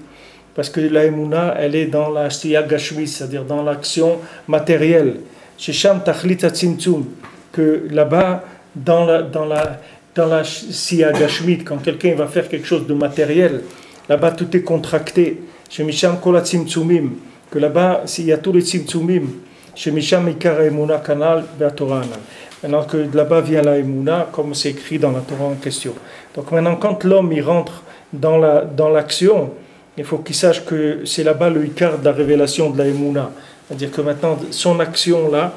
Parce que la Emouna, elle est dans la Asiya Gashmit, c'est-à-dire dans l'action matérielle. Shesham Tachlit Tzimtzum, que là-bas, dans la Asiya Gashmit, quand quelqu'un va faire quelque chose de matériel, là-bas tout est contracté. Shemisham Kola Tzimtzumim, que là-bas, s'il y a tous les Tzimtzumim, Shemisham Ikara Emouna Kanal Be'atorana. Maintenant que là-bas vient la Emouna, comme c'est écrit dans la Torah en question. Donc maintenant, quand l'homme il rentre dans l'action, il faut qu'il sache que c'est là-bas le Ikar de la révélation de la Emouna. C'est-à-dire que maintenant, son action-là,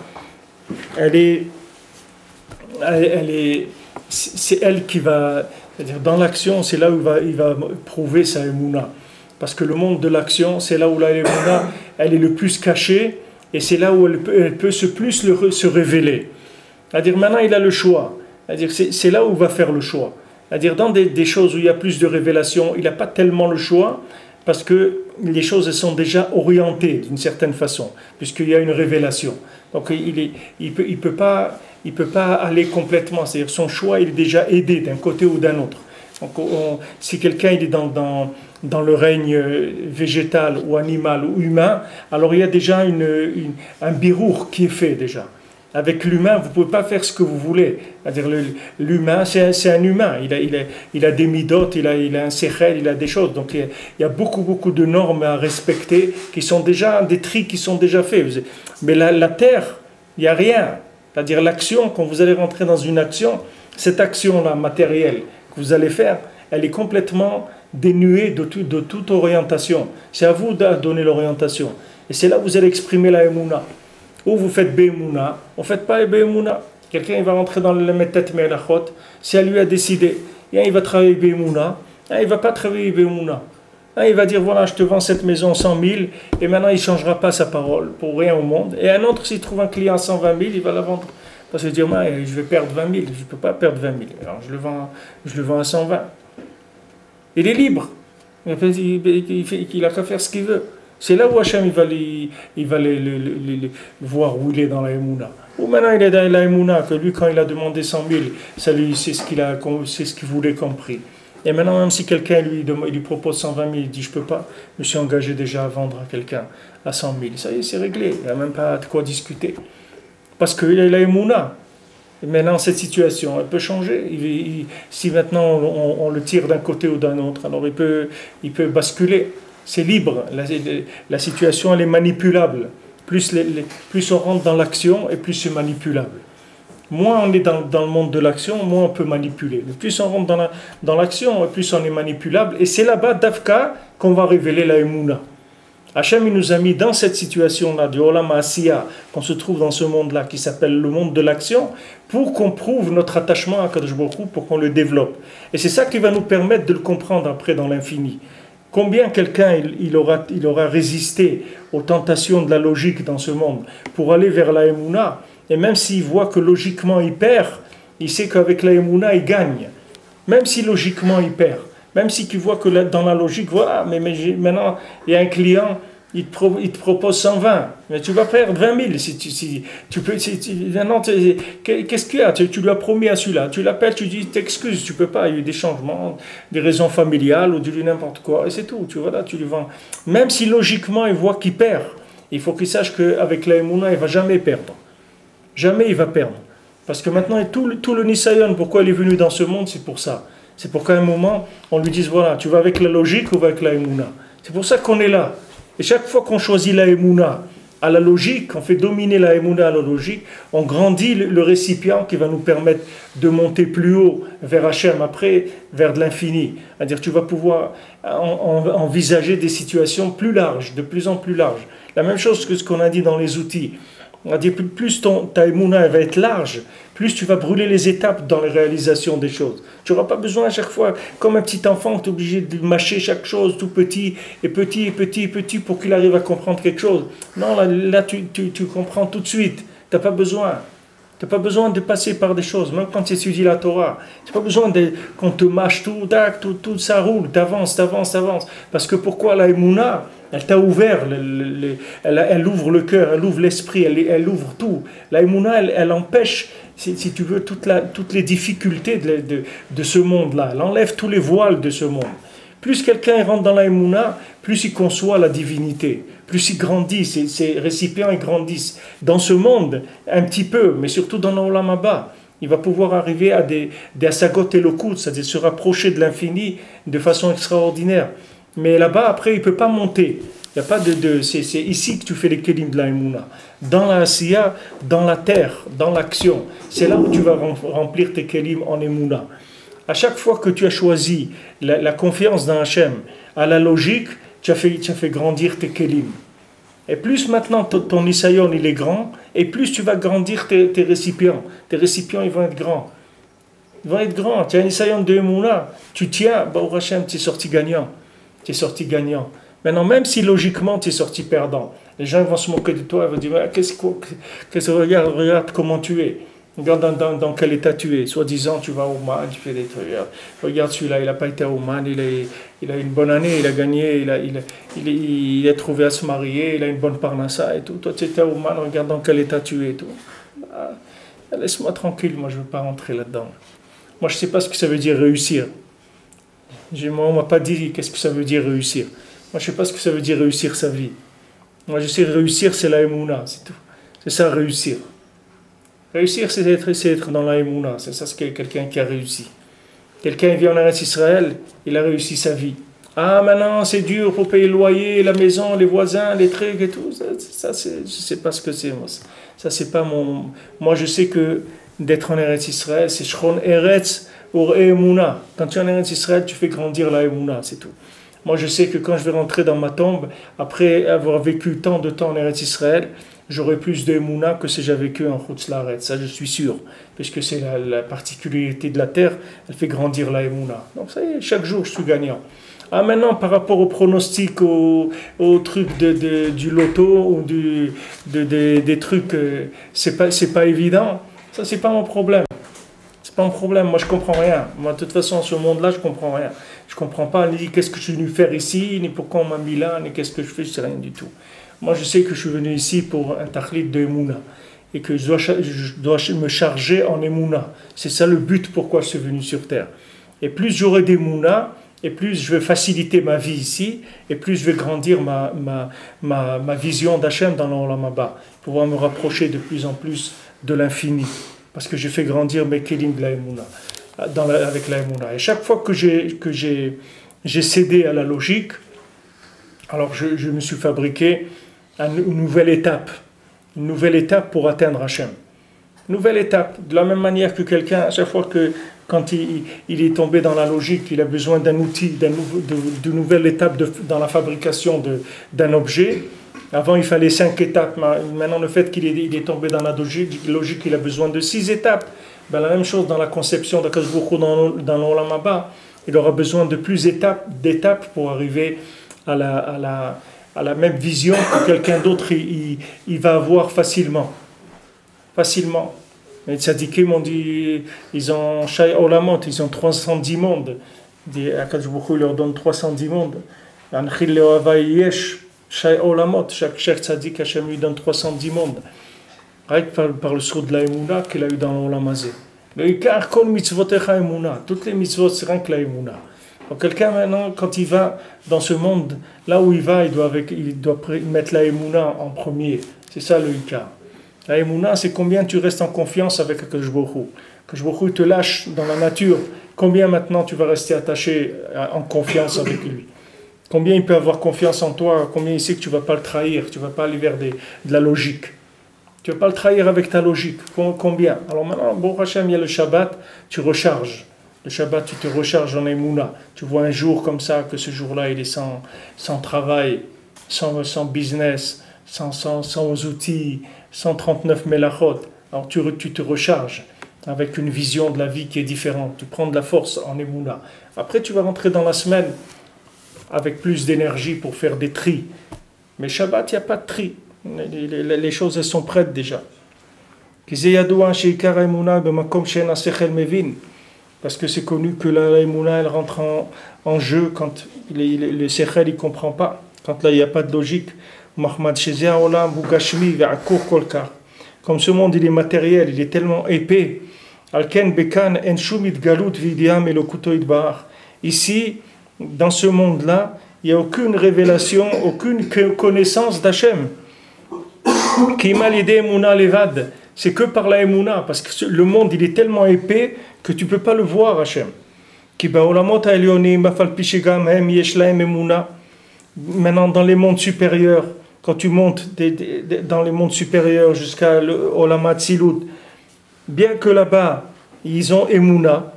c'est elle qui va... C'est-à-dire dans l'action, c'est là où il va prouver sa Emouna. Parce que le monde de l'action, c'est là où la Emouna, elle est le plus cachée, et c'est là où elle peut se révéler. C'est-à-dire maintenant il a le choix. C'est-à-dire c'est là où il va faire le choix. C'est-à-dire dans des choses où il y a plus de révélation, il n'a pas tellement le choix parce que les choses elles sont déjà orientées d'une certaine façon, puisqu'il y a une révélation. Donc il peut pas aller complètement. C'est-à-dire son choix il est déjà aidé d'un côté ou d'un autre. Donc si quelqu'un il est dans le règne végétal ou animal ou humain, alors il y a déjà un birour qui est fait déjà. Avec l'humain, vous ne pouvez pas faire ce que vous voulez. C'est-à-dire l'humain, c'est un humain. Il a des midotes, il a un sechel, il a des choses. Donc il y a beaucoup de normes à respecter qui sont déjà des tris qui sont déjà faits. Mais la terre, il n'y a rien. C'est-à-dire l'action, quand vous allez rentrer dans une action, cette action-là matérielle que vous allez faire, elle est complètement dénuée de toute orientation. C'est à vous de donner l'orientation. Et c'est là que vous allez exprimer la Emouna. Ou vous faites Be'emouna, on ne fait pas Be'emouna. Quelqu'un il va rentrer dans le Metet Melachot, si elle lui a décidé, il va travailler Be'emouna, il ne va pas travailler Be'emouna. Il va dire voilà, je te vends cette maison 100 000, et maintenant il ne changera pas sa parole pour rien au monde. Et un autre, s'il trouve un client à 120 000, il va la vendre. Parce qu'il va dire je vais perdre 20 000, je ne peux pas perdre 20 000. Alors je le vends à 120. Il est libre. Il n'a qu'à faire ce qu'il veut. C'est là où Hachem il va voir où il est dans la Emouna. Ou maintenant il est dans la Emouna, que lui quand il a demandé 100 000, c'est ce qu'il voulait compris. Et maintenant même si quelqu'un lui propose 120 000, il dit je peux pas, je me suis engagé déjà à vendre à quelqu'un à 100 000. Ça y est, c'est réglé, il n'y a même pas de quoi discuter. Parce qu'il a la Emouna. Et maintenant cette situation, elle peut changer. Si maintenant on le tire d'un côté ou d'un autre, alors il peut basculer. C'est libre, la situation elle est manipulable. Plus on rentre dans l'action et plus c'est manipulable. Moins on est dans le monde de l'action, moins on peut manipuler. Mais plus on rentre dans l'action, plus on est manipulable. Et c'est là-bas, d'Afka, qu'on va révéler la Emouna. Hachem il nous a mis dans cette situation-là, du Olam Asiya, qu'on se trouve dans ce monde-là, qui s'appelle le monde de l'action, pour qu'on prouve notre attachement à Kadosh Baruch Hu, pour qu'on le développe. Et c'est ça qui va nous permettre de le comprendre après dans l'infini. Combien quelqu'un il aura résisté aux tentations de la logique dans ce monde pour aller vers la Emouna, et même s'il voit que logiquement il perd, il sait qu'avec la Emouna il gagne. Même si logiquement il perd, même si tu vois que dans la logique, voilà, mais maintenant il y a un client, il te propose 120, mais tu vas perdre 20 000 si tu peux. Maintenant, qu'est-ce qu'il y a? Tu lui as promis à celui-là, tu l'appelles, tu dis t'excuses, tu peux pas, il y a eu des changements, des raisons familiales ou du n'importe quoi, et c'est tout. Tu vois là, tu lui vends. Même si logiquement il voit qu'il perd, il faut qu'il sache qu'avec la Emouna, il va jamais perdre. Jamais il va perdre. Parce que maintenant, tout le Nisayon, pourquoi il est venu dans ce monde, c'est pour ça. C'est pour qu'à un moment, on lui dise voilà, tu vas avec la logique ou avec la Emouna. C'est pour ça qu'on est là. Et chaque fois qu'on choisit la Emouna à la logique, on fait dominer la Emouna à la logique, on grandit le récipient qui va nous permettre de monter plus haut vers Hachem, après vers de l'infini. C'est-à-dire tu vas pouvoir envisager des situations plus larges, de plus en plus larges. La même chose que ce qu'on a dit dans les outils. On a dit plus ta Emouna va être large, plus tu vas brûler les étapes dans la réalisation des choses. Tu n'auras pas besoin à chaque fois, comme un petit enfant, tu es obligé de mâcher chaque chose tout petit, et petit, et petit, et petit, pour qu'il arrive à comprendre quelque chose. Non, là tu comprends tout de suite. Tu n'as pas besoin. Tu n'as pas besoin de passer par des choses, même quand tu étudies la Torah. Tu n'as pas besoin qu'on te mâche tout ça roule, t'avances. Parce que pourquoi la Emouna, elle t'a ouvert, elle ouvre le cœur, elle ouvre l'esprit, elle ouvre tout. La Emouna, elle empêche, si tu veux, toutes les difficultés de ce monde-là. Elle enlève tous les voiles de ce monde. Plus quelqu'un rentre dans la Emouna, plus il conçoit la divinité, plus il grandit, ses récipients ils grandissent. Dans ce monde, un petit peu, mais surtout dans l'Olam Haba, il va pouvoir arriver à des asagot elokut, c'est-à-dire se rapprocher de l'infini de façon extraordinaire. Mais là-bas, après, il ne peut pas monter. Il y a pas c'est ici que tu fais les kelim de la Emouna. Dans la Asiya, dans la terre, dans l'action. C'est là où tu vas remplir tes kelim en Emouna. À chaque fois que tu as choisi la confiance dans Hachem, à la logique, tu as fait grandir tes kelim. Et plus maintenant ton Nisayon il est grand, et plus tu vas grandir tes récipients. Tes récipients ils vont être grands. Ils vont être grands. Tu as un Nisayon de Emouna, tu tiens, au Hachem, tu es sorti gagnant. Tu es sorti gagnant. Maintenant, même si logiquement tu es sorti perdant, les gens vont se moquer de toi, ils vont dire regarde comment tu es. Regarde dans quel état tu es. Soi-disant, tu vas au Man, tu fais des trucs. Regarde celui-là, il n'a pas été au Man, il a une bonne année, il a gagné, il est trouvé à se marier, il a une bonne parnassa et tout. Toi, tu étais au Man, regarde dans quel état tu es et tout. Ah, laisse-moi tranquille, moi, je ne veux pas rentrer là-dedans. Moi, je ne sais pas ce que ça veut dire réussir. On ne m'a pas dit qu'est-ce que ça veut dire réussir. Moi, je ne sais pas ce que ça veut dire réussir sa vie. Moi, je sais réussir, c'est la Emouna, c'est tout. C'est ça, réussir. Réussir, c'est être dans la Emouna. C'est ça, c'est quelqu'un qui a réussi. Quelqu'un vient en Eretz Israël, il a réussi sa vie. Ah, maintenant, c'est dur pour payer le loyer, la maison, les voisins, les trucs et tout. Ça je ne sais pas ce que c'est, moi. Ça, c'est pas mon... Moi, je sais que d'être en Eretz Israël, c'est Shron Eretz ou Emouna. Quand tu es en Eretz Israël, tu fais grandir la Emouna, c'est tout. Moi, je sais que quand je vais rentrer dans ma tombe, après avoir vécu tant de temps en Eretz Israël, j'aurai plus de Emouna que si j'avais vécu en Chutz La'aretz. Ça, je suis sûr. Puisque c'est la particularité de la terre, elle fait grandir la Emouna. Donc, ça y est, chaque jour, je suis gagnant. Ah, maintenant, par rapport au pronostic, au truc du loto ou des trucs, c'est pas évident. Ça, c'est pas mon problème. C'est pas mon problème. Moi, je comprends rien. Moi, de toute façon, ce monde-là, je comprends rien. Je comprends pas ni qu'est-ce que je suis venu faire ici, ni pourquoi on m'a mis là, ni qu'est-ce que je fais, je sais rien du tout. Moi, je sais que je suis venu ici pour un tachlit de Emouna et que je dois me charger en Emouna. C'est ça le but pourquoi je suis venu sur terre. Et plus j'aurai d'Emouna, et plus je vais faciliter ma vie ici, et plus je vais grandir ma vision d'Hachem dans l'Olam Haba, pouvoir me rapprocher de plus en plus de l'infini, parce que je fais grandir mes kelim de la Emouna, avec la Emouna. Et chaque fois que j'ai cédé à la logique, alors je me suis fabriqué une nouvelle étape pour atteindre Hachem. Nouvelle étape, de la même manière que quelqu'un, à chaque fois que quand il est tombé dans la logique, il a besoin d'un outil, de nouvelle étape dans la fabrication d'un objet. Avant, il fallait 5 étapes. Maintenant, le fait qu'il est tombé dans la logique, il a besoin de 6 étapes. Ben, la même chose dans la conception d'Akadosh Baruch Hu dans l'Olam Haba. Il aura besoin de plus d'étapes pour arriver à la même vision que quelqu'un d'autre il va avoir facilement. Les tzadikim ont dit, ils ont Shai Olamot, ils ont 310 mondes. Akadosh Baruch Hu leur donne 310 mondes. Anchil Le'ohava Yesh, chaque olamot, chaque tzaddik, Hachem lui donne 310 mondes. Rien que par le saut de la Emouna qu'il a eu dans l'Olam Hazé. Le Ikar, Kol mitzvotecha Emouna. Toutes les mitzvot, c'est rien que la Emouna. Donc quelqu'un maintenant, quand il va dans ce monde, là où il va, il doit mettre la Emouna en premier. C'est ça le Ikar. La Emouna, c'est combien tu restes en confiance avec Akadosh Baruch Hu. Akadosh Baruch Hu te lâche dans la nature. Combien maintenant tu vas rester attaché en confiance avec lui. Combien il peut avoir confiance en toi. Combien il sait que tu ne vas pas le trahir. Tu ne vas pas aller vers de la logique. Tu ne vas pas le trahir avec ta logique. Combien? Alors maintenant, bon Hachem, il y a le Shabbat, tu recharges. Le Shabbat, tu te recharges en Emouna. Tu vois un jour comme ça, que ce jour-là, il est sans travail, sans business, sans outils, 139 mélachot. Alors tu te recharges avec une vision de la vie qui est différente. Tu prends de la force en Emouna. Après, tu vas rentrer dans la semaine avec plus d'énergie pour faire des tris. Mais Shabbat, il n'y a pas de tri. Les choses, elles sont prêtes déjà. Parce que c'est connu que la Emouna, elle rentre en jeu quand le Sechel, il ne comprend pas. Quand là, il n'y a pas de logique. Comme ce monde, il est matériel, il est tellement épais. Ici, dans ce monde-là, il n'y a aucune révélation, aucune connaissance d'Hachem. C'est que par la Emouna, parce que le monde il est tellement épais que tu ne peux pas le voir, Hachem. Maintenant, dans les mondes supérieurs, quand tu montes dans les mondes supérieurs jusqu'à l'Olam Hatzilut, bien que là-bas, ils ont Emouna,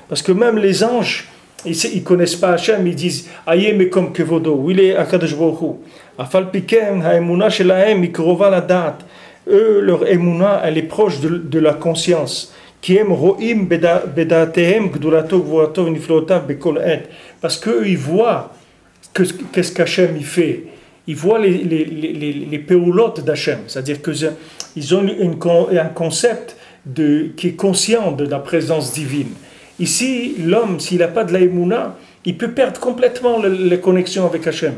parce que même les anges, ils ne connaissent pas Hachem, ils disent Aye mekom kevodo, où il est Akadosh Baruch Hu. Afal pikem, haemuna shelahem, ikrova la date. Eux, leur emuna, elle est proche de la conscience. Qui aiment roim bedatehem, gdulato gvorato niflotav bekol et. Parce qu'eux, ils voient qu'est-ce qu'Hachem il fait. Ils voient les péoulotes d'Hachem. C'est-à-dire qu'ils ont un concept qui est conscient de la présence divine. Ici, l'homme, s'il n'a pas de la Emouna, il peut perdre complètement les connexions avec Hachem.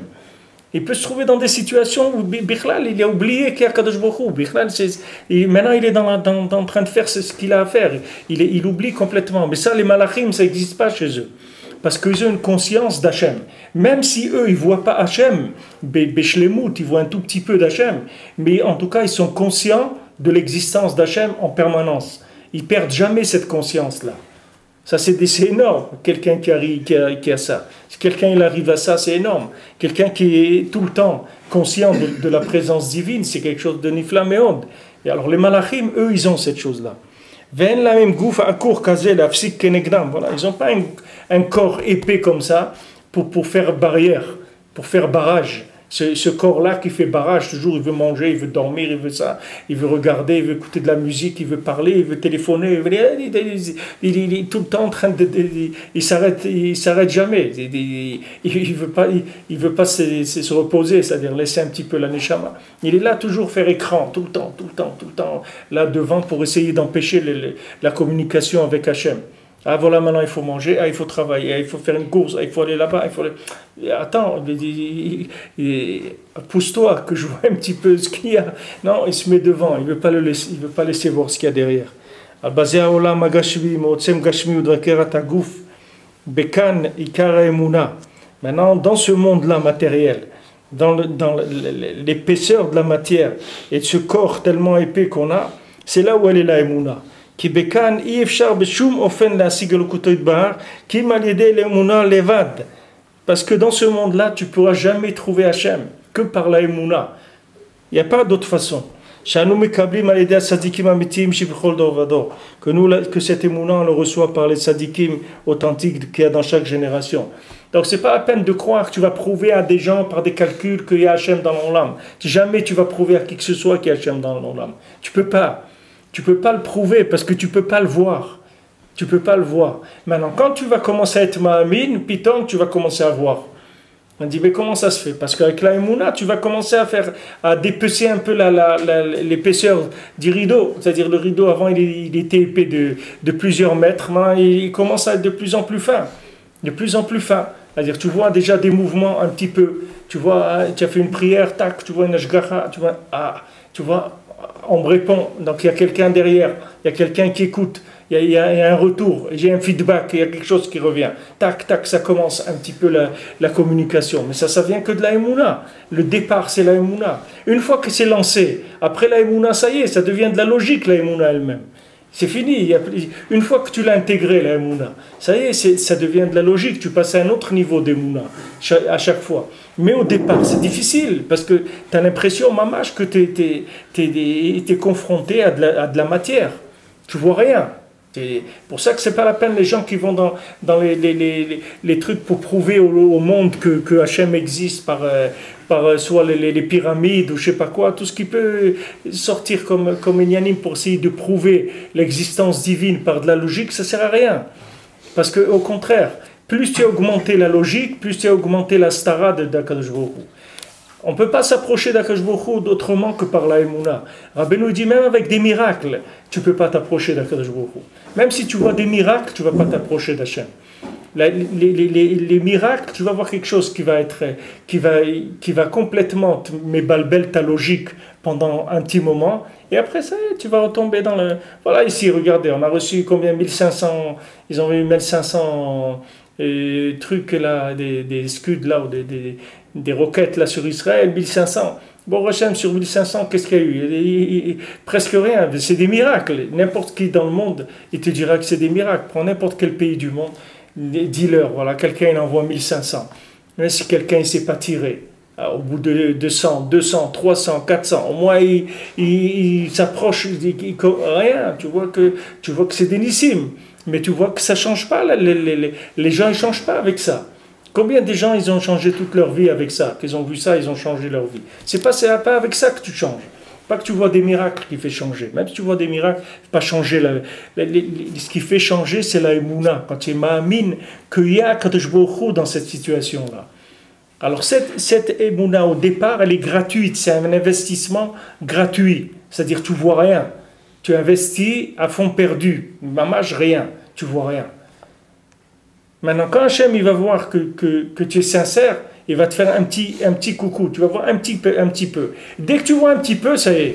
Il peut se trouver dans des situations où Bichlal, il a oublié qu'il y a Kadosh Baruch Hu. Maintenant, il est en train de faire ce qu'il a à faire. Il oublie complètement. Mais ça, les malachim, ça n'existe pas chez eux. Parce qu'ils ont une conscience d'Hachem. Même si eux, ils ne voient pas Hachem, Beshlemut, ils voient un tout petit peu d'Hachem. Mais en tout cas, ils sont conscients de l'existence d'Hachem en permanence. Ils ne perdent jamais cette conscience-là. Ça, c'est énorme, quelqu'un qui a ça. Si quelqu'un il arrive à ça, c'est énorme. Quelqu'un qui est tout le temps conscient de la présence divine, c'est quelque chose de niflaméod. Et alors, les malachim, eux, ils ont cette chose-là. Voilà, ils n'ont pas un corps épais comme ça pour faire barrière, pour faire barrage. Ce corps-là qui fait barrage, toujours il veut manger, il veut dormir, il veut ça, il veut regarder, il veut écouter de la musique, il veut parler, il veut téléphoner, il est tout le temps en train il s'arrête jamais, il veut pas se reposer, c'est-à-dire laisser un petit peu la neshama. Il est là toujours faire écran, tout le temps, là devant pour essayer d'empêcher la communication avec Hachem. Ah voilà, maintenant il faut manger, il faut travailler, il faut faire une course, il faut aller là-bas, Attends, pousse-toi que je vois un petit peu ce qu'il y a. Non, il se met devant, il ne veut pas laisser voir ce qu'il y a derrière. Maintenant, dans ce monde-là matériel, dans l'épaisseur de la matière et de ce corps tellement épais qu'on a, c'est là où elle est la Emouna. Parce que dans ce monde-là, tu ne pourras jamais trouver Hachem que par la Emouna. Il n'y a pas d'autre façon. Que cette Emouna, on le reçoit par les tzadikim authentiques qu'il y a dans chaque génération. Donc ce n'est pas la peine de croire que tu vas prouver à des gens par des calculs qu'il y a Hachem dans l'Olam. Jamais tu vas prouver à qui que ce soit qu'il y a Hachem dans l'Olam. Tu ne peux pas. Tu ne peux pas le prouver parce que tu ne peux pas le voir. Tu ne peux pas le voir. Maintenant, quand tu vas commencer à être ma'amin, piton, tu vas commencer à voir. On dit, mais comment ça se fait? Parce qu'avec la Emouna, tu vas commencer à dépecer un peu l'épaisseur du rideau. C'est-à-dire le rideau, avant, il était épais de plusieurs mètres. Maintenant, il commence à être de plus en plus fin. de plus en plus fin. C'est-à-dire, tu vois déjà des mouvements un petit peu. Tu vois, tu as fait une prière, tac, tu vois une ashgacha, tu vois, on me répond. Donc, il y a quelqu'un derrière, il y a quelqu'un qui écoute, il y a un retour, j'ai un feedback, il y a quelque chose qui revient. Tac, tac, ça commence un petit peu la communication. Mais ça vient que de la Emouna. Le départ, c'est la Emouna. Une fois que c'est lancé, après la Emouna, ça y est, ça devient de la logique, la Emouna elle-même. C'est fini. Une fois que tu l'as intégré, la Emouna, ça y est, ça devient de la logique. Tu passes à un autre niveau d'Emouna à chaque fois. Mais au départ, c'est difficile parce que tu as l'impression, mamache, que tu es confronté à de la matière. Tu vois rien. C'est pour ça que c'est pas la peine les gens qui vont dans les trucs pour prouver au monde que Hachem existe par soit les pyramides ou je sais pas quoi, tout ce qui peut sortir comme Inyanim pour essayer de prouver l'existence divine par de la logique, ça sert à rien. Parce que au contraire, plus tu as augmenté la logique, plus tu as augmenté la stara d'Akadosh Baruch Hu. On ne peut pas s'approcher d'Akadosh Baruch Hu d'autrement que par la Emouna. Rabbeinu dit même avec des miracles, tu ne peux pas t'approcher d'Akadosh Baruch Hu. Même si tu vois des miracles, tu ne vas pas t'approcher d'Hachem. Les miracles, tu vas voir quelque chose qui va complètement mébalbel ta logique pendant un petit moment, et après ça, tu vas retomber dans le... Voilà, ici, regardez, on a reçu combien 1500, ils ont eu 1500 trucs là, des scuds là, ou des roquettes là sur Israël, 1500. Bon, Hachem, sur 1500, qu'est-ce qu'il y a eu? Presque rien, c'est des miracles. N'importe qui dans le monde, il te dira que c'est des miracles. Prends n'importe quel pays du monde, dis-leur, voilà, quelqu'un il envoie 1500. Mais si quelqu'un ne s'est pas tiré, au bout de 100, 200, 300, 400, au moins il s'approche, rien, tu vois que c'est dénissime. Mais tu vois que ça ne change pas, les gens ne changent pas avec ça. Combien de gens ils ont changé toute leur vie avec ça? Qu'ils ont vu ça, ils ont changé leur vie. C'est pas avec ça que tu changes. Pas que tu vois des miracles qui fait changer. Même si tu vois des miracles, pas changer. Ce qui fait changer, c'est la Emouna. Quand tu es ma'amine, qu'il y a Kadosh Baruch Hu dans cette situation-là. Alors cette Emouna au départ, elle est gratuite. C'est un investissement gratuit. C'est-à-dire tu vois rien. Tu investis à fond perdu. Mamache, rien. Tu vois rien. Maintenant, quand Hachem il va voir que tu es sincère, il va te faire un petit coucou. Tu vas voir un petit peu. Dès que tu vois un petit peu, ça y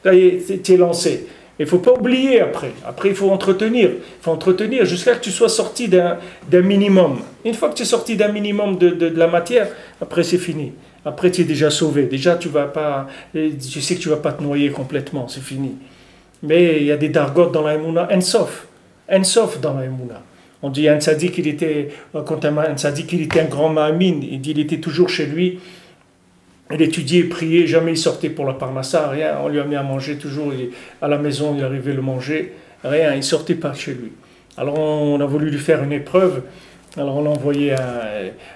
est, tu es lancé. Il ne faut pas oublier après. Après, il faut entretenir. Il faut entretenir jusqu'à ce que tu sois sorti d'un minimum. Une fois que tu es sorti d'un minimum de la matière, après c'est fini. Après, tu es déjà sauvé. Déjà, tu sais que tu ne vas pas te noyer complètement. C'est fini. Mais il y a des dargotes dans la Emouna. Ensof dans la Emouna. On dit un tzaddik, il était un grand ma'amine, il était toujours chez lui, il étudiait, priait, jamais il sortait pour la parnassa, rien, on lui a mis à manger toujours, à la maison il arrivait le manger, rien, il sortait pas de chez lui. Alors on a voulu lui faire une épreuve, alors on l'a envoyé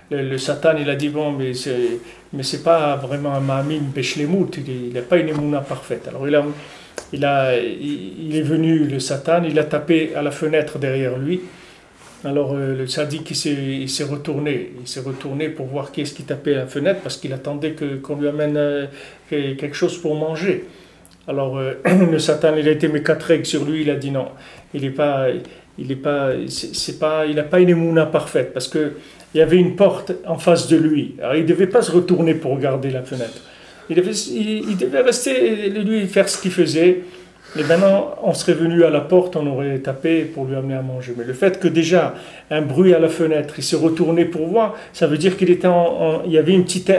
le Satan, il a dit bon, mais c'est pas vraiment un ma'amine beshlemout, il n'a pas une émouna parfaite. Alors il est venu, le Satan, il a tapé à la fenêtre derrière lui. Alors le tzaddik il s'est retourné pour voir qui est-ce qui tapait à la fenêtre parce qu'il attendait qu'on lui amène quelque chose pour manger. Alors le Satan il a été mécatreg sur lui, il a dit non, il n'a pas une émouna parfaite parce que il y avait une porte en face de lui. Alors il ne devait pas se retourner pour regarder la fenêtre. Il devait rester lui faire ce qu'il faisait. Et maintenant, on serait venu à la porte, on aurait tapé pour lui amener à manger. Mais le fait que déjà, un bruit à la fenêtre, il s'est retourné pour voir, ça veut dire qu'il était il y avait une petite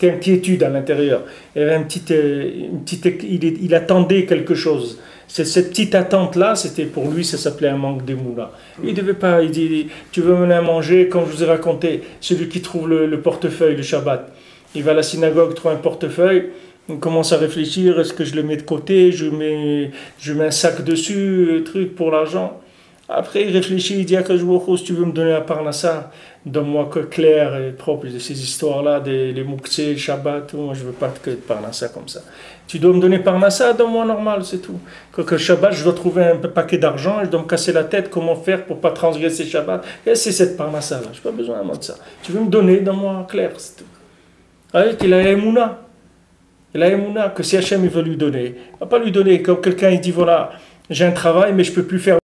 inquiétude à l'intérieur. Il y avait il attendait quelque chose. Cette petite attente-là, c'était pour lui, ça s'appelait un manque d'émouna. Il devait pas, il dit, tu veux mener à manger, comme je vous ai raconté, celui qui trouve le portefeuille, le Shabbat. Il va à la synagogue, trouve un portefeuille, on commence à réfléchir, est-ce que je le mets de côté, je mets un sac dessus, truc pour l'argent. Après il réfléchit, il dit à Kajbourou, si tu veux me donner la parnassa, donne-moi que clair et propre de ces histoires-là, les mouktsé, Shabbat, moi je veux pas que de parnassa comme ça. Tu dois me donner parnassa, donne-moi normal, c'est tout. Que Shabbat, je dois trouver un paquet d'argent, je dois me casser la tête, comment faire pour pas transgresser Shabbat. Et c'est cette parnassa-là, je n'ai pas besoin de ça. Tu veux me donner, donne-moi clair, c'est tout. Avec il a Emouna. Il a Emouna que si Hachem il veut lui donner, il ne va pas lui donner comme quelqu'un il dit voilà, j'ai un travail mais je ne peux plus faire